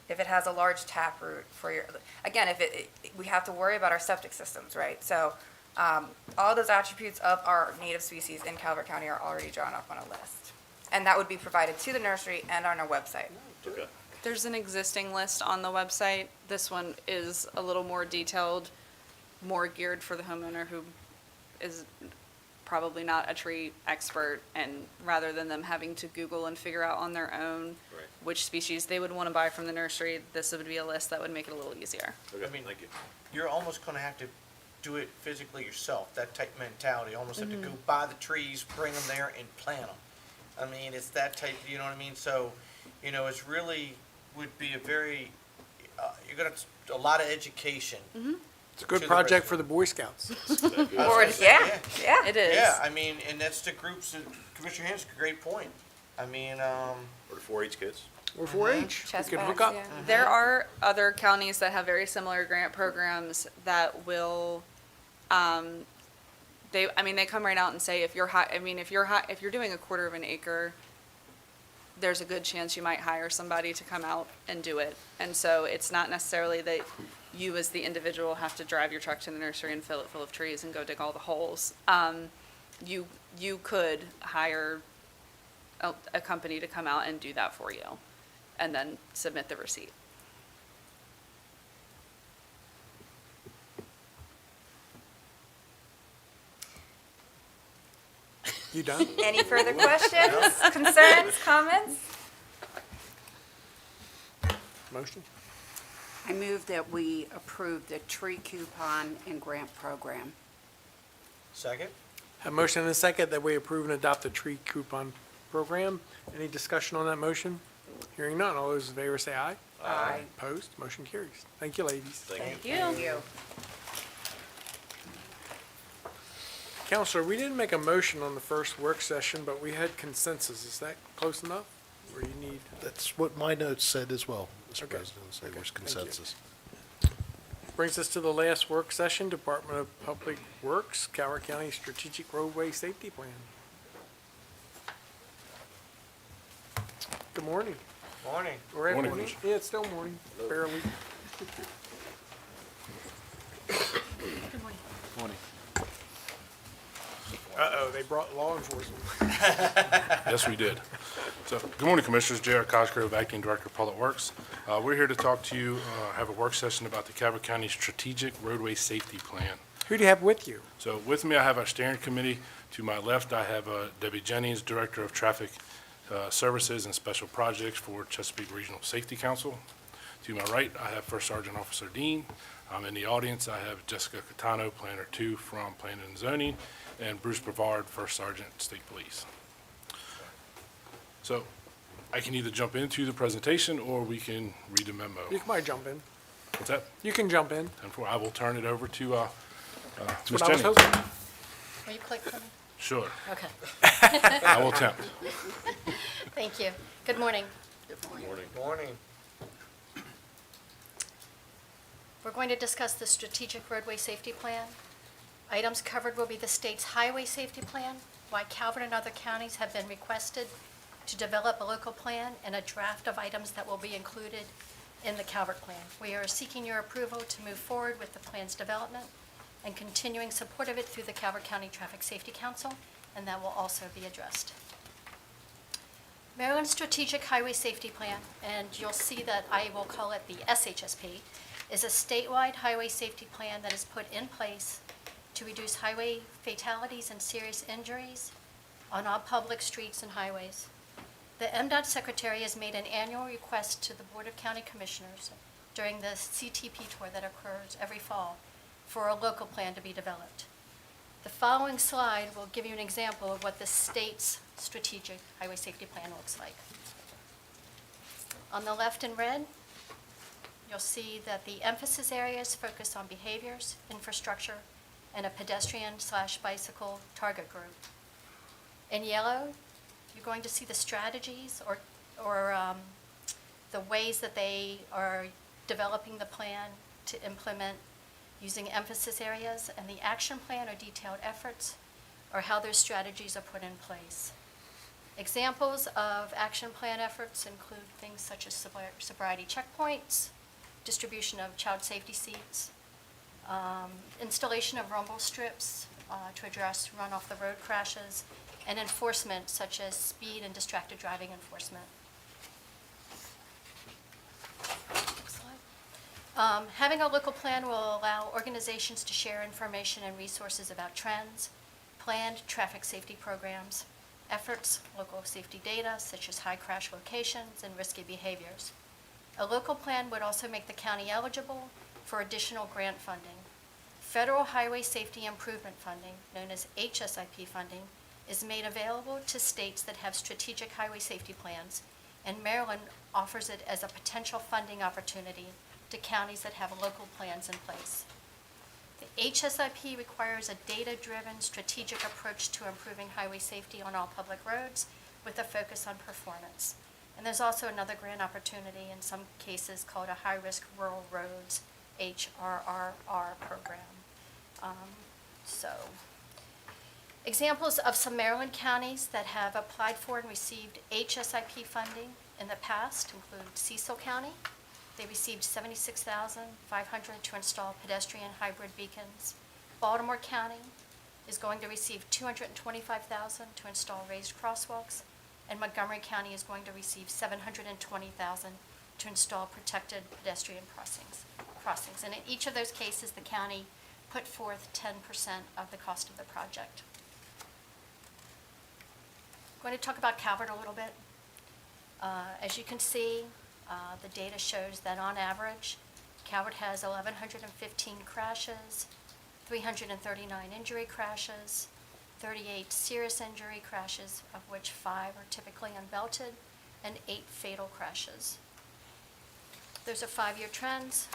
if it has a large taproot for your, again, we have to worry about our septic systems, right? So all those attributes of our native species in Calvert County are already drawn up on a list. And that would be provided to the nursery and on our website. Okay. There's an existing list on the website. This one is a little more detailed, more geared for the homeowner who is probably not a tree expert, and rather than them having to Google and figure out on their own Right. which species they would want to buy from the nursery, this would be a list that would make it a little easier. Okay, I mean, thank you. You're almost gonna have to do it physically yourself, that type mentality, almost have to go buy the trees, bring them there and plant them. I mean, it's that type, you know what I mean? So, it's really, would be a very, you're gonna, a lot of education. It's a good To the project resident. for the Boy Scouts. Or, yeah, yeah. It is. Yeah, I mean, and that's the groups, that Commissioner Hansky, great point. I mean, Or the 4-H kids? Or 4-H. Chest We can hook bags, up. yeah. There are other counties that have very similar grant programs that will, they come right out and say if you're if you're doing a quarter of an acre, there's a good chance you might hire somebody to come out and do it. And so it's not necessarily that you as the individual have to drive your truck to the nursery and fill it full of trees and go dig all the holes. You could hire a company to come out and do that for you and then submit the receipt. You done? Any further questions, concerns, comments? Motion? I move that we approve the tree coupon and grant program. second? A motion and a second that we approve and adopt the tree coupon program. Any discussion on that motion? Hearing none. All those in favor say aye. Aye. Opposed? Motion carries. Thank you, ladies. Thank you. Thank you. Counselor, we didn't make a motion on the first work session, but we had consensus. Is that close enough? Or you need? That's what my notes said as well, Mr. Okay. President, so Okay, there's thank you. consensus. Brings us to the last work session, Department of Public Works, Calvert County Strategic Roadway Safety Plan. Good morning. Morning. Or Morning, afternoon? Commissioner. Yeah, it's still morning, barely. Morning. Uh-oh, they brought law enforcement. Yes, we did. So, good morning, Commissioners. J.R. Cosgrove, Acting Director of Public Works. We're here to talk to you, have a work session about the Calvert County Strategic Roadway Safety Plan. Who do you have with you? So with me, I have our steering committee. To my left, I have Debbie Jennings, Director of Traffic Services and Special Projects for Chesapeake Regional Safety Council. To my right, I have First Sergeant Officer Dean. In the audience, I have Jessica Catano, Planner 2 from Planning and Zoning, and Bruce Brevard, First Sergeant, State Police. So I can either jump into the presentation or we can read the memo. You can probably jump in. What's that? You can jump in. And I will turn it over to That's Ms. what I was Jennings. hoping. Will you click for me? Sure. Okay. I will attempt. Thank you. Good morning. Morning. We're going to discuss the Strategic Roadway Safety Plan. Items covered will be the state's Highway Safety Plan, why Calvert and other counties have been requested to develop a local plan, and a draft of items that will be included in the Calvert Plan. We are seeking your approval to move forward with the plan's development and continuing support of it through the Calvert County Traffic Safety Council, and that will also be addressed. Maryland Strategic Highway Safety Plan, and you'll see that I will call it the SHSP, is a statewide highway safety plan that is put in place to reduce highway fatalities and serious injuries on all public streets and highways. The MDOT Secretary has made an annual request to the Board of County Commissioners during the CTP tour that occurs every fall for a local plan to be developed. The following slide will give you an example of what the state's strategic highway safety plan looks like. On the left in red, you'll see that the emphasis areas focus on behaviors, infrastructure, and a pedestrian/bicycle target group. In yellow, you're going to see the strategies or the ways that they are developing the plan to implement using emphasis areas, and the action plan or detailed efforts, or how those strategies are put in place. Examples of action plan efforts include things such as sobriety checkpoints, distribution of child safety seats, installation of rumble strips to address run-off-the-road crashes, and enforcement such as speed and distracted driving enforcement. Next slide. Having a local plan will allow organizations to share information and resources about trends, planned traffic safety programs, efforts, local safety data such as high crash locations and risky behaviors. A local plan would also make the county eligible for additional grant funding. Federal Highway Safety Improvement Funding, known as HSIP funding, is made available to states that have strategic highway safety plans, and Maryland offers it as a potential funding opportunity to counties that have local plans in place. The HSIP requires a data-driven strategic approach to improving highway safety on all public roads with a focus on performance. And there's also another grant opportunity in some cases called a high-risk rural roads HRRR program. Examples of some Maryland counties that have applied for and received HSIP funding in the past include Cecil County. They received $76,500 to install pedestrian hybrid beacons. Baltimore County is going to receive $225,000 to install raised crosswalks, and Montgomery County is going to receive $720,000 to install protected pedestrian crossings. And in each of those cases, the county put forth 10% of the cost of the project. I'm going to talk about Calvert a little bit. As you can see, the data shows that on average, Calvert has 1,115 crashes, 339 injury crashes, 38 serious injury crashes, of which 5 are typically unbelted, and 8 fatal crashes. Those are 5-year trends.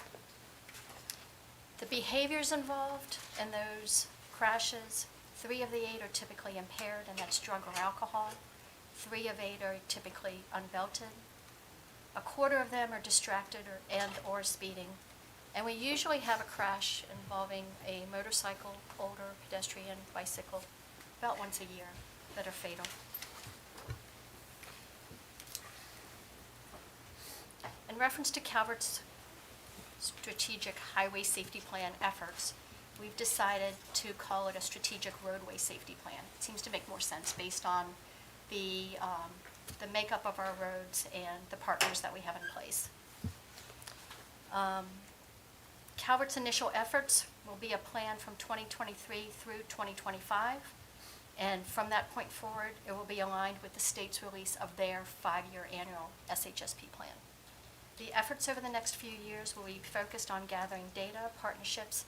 The behaviors involved in those crashes, 3 of the 8 are typically impaired, and that's drug or alcohol. 3 of 8 are typically unbelted. A quarter of them are distracted or speeding. And we usually have a crash involving a motorcycle, older pedestrian, bicycle, about once a year that are fatal. In reference to Calvert's strategic highway safety plan efforts, we've decided to call it a strategic roadway safety plan. It seems to make more sense based on the makeup of our roads and the partners that we have in place. Calvert's initial efforts will be a plan from 2023 through 2025, and from that point forward, it will be aligned with the state's release of their 5-year annual SHSP plan. The efforts over the next few years will be focused on gathering data, partnerships,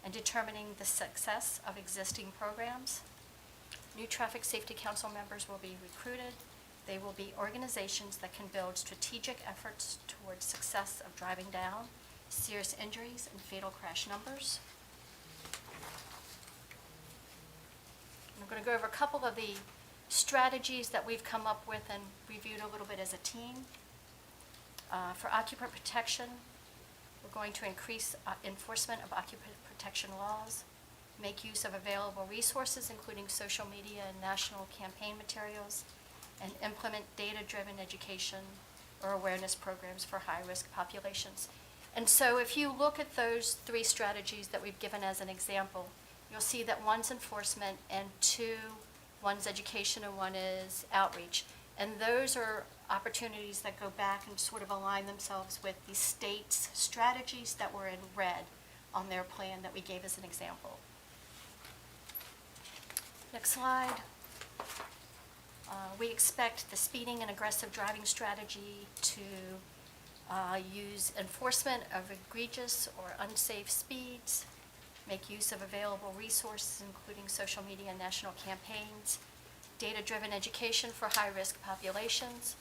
and determining the success of existing programs. New Traffic Safety Council members will be recruited. They will be organizations that can build strategic efforts towards success of driving down serious injuries and fatal crash numbers. I'm going to go over a couple of the strategies that we've come up with and reviewed a little bit as a team. For occupant protection, we're going to increase enforcement of occupant protection laws, make use of available resources, including social media and national campaign materials, and implement data-driven education or awareness programs for high-risk populations. And so if you look at those 3 strategies that we've given as an example, you'll see that one's enforcement and one's education and one is outreach. And those are opportunities that go back and sort of align themselves with the state's strategies that were in red on their plan that we gave as an example. Next slide. We expect the speeding and aggressive driving strategy to use enforcement of egregious or unsafe speeds, make use of available resources, including social media and national campaigns, data-driven education for high-risk populations,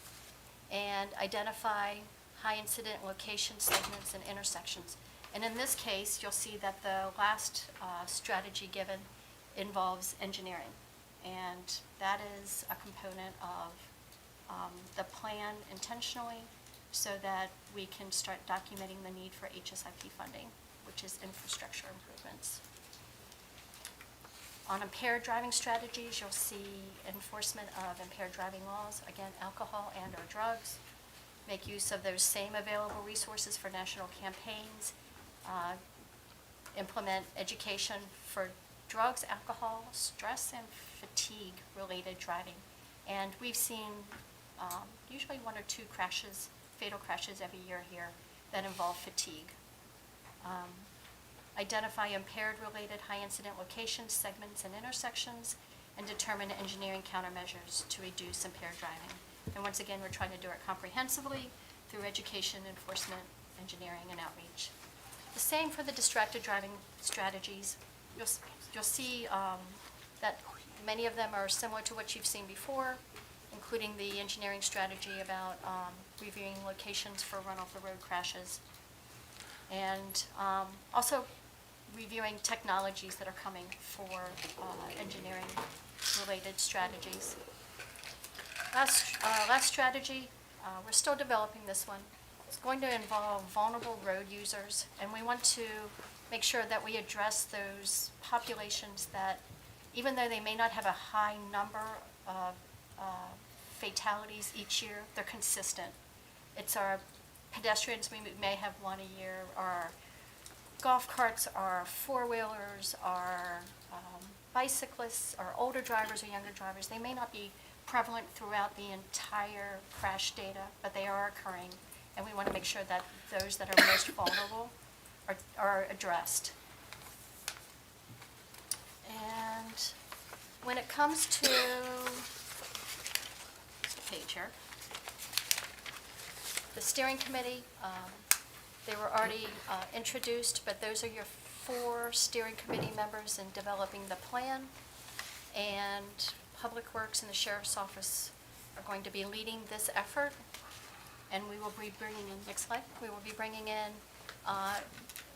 and identify high-incident location segments and intersections. And in this case, you'll see that the last strategy given involves engineering. And that is a component of the plan intentionally so that we can start documenting the need for HSIP funding, which which is infrastructure improvements. On impaired driving strategies, you'll see enforcement of impaired driving laws, again, alcohol and/or drugs. Make use of those same available resources for national campaigns. Implement education for drugs, alcohol, stress, and fatigue-related driving. And we've seen usually 1 or 2 crashes, fatal crashes every year here that involve fatigue. Identify impaired-related high-incident locations, segments, and intersections, and determine engineering countermeasures to reduce impaired driving. And once again, we're trying to do it comprehensively through education, enforcement, engineering, and outreach. The same for the distracted driving strategies. You'll see that many of them are similar to what you've seen before, including the engineering strategy about reviewing locations for run-off-the-road crashes, and also reviewing technologies that are coming for engineering-related strategies. Last strategy, we're still developing this one. It's going to involve vulnerable road users, and we want to make sure that we address those populations that, even though they may not have a high number of fatalities each year, they're consistent. It's our pedestrians, we may have one a year, our golf carts, our four-wheelers, our bicyclists, our older drivers or younger drivers. They may not be prevalent throughout the entire crash data, but they are occurring, and we want to make sure that those that are most vulnerable are addressed. And when it comes to the page here, the steering committee, they were already introduced, but those are your 4 steering committee members in developing the plan. And Public Works and the Sheriff's Office are going to be leading this effort. And we will be bringing in, next slide, we will be bringing in,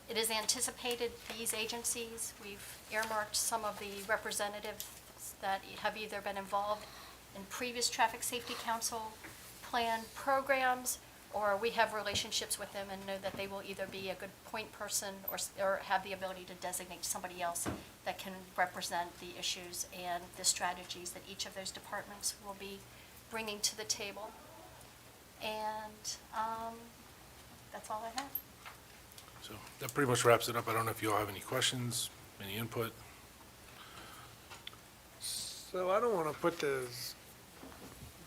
it is anticipated these agencies, we've earmarked some of the representatives that have either been involved in previous Traffic Safety Council plan programs, or we have relationships with them and know that they will either be a good point person or have the ability to designate somebody else that can represent the issues and the strategies that each of those departments will be bringing to the table. And that's all I have. So that pretty much wraps it up. I don't know if you all have any questions, any input. So I don't want to put the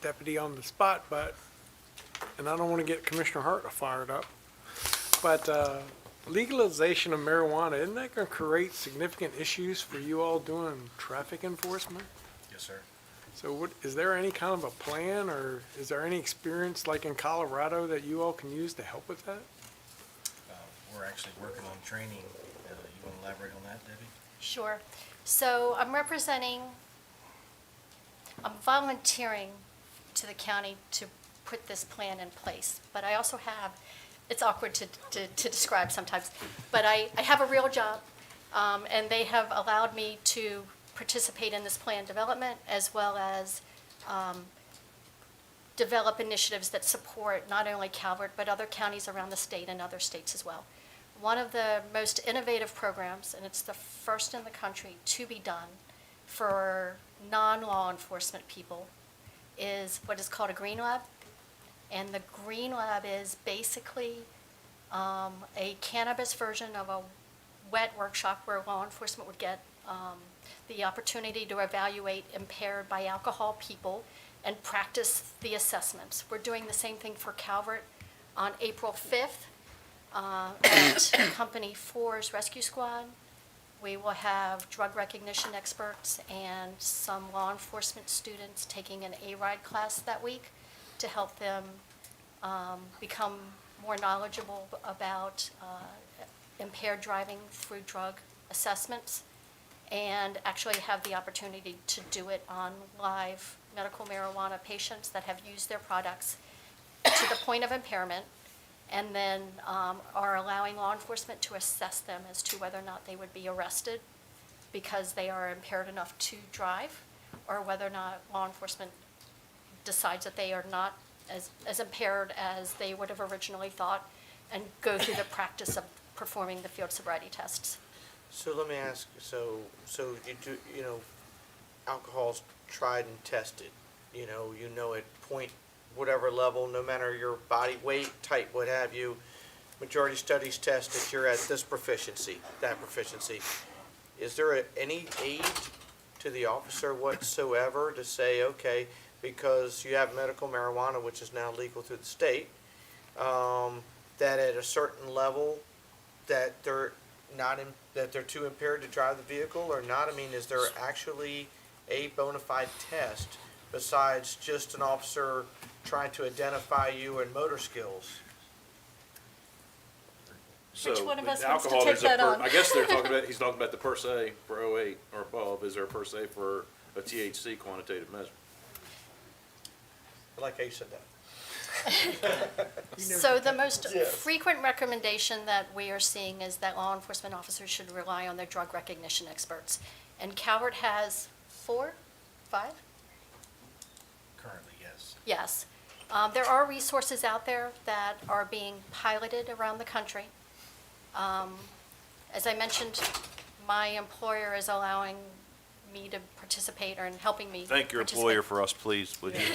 deputy on the spot, and I don't want to get Commissioner Hart fired up, but legalization of marijuana, isn't that going to create significant issues for you all doing traffic enforcement? Yes, sir. So is there any kind of a plan, or is there any experience like in Colorado that you all can use to help with that? We're actually working on training. You want to elaborate on that, Debbie? Sure. So I'm volunteering to the county to put this plan in place, but I also have, it's awkward to describe sometimes, but I have a real job, and they have allowed me to participate in this plan development as well as develop initiatives that support not only Calvert, but other counties around the state and other states as well. One of the most innovative programs, and it's the first in the country to be done for non-law enforcement people, is what is called a Green Lab. And the Green Lab is basically a cannabis version of a wet workshop where law enforcement would get the opportunity to evaluate impaired by alcohol people and practice the assessments. We're doing the same thing for Calvert on April 5th at Company 4's Rescue Squad. We will have drug recognition experts and some law enforcement students taking an A-RIDE class that week to help them become more knowledgeable about impaired driving through drug assessments, and actually have the opportunity to do it on live medical marijuana patients that have used their products to the point of impairment, and then are allowing law enforcement to assess them as to whether or not they would be arrested because they are impaired enough to drive, or whether or not law enforcement decides that they are not as impaired as they would have originally thought, and go through the practice performing the field sobriety tests. So let me ask, so you do, alcohol's tried and tested, you know at point whatever level, no matter your body weight, type, what have you, majority studies test that you're at this proficiency, that proficiency. Is there any aid to the officer whatsoever to say, okay, because you have medical marijuana, which is now legal through the state, that at a certain level, that they're that they're too impaired to drive the vehicle or not? I mean, is there actually a bona fide test besides just an officer trying to identify you in motor skills? Which So one of the us wants to alcohol, take there's a that on? I guess they're talking about, he's talking about the per se for 08 or above. Is there a per se for a THC quantitative measure? I like how you said that. So the most frequent recommendation that we are seeing is that law enforcement officers should rely on their drug recognition experts. And Calvert has 4, 5? Currently, yes. Yes. There are resources out there that are being piloted around the country. As I mentioned, my employer is allowing me to participate or in helping me Thank your participate. employer for us, please, would you?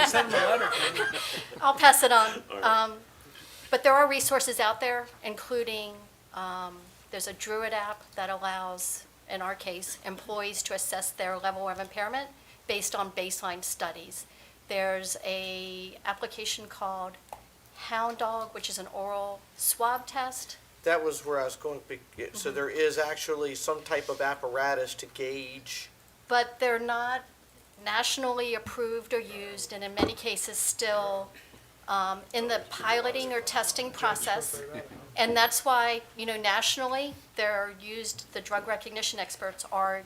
Send them a letter. I'll pass it on. All right. But there are resources out there, including, there's a Druid app that allows, in our case, employees to assess their level of impairment based on baseline studies. There's a application called Hound Dog, which is an oral swab test. That was where I was going. So there is actually some type of apparatus to gauge. But they're not nationally approved or used, and in many cases still in the piloting or testing process. And that's why, nationally, they're used, the drug recognition experts are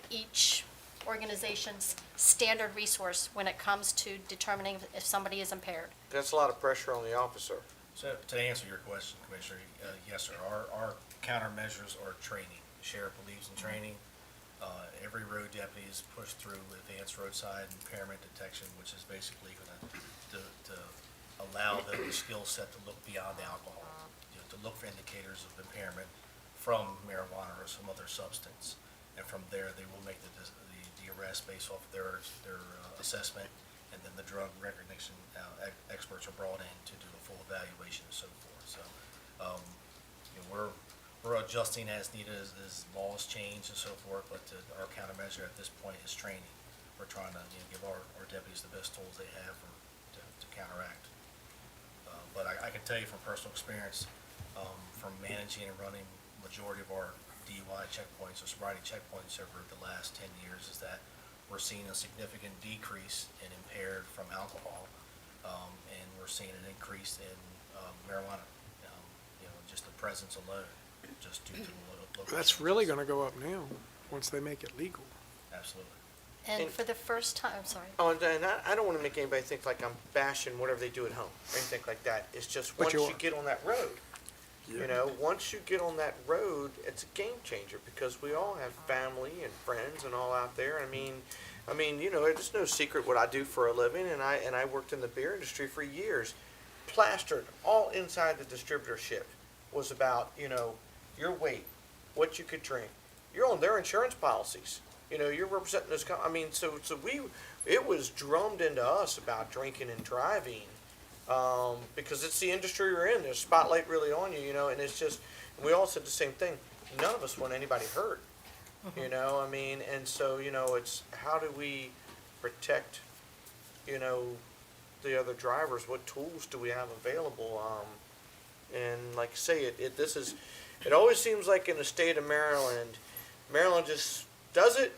each organization's standard resource when it comes to determining if somebody is impaired. That's a lot of pressure on the officer. So to answer your question, Commissioner, yes, sir, our countermeasures are training. The sheriff believes in training. Every road deputy is pushed through advanced roadside impairment detection, which is basically going to allow the skill set to look beyond the alcohol, to look for indicators of impairment from marijuana or some other substance. And from there, they will make the arrest based off their assessment, and then the drug recognition experts are brought in to do a full evaluation and so forth. So, we're adjusting as needed as laws change and so forth, but our countermeasure at this point is training. We're trying to give our deputies the best tools they have to counteract. But I can tell you from personal experience, from managing and running majority of our DUI checkpoints or sobriety checkpoints over the last 10 years, is that we're seeing a significant decrease in impaired from alcohol, and we're seeing an increase in marijuana, just the presence alone, just due to the local. That's really going to go up now, once they make it legal. Absolutely. And for the first time, I'm sorry. Oh, and I don't want to make anybody think like I'm bashing whatever they do at home or anything like that. It's just But once you you are. get on that road, once you get on that road, it's a game changer because we all have family and friends and all out there. I mean, it's no secret what I do for a living, and I worked in the beer industry for years. Plastered all inside the distributorship was about, your weight, what you could drink. You're on their insurance policies. You're representing those. It was drummed into us about drinking and driving, because it's the industry you're in. There's a spotlight really on you, and it's just, we all said the same thing. None of us want anybody hurt, and so, it's how do we protect, the other drivers? What tools do we have available? And like I say, it always seems like in the state of Maryland just does it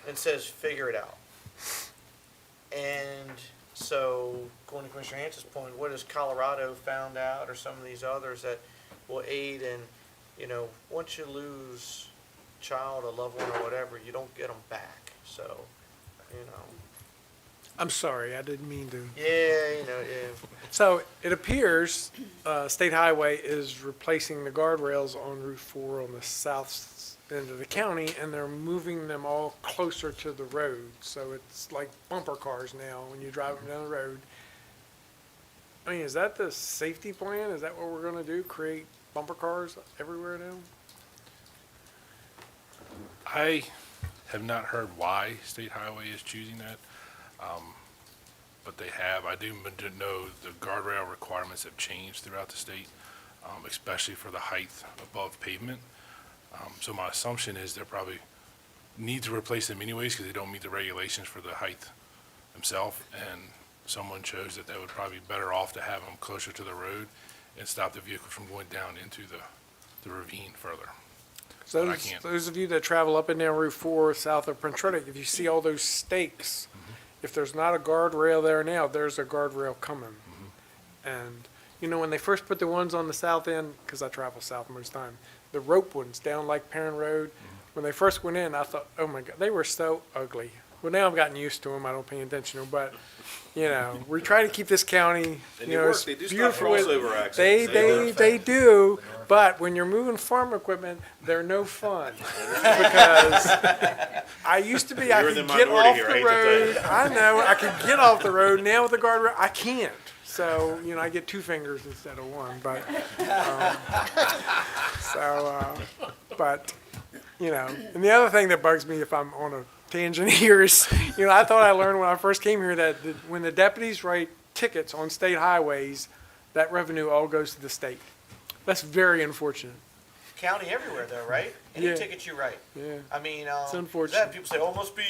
and says, figure it out. And so, going to Commissioner Hans's point, what has Colorado found out, or some of these others that will aid in, once you lose a child, a loved one, or whatever, you don't get them back. So, I'm sorry, I didn't mean to. Yeah. So it appears State Highway is replacing the guardrails on Route 4 on the south end of the county, and they're moving them all closer to the road. So it's like bumper cars now when you drive them down the road. I mean, is that the safety plan? Is that what we're going to do? Create bumper cars everywhere now? I have not heard why State Highway is choosing that, but they have. I do know the guardrail requirements have changed throughout the state, especially for the height above pavement. So my assumption is they're probably need to replace them anyways because they don't meet the regulations for the height themselves. And someone chose that they would probably be better off to have them closer to the road and stop the vehicle from going down into the ravine further. So But I can't. those of you that travel up and down Route 4 south of Prince Ruddock, if you see all those stakes, if there's not a guardrail there now, there's a guardrail coming. And, you know, when they first put the ones on the south end, because I travel south most of the time, the rope ones down like Perrin Road, when they first went in, I thought, oh my God, they were so ugly. Well, now I've gotten used to them. I don't pay attention to them, but, you know, we try to keep this county, And you they know, work. it's They do stop beautiful. crossover accidents. They do, but when you're moving farm equipment, they're no fun. Because I used to be, I You're in could the get minority off here, I the hate to tell you. road. I know, I could get off the road. Now with the guardrail, I can't. So, you know, I get 2 fingers instead of 1, but, but, you know, and the other thing that bugs me if I'm on a tangent here is, you know, I thought I learned when I first came here that when the deputies write tickets on state highways, that revenue all goes to the state. That's very unfortunate. County everywhere though, right? Any Yeah. ticket you write. Yeah. I mean, It's unfortunate. people say, oh, must be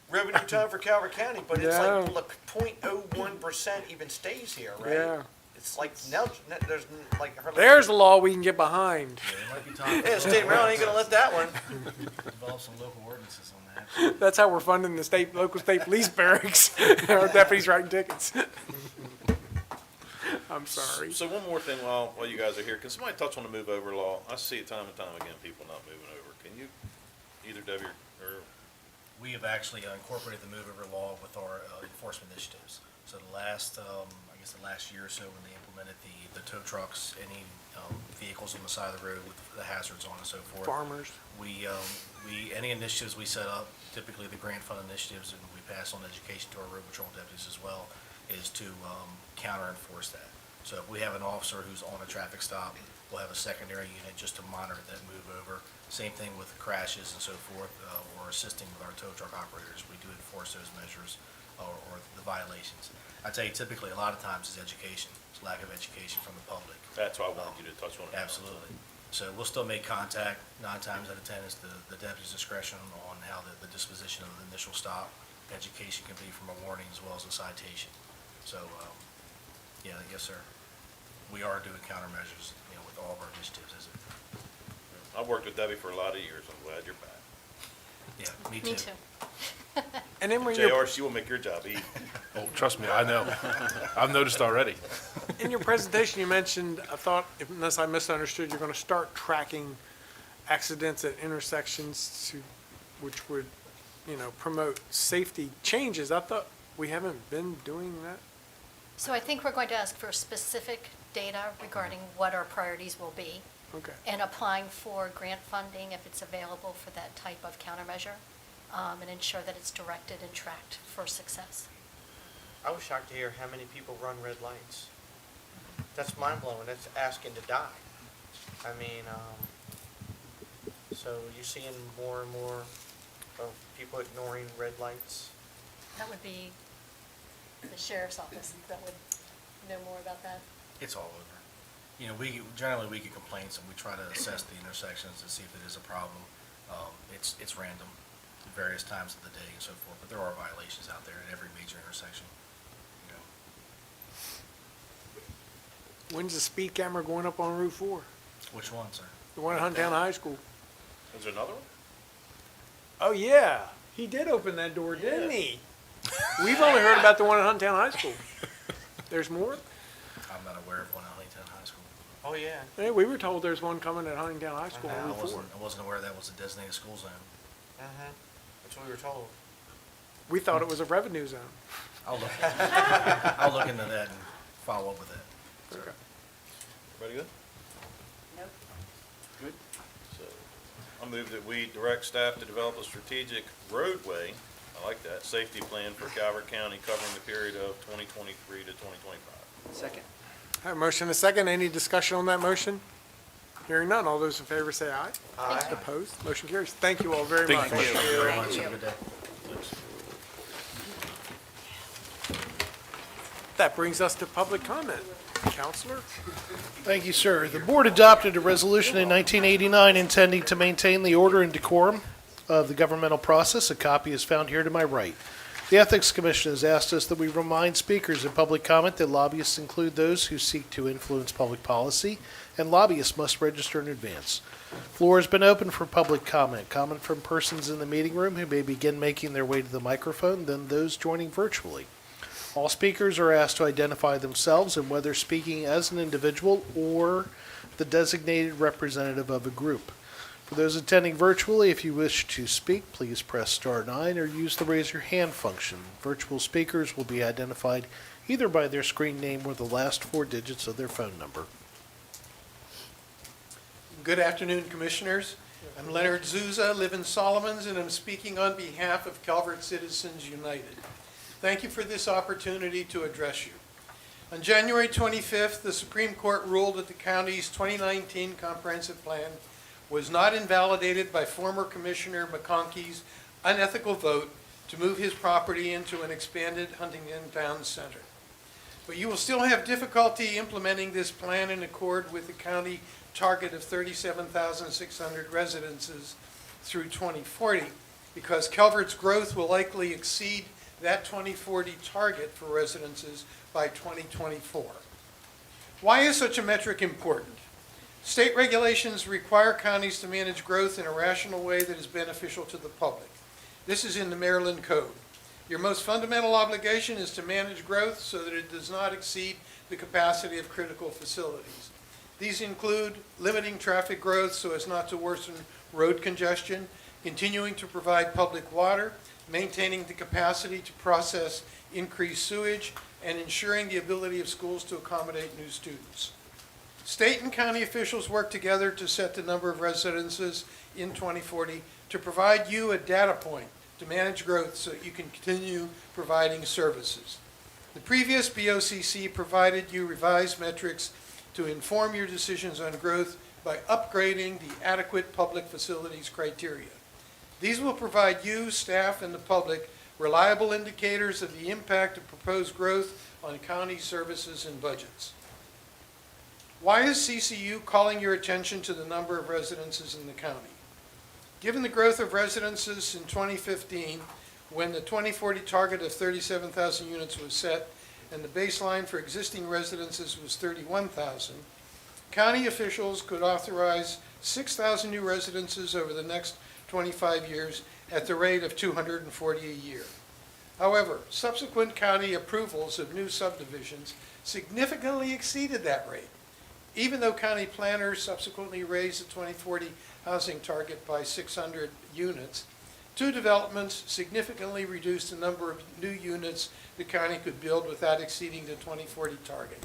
revenue time for Calvert County, but it's No. like, look, 0.01% even stays here, right? Yeah. It's like, now, there's like. hardly- There's a law we can get behind. Yeah, State Maryland ain't gonna let that one. Develop some local ordinances on that. That's how we're funding the local state police barracks. Our deputies writing tickets. I'm sorry. So one more thing while you guys are here, can somebody touch on the move over law? I see it time and time again, people not moving over. Can you, either Debbie or We have actually incorporated the move over law with our enforcement initiatives. So the last, I guess the last year or so, when they implemented the tow trucks, any vehicles on the side of the road with the hazards on and so forth. Farmers. Any initiatives we set up, typically the grant fund initiatives, and we pass on education to our road patrol deputies as well, is to counter enforce that. So if we have an officer who's on a traffic stop, we'll have a secondary unit just to monitor that move over. Same thing with crashes and so forth, or assisting with our tow truck operators. We do enforce those measures or the violations. I'd tell you typically a lot of times is education. It's lack of education from the public. that's why I wanted you to touch on it. Absolutely. So we'll still make contact. 9 times out of 10 is the deputy's discretion on how the disposition of the initial stop. Education can be from a warning as well as a citation. So, yeah, yes, sir. We are doing countermeasures, you know, with all of our initiatives. I've worked with Debbie for a lot of years. I'm glad you're back. Yeah, me too. Me too. And then when you're JR, she will make your job easy. Oh, trust me, I know. I've noticed already. in your presentation, you mentioned, I thought, unless I misunderstood, you're going to start tracking accidents at intersections which would, you know, promote safety changes. I thought we haven't been doing that. So I think we're going to ask for specific data regarding what our priorities will be Okay. and applying for grant funding if it's available for that type of countermeasure, and ensure that it's directed and tracked for success. I was shocked to hear how many people run red lights. That's mind blowing. That's asking to die. I mean, so you're seeing more and more of people ignoring red lights. That would be the sheriff's office that would know more about that. It's all over. You know, generally we get complaints and we try to assess the intersections to see if it is a problem. It's random, various times of the day and so forth, but there are violations out there at every major intersection. You know, When's the speed camera going up on Route 4? which one, sir? The one at Hunttown High School. Is there another one? Oh, yeah. He did open that door, didn't he? We've only heard about the one at Hunttown High School. There's more? I'm not aware of one at Huntington High School. Oh, yeah. Hey, we were told there's one coming at Huntingtown High School on Route 4. I wasn't aware that was a designated school zone. Uh-huh. That's what we were told. We thought it was a revenue zone. I'll look into that and follow up with that. Okay. Everybody good? Nope. Good. So, I move that we direct staff to develop a strategic roadway, I like that, safety plan for Calvert County covering the period of 2023 to 2025. Second. All right, motion and a second. Any discussion on that motion? Hearing none, all those in favor say aye. Aye. Opposed? Motion carries. Thank you all very much. Thank you, Commissioner. Very much. Have a good day. That brings us to public comment. Counselor? Thank you, sir. The board adopted a resolution in 1989 intending to maintain the order and decorum of the governmental process. A copy is found here to my right. The Ethics Commission has asked us that we remind speakers in public comment that lobbyists include those who seek to influence public policy, and lobbyists must register in advance. Floor has been open for public comment. Comment from persons in the meeting room who may begin making their way to the microphone, then those joining virtually. All speakers are asked to identify themselves and whether speaking as an individual or the designated representative of a group. For those attending virtually, if you wish to speak, please press star 9 or use the raise your hand function. Virtual speakers will be identified either by their screen name or the last 4 digits of their phone number. Good afternoon, Commissioners. I'm Leonard Zuzza, live in Solomons, and I'm speaking on behalf of Calvert Citizens United. Thank you for this opportunity to address you. On January 25th, the Supreme Court ruled that the county's 2019 comprehensive plan was not invalidated by former Commissioner McConkey's unethical vote to move his property into an expanded Huntington Town Center. But you will still have difficulty implementing this plan in accord with the county target of 37,600 residences through 2040, because Calvert's growth will likely exceed that 2040 target for residences by 2024. Why is such a metric important? State regulations require counties to manage growth in a rational way that is beneficial to the public. This is in the Maryland Code. Your most fundamental obligation is to manage growth so that it does not exceed the capacity of critical facilities. These include limiting traffic growth so as not to worsen road congestion, continuing to provide public water, maintaining the capacity to process increased sewage, and ensuring the ability of schools to accommodate new students. State and county officials work together to set the number of residences in 2040 to provide you a data point to manage growth so that you can continue providing services. The previous BOCC provided you revised metrics to inform your decisions on growth by upgrading the adequate public facilities criteria. These will provide you, staff, and the public reliable indicators of the impact of proposed growth on county services and budgets. Why is CCU calling your attention to the number of residences in the county? Given the growth of residences in 2015, when the 2040 target of 37,000 units was set and the baseline for existing residences was 31,000, county officials could authorize 6,000 new residences over the next 25 years at the rate of 240 a year. However, subsequent county approvals of new subdivisions significantly exceeded that rate, even though county planners subsequently raised the 2040 housing target by 600 units. 2 developments significantly reduced the number of new units the county could build without exceeding the 2040 target.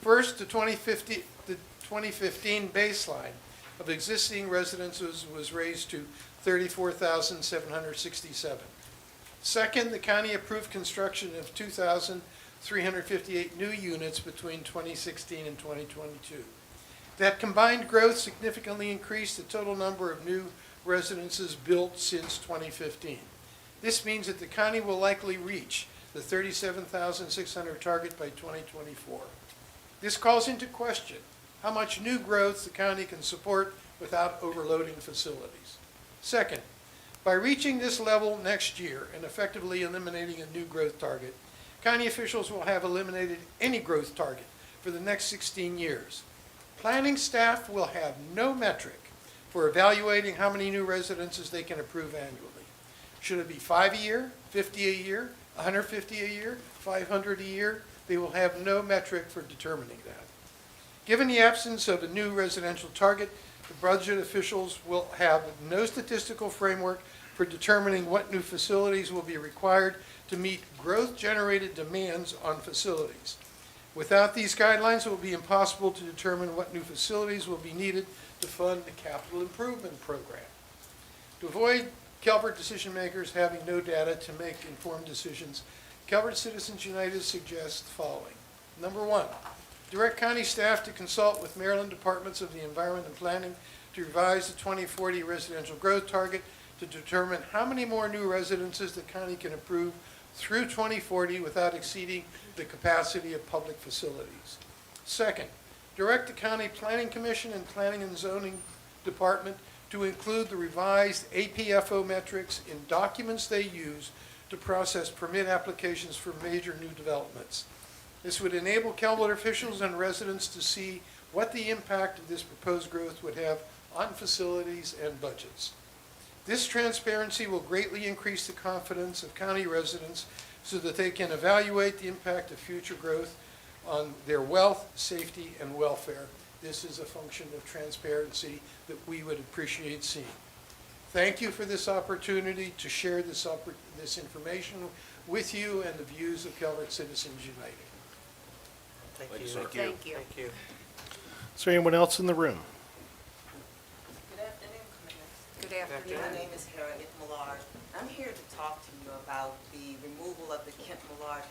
First, the 2015 baseline of existing residences was raised to 34,767. Second, the county approved construction of 2,358 new units between 2016 and 2022. That combined growth significantly increased the total number of new residences built since 2015. This means that the county will likely reach the 37,600 target by 2024. This calls into question how much new growth the county can support without overloading facilities. Second, by reaching this level next year and effectively eliminating a new growth target, county officials will have eliminated any growth target for the next 16 years. Planning staff will have no metric for evaluating how many new residences they can approve annually. Should it be 5 a year, 50 a year, 150 a year, 500 a year? They will have no metric for determining that. Given the absence of a new residential target, the budget officials will have no statistical framework for determining what new facilities will be required to meet growth-generated demands on facilities. Without these guidelines, it will be impossible to determine what new facilities will be needed to fund the capital improvement program. To avoid Calvert decision makers having no data to make informed decisions, Calvert Citizens United suggests the following. Number 1, Direct county staff to consult with Maryland Departments of the Environment and Planning to revise the 2040 residential growth target to determine how many more new residences the county can approve through 2040 without exceeding the capacity of public facilities. Second, direct the County Planning Commission and Planning and Zoning Department to include the revised APFO metrics in documents they use to process permit applications for major new developments. This would enable Calvert officials and residents to see what the impact of this proposed growth would have on facilities and budgets. This transparency will greatly increase the confidence of county residents so that they can evaluate the impact of future growth on their wealth, safety, and welfare. This is a function of transparency that we would appreciate seeing. Thank you for this opportunity to share this information with you and the views of Calvert Citizens United. Thank you. Thank you. Thank you. Is there anyone else in the room? Good afternoon, Commissioners. Good afternoon. My name is Harriet Millard. I'm here to talk to you about the removal of the Kent Millard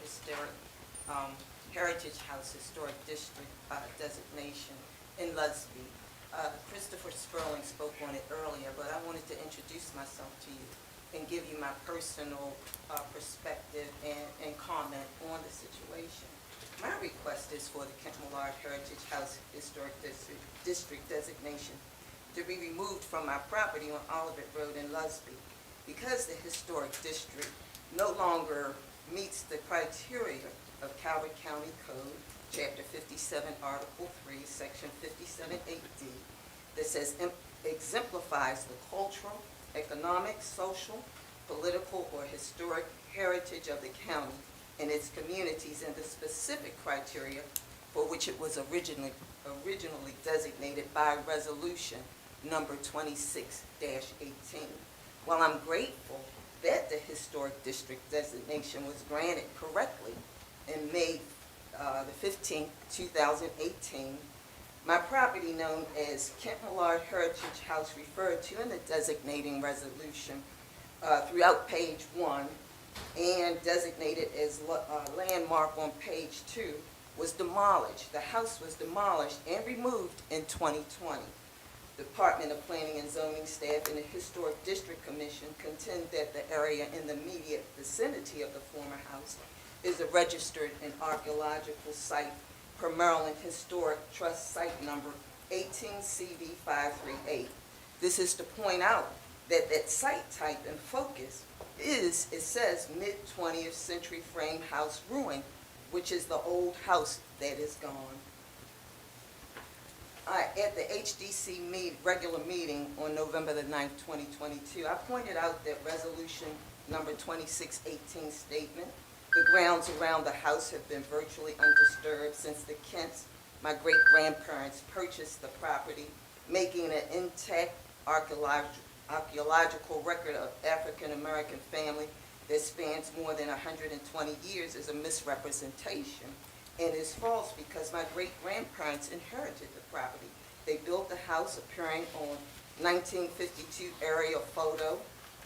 Heritage House Historic District designation in Lusby. Christopher Sperling spoke on it earlier, but I wanted to introduce myself to you and give you my personal perspective and comment on the situation. My request is for the Kent Millard Heritage House Historic District designation to be removed from my property on Olivet Road in Lusby because the historic district no longer meets the criteria of Calvert County Code, Chapter 57, Article 3, Section 57.8D, that says exemplifies the cultural, economic, social, political, or historic heritage of the county and its communities and the specific criteria for which it was originally designated by resolution number 26-18. While I'm grateful that the historic district designation was granted correctly in May the 15th, 2018, my property known as Kent Millard Heritage House referred to in the designating resolution throughout page 1 and designated as landmark on page 2 was demolished. The house was demolished and removed in 2020. The Department of Planning and Zoning staff and the Historic District Commission contend that the area in the immediate vicinity of the former house is a registered and archaeological site per Maryland Historic Trust Site number 18CV538. This is to point out that that site type and focus is, it says, mid-20th century frame house ruin, which is the old house that is gone. At the HDC regular meeting on November the 9th, 2022, I pointed out that resolution number 2618 statement, the grounds around the house have been virtually undisturbed since the Kents, my great-grandparents, purchased the property, making an intact archaeological record of African-American family that spans more than 120 years is a misrepresentation and is false because my great-grandparents inherited the property. They built the house appearing on 1952 aerial photo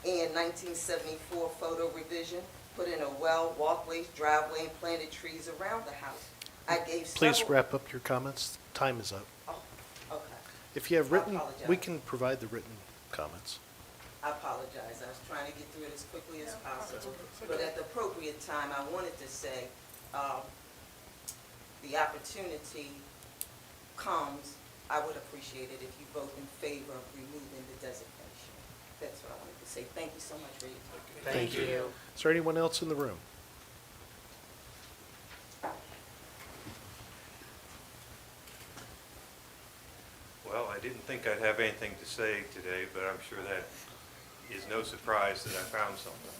and 1974 photo revision, put in a well, walkways, driveway, and planted trees around the house. I gave Please several- wrap up your comments. Time is up. Oh, okay. If you have I written, apologize. we can provide the written comments. I apologize. I was trying to get through it as quickly as possible. But at the appropriate time, I wanted to say, the opportunity comes, I would appreciate it if you vote in favor of removing the designation. That's what I wanted to say. Thank you so much for your time. Thank you. Is there anyone else in the room? Well, I didn't think I'd have anything to say today, but I'm sure that is no surprise that I found something.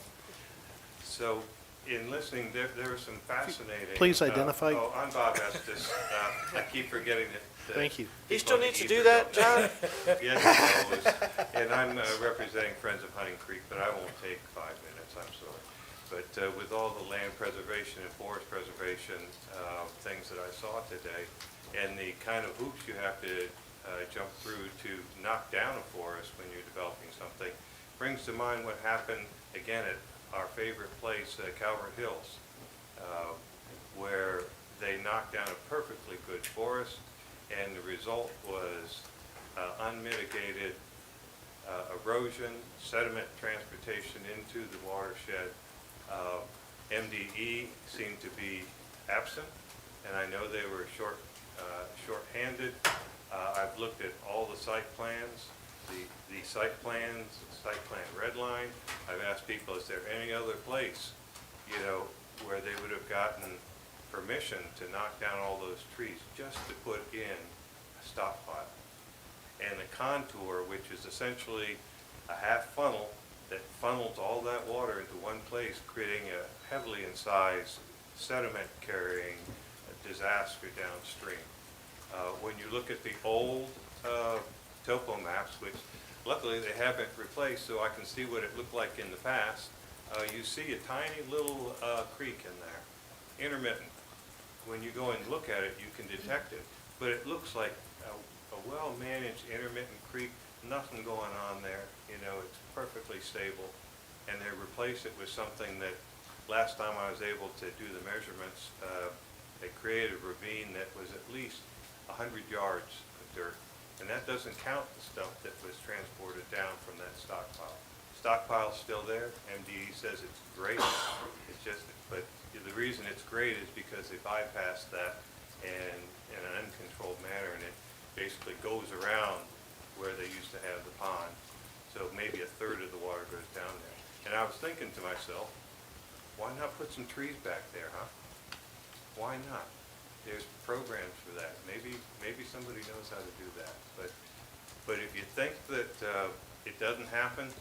So, in listening, there was some fascinating... Please identify. Oh, I'm Bob Estes. I keep forgetting that... Thank you. He still needs to do that, John? Yes, he always. And I'm representing Friends of Hunting Creek, but I won't take 5 minutes, I'm sorry. But with all the land preservation and forest preservation things that I saw today, and the kind of hoops you have to jump through to knock down a forest when you're developing something, brings to mind what happened, again, at our favorite place, Calvert Hills, where they knocked down a perfectly good forest, and the result was unmitigated erosion, sediment transportation into the watershed. MDE seemed to be absent, and I know they were short-handed. I've looked at all the site plans, the site plans, site plan red line. I've asked people, is there any other place, you know, where they would have gotten permission to knock down all those trees just to put in a stockpile? And the contour, which is essentially a half funnel that funnels all that water into one place, creating a heavily incised sediment carrying disaster downstream. When you look at the old topo maps, which luckily they haven't replaced so I can see what it looked like in the past, you see a tiny little creek in there, intermittent. When you go and look at it, you can detect it, but it looks like a well-managed intermittent creek, nothing going on there, you know, it's perfectly stable. And they replaced it with something that, last time I was able to do the measurements, they created a ravine that was at least 100 yards of dirt. And that doesn't count the stuff that was transported down from that stockpile. Stockpile's still there, MDE says it's great, it's just, but the reason it's great is because they bypassed that and in an uncontrolled manner, and it basically goes around where they used to have the pond. So maybe a third of the water goes down there. And I was thinking to myself, why not put some trees back there, huh? Why not? There's programs for that. Maybe somebody knows how to do that. But if you think that it doesn't happen,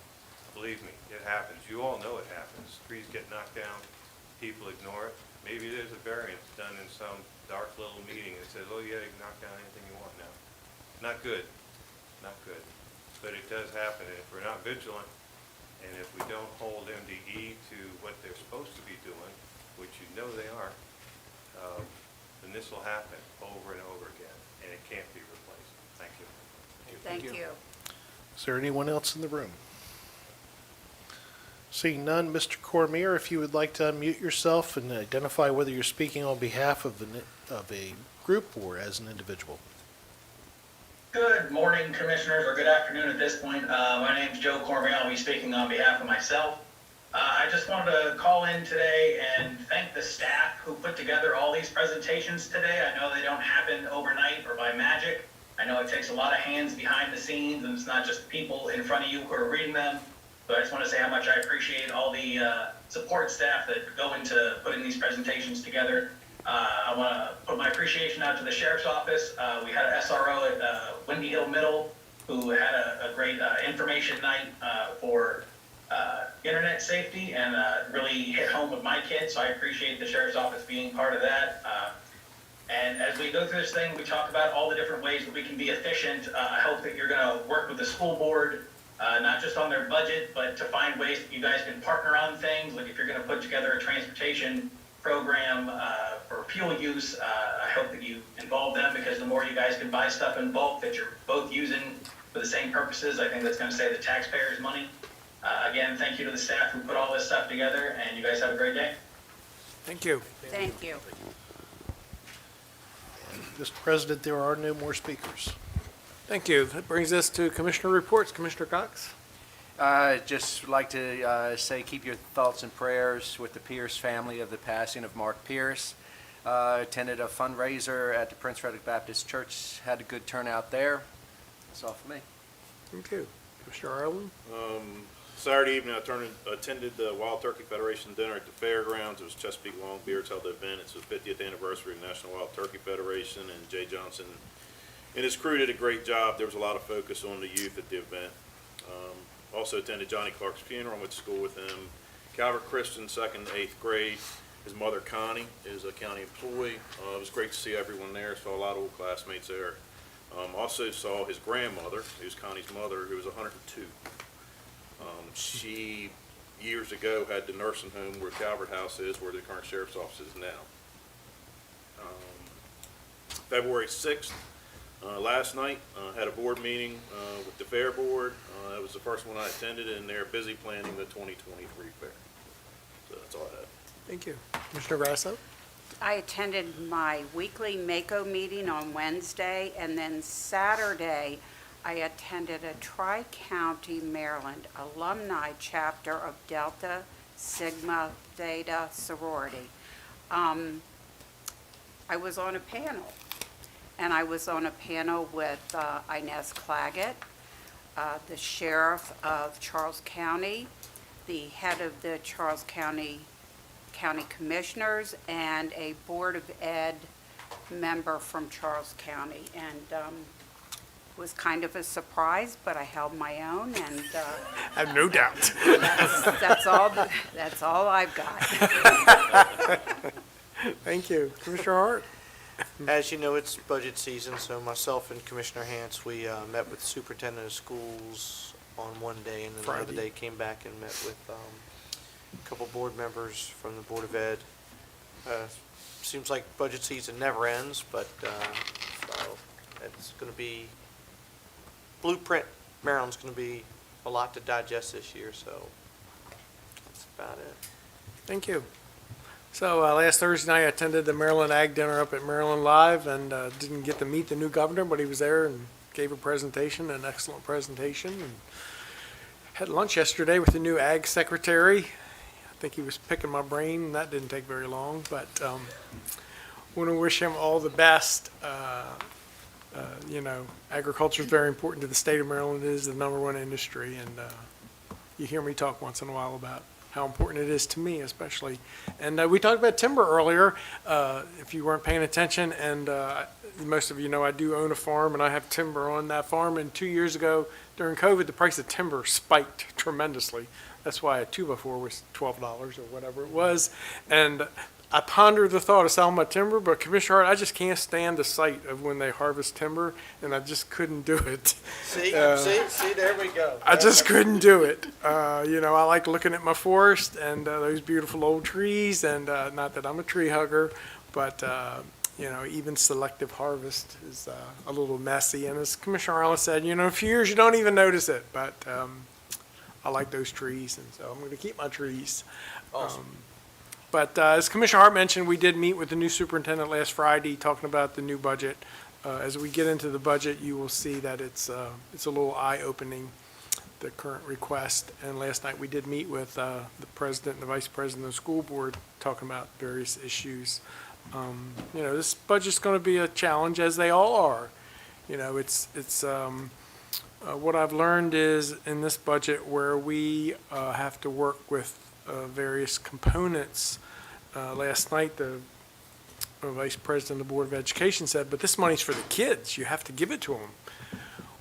believe me, it happens. You all know it happens. Trees get knocked down, people ignore it. Maybe there's a variance done in some dark little meeting that says, oh yeah, you can knock down anything you want now. Not good, not good. But it does happen, and if we're not vigilant, and if we don't hold MDE to what they're supposed to be doing, which you know they are, then this will happen over and over again, and it can't be replaced. Thank you. Thank you. Is there anyone else in the room? Seeing none, Mr. Cormier, if you would like to unmute yourself and identify whether you're speaking on behalf of a group or as an individual. Good morning, Commissioners, or good afternoon at this point. My name's Joe Cormier. I'll be speaking on behalf of myself. I just wanted to call in today and thank the staff who put together all these presentations today. I know they don't happen overnight or by magic. I know it takes a lot of hands behind the scenes, and it's not just people in front of you who are reading them. So I just want to say how much I appreciate all the support staff that go into putting these presentations together. I want to put my appreciation out to the Sheriff's Office. We had an SRO at Windy Hill Middle who had a great information night for internet safety and really hit home with my kids, so I appreciate the Sheriff's Office being part of that. And as we go through this thing, we talk about all the different ways that we can be efficient. I hope that you're going to work with the school board, not just on their budget, but to find ways that you guys can partner on things. Like if you're going to put together a transportation program for fuel use, I hope that you involve them, because the more you guys can buy stuff in bulk that you're both using for the same purposes, I think that's going to save the taxpayers money. Again, thank you to the staff who put all this stuff together, and you guys have a great day. Thank you. Thank you. Mr. President, there are no more speakers. Thank you. That brings us to Commissioner reports. Commissioner Cox? Just like to say keep your thoughts and prayers with the Pierce family of the passing of Mark Pierce. Attended a fundraiser at the Prince Frederick Baptist Church, had a good turnout there. That's all for me. Thank you. Commissioner Ireland? Saturday evening, I attended the Wild Turkey Federation dinner at the fairgrounds. It was Chesapeake Longbeards held the event. It's the 50th anniversary of National Wild Turkey Federation, and Jay Johnson and his crew did a great job. There was a lot of focus on the youth at the event. Also attended Johnny Clark's funeral. I went to school with him. Calvert Christian, 2nd to 8th grade. His mother, Connie, is a county employee. It was great to see everyone there. Saw a lot of old classmates there. Also saw his grandmother, who's Connie's mother, who was 102. She, years ago, had the nursing home where Calvert House is, where the current sheriff's office is now. February 6th, last night, had a board meeting with the fair board. That was the first one I attended, and they're busy planning the 2023 fair. So that's all I have. Thank you. Commissioner Grasso? I attended my weekly MACO meeting on Wednesday, and then Saturday, I attended a Tri-County, Maryland alumni chapter of Delta Sigma Theta sorority. I was on a panel, and I was on a panel with Inez Claggett, the sheriff of Charles County, the head of the Charles County Commissioners, and a Board of Ed member from Charles County. And it was kind of a surprise, but I held my own, and I have no doubt. that's all I've got. Thank you. Commissioner Hart? As you know, it's budget season, so myself and Commissioner Hance, we met with the superintendent of schools on one day, and then another Friday. day came back and met with a couple board members from the Board of Ed. Seems like budget season never ends, but so it's going to be, Blueprint Maryland's going to be a lot to digest this year, so that's about it. Thank you. So last Thursday night, I attended the Maryland Ag Dinner up at Maryland Live, and didn't get to meet the new governor, but he was there and gave a presentation, an excellent presentation. And had lunch yesterday with the new Ag Secretary. I think he was picking my brain, and that didn't take very long, but want to wish him all the best. You know, agriculture is very important to the state of Maryland. It is the #1 industry, and you hear me talk once in a while about how important it is to me, especially. And we talked about timber earlier, if you weren't paying attention, and most of you know I do own a farm, and I have timber on that farm. And 2 years ago, during COVID, the price of timber spiked tremendously. That's why a 2x4 was $12 or whatever it was. And I pondered the thought of selling my timber, but Commissioner Hart, I just can't stand the sight of when they harvest timber, and I just couldn't do it. See, there we go. I just couldn't do it. You know, I like looking at my forest and those beautiful old trees, and not that I'm a tree hugger, but you know, even selective harvest is a little messy. And as Commissioner Arlen said, you know, in a few years you don't even notice it, but I like those trees, and so I'm going to keep my trees. Awesome. But as Commissioner Hart mentioned, we did meet with the new superintendent last Friday, talking about the new budget. As we get into the budget, you will see that it's a little eye-opening, the current request. And last night, we did meet with the president and the vice president of the school board, talking about various issues. You know, this budget's going to be a challenge, as they all are. You know, what I've learned is in this budget where we have to work with various components. Last night, the vice president of the Board of Education said, but this money's for the kids. You have to give it to them.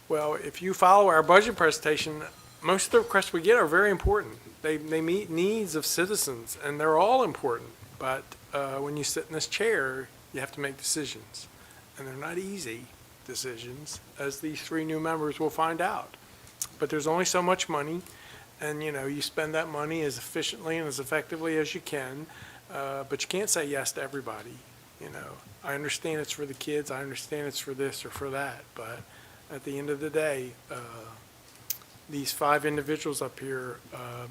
Well, if you follow our budget presentation, most of the requests we get are very important. They meet needs of citizens, and they're all important. But when you sit in this chair, you have to make decisions. And they're not easy decisions, as these 3 new members will find out. But there's only so much money, and you know, you spend that money as efficiently and as effectively as you can, but you can't say yes to everybody. You know, I understand it's for the kids, I understand it's for this or for that, but at the end of the day, these 5 individuals up here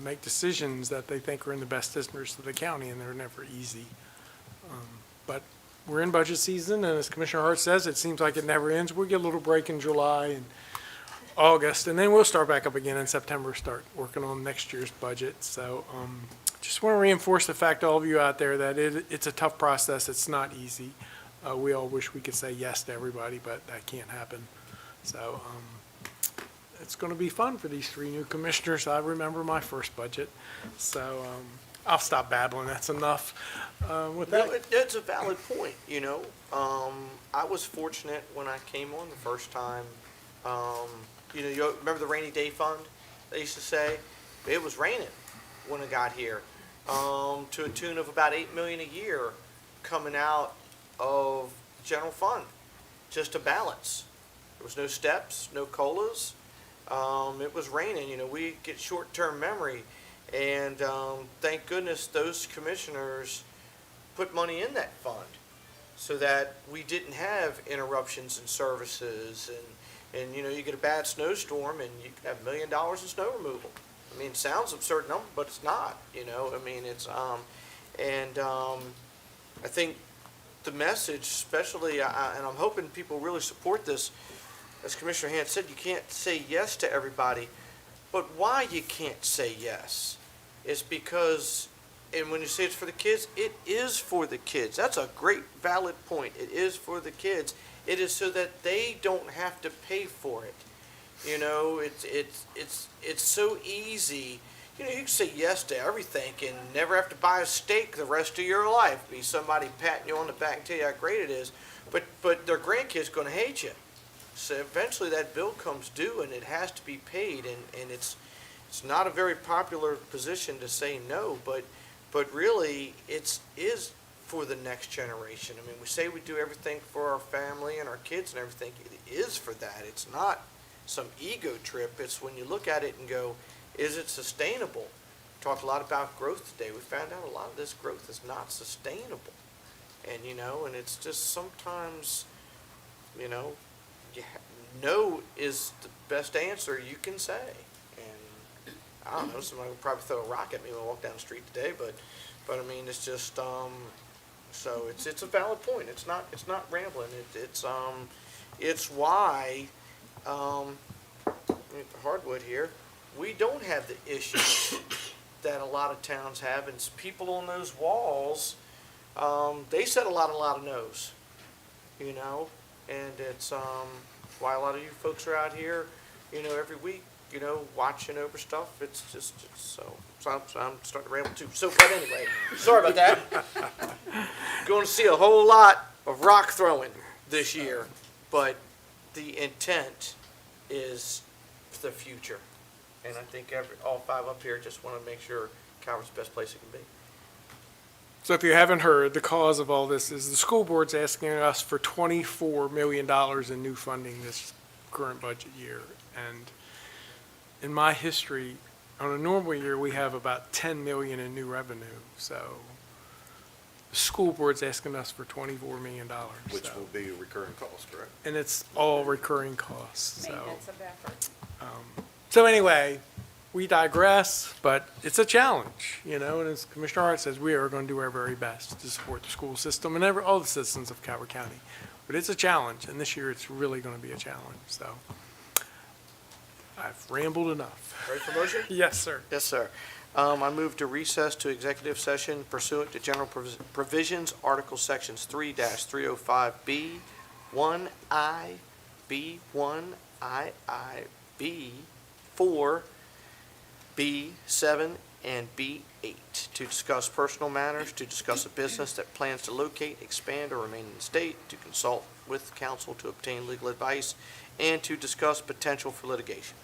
make decisions that they think are in the best interest of the county, and they're never easy. But we're in budget season, and as Commissioner Hart says, it seems like it never ends. We'll get a little break in July and August, and then we'll start back up again in September, start working on next year's budget. So just want to reinforce the fact to all of you out there that it's a tough process. It's not easy. We all wish we could say yes to everybody, but that can't happen. So it's going to be fun for these 3 new commissioners. I remember my first budget. So I'll stop babbling. That's enough. With that, No, it's a valid point, you know. I was fortunate when I came on the first time. You know, you remember the rainy day fund, they used to say? It was raining when I got here, to a tune of about $8 million a year coming out of general fund, just to balance. There was no steps, no COLAs. It was raining. You know, we get short-term memory, and thank goodness those commissioners put money in that fund so that we didn't have interruptions in services, and you know, you get a bad snowstorm and you have $1 million in snow removal. I mean, it sounds absurd number, but it's not, you know. I mean, it's I think the message, especially, and I'm hoping people really support this. As Commissioner Hand said, you can't say yes to everybody, but why you can't say yes is because, and when you say it's for the kids, it is for the kids. That's a great, valid point. It is for the kids. It is so that they don't have to pay for it. You know, it's so easy. You know, you can say yes to everything and never have to buy a steak the rest of your life. Be somebody patting you on the back and tell you how great it is. But their grandkid's going to hate you. So eventually that bill comes due and it has to be paid. And it's not a very popular position to say no, but really it is for the next generation. I mean, we say we do everything for our family and our kids and everything. It is for that. It's not some ego trip. It's when you look at it and go, is it sustainable? Talked a lot about growth today. We found out a lot of this growth is not sustainable. And, you know, and it's just sometimes, you know, no is the best answer you can say. And I don't know, somebody would probably throw a rock at me when I walk down the street today, but I mean, it's just, so it's a valid point. It's not rambling. It's why, Hardwood here, we don't have the issues that a lot of towns have, and people on those walls, they said a lot of no's, you know, and it's why a lot of you folks are out here, you know, every week, you know, watching over stuff. It's just so I'm starting to ramble too. So, but anyway, sorry about that. Going to see a whole lot of rock throwing this year, but the intent is the future. And I think all five up here just want to make sure Calvert's the best place it can be. So if you haven't heard, the cause of all this is the school board's asking us for $24 million in new funding this current budget year. And in my history, on a normal year, we have about 10 million in new revenue. So the school board's asking us for $24 million. Which so. will be a recurring cost, correct? And it's all recurring costs. So. Maintenance of effort. So anyway, we digress, but it's a challenge, you know, and as Commissioner Hart says, we are going to do our very best to support the school system and all the citizens of Calvert County. But it's a challenge, and this year it's really going to be a challenge, so I've rambled enough. Ready for motion? Yes, sir. Yes, sir. I move to recess to executive session pursuant to general provisions, Article Sections 3-305B, 1I, B1, II, B4, B7, and B8 to discuss personal matters, to discuss a business that plans to locate, expand, or remain in the state, to consult with counsel to obtain legal advice, and to discuss potential for litigation.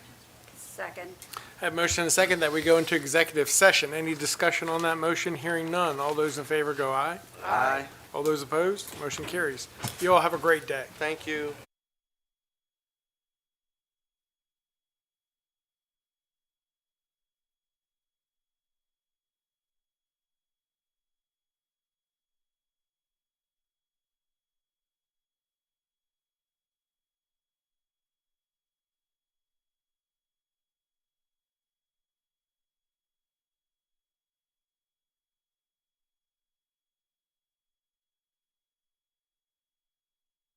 Second. I have a motion and a second that we go into executive session. Any discussion on that motion? Hearing none. All those in favor go aye. Aye. All those opposed? Motion carries. You all have a great day. Thank you.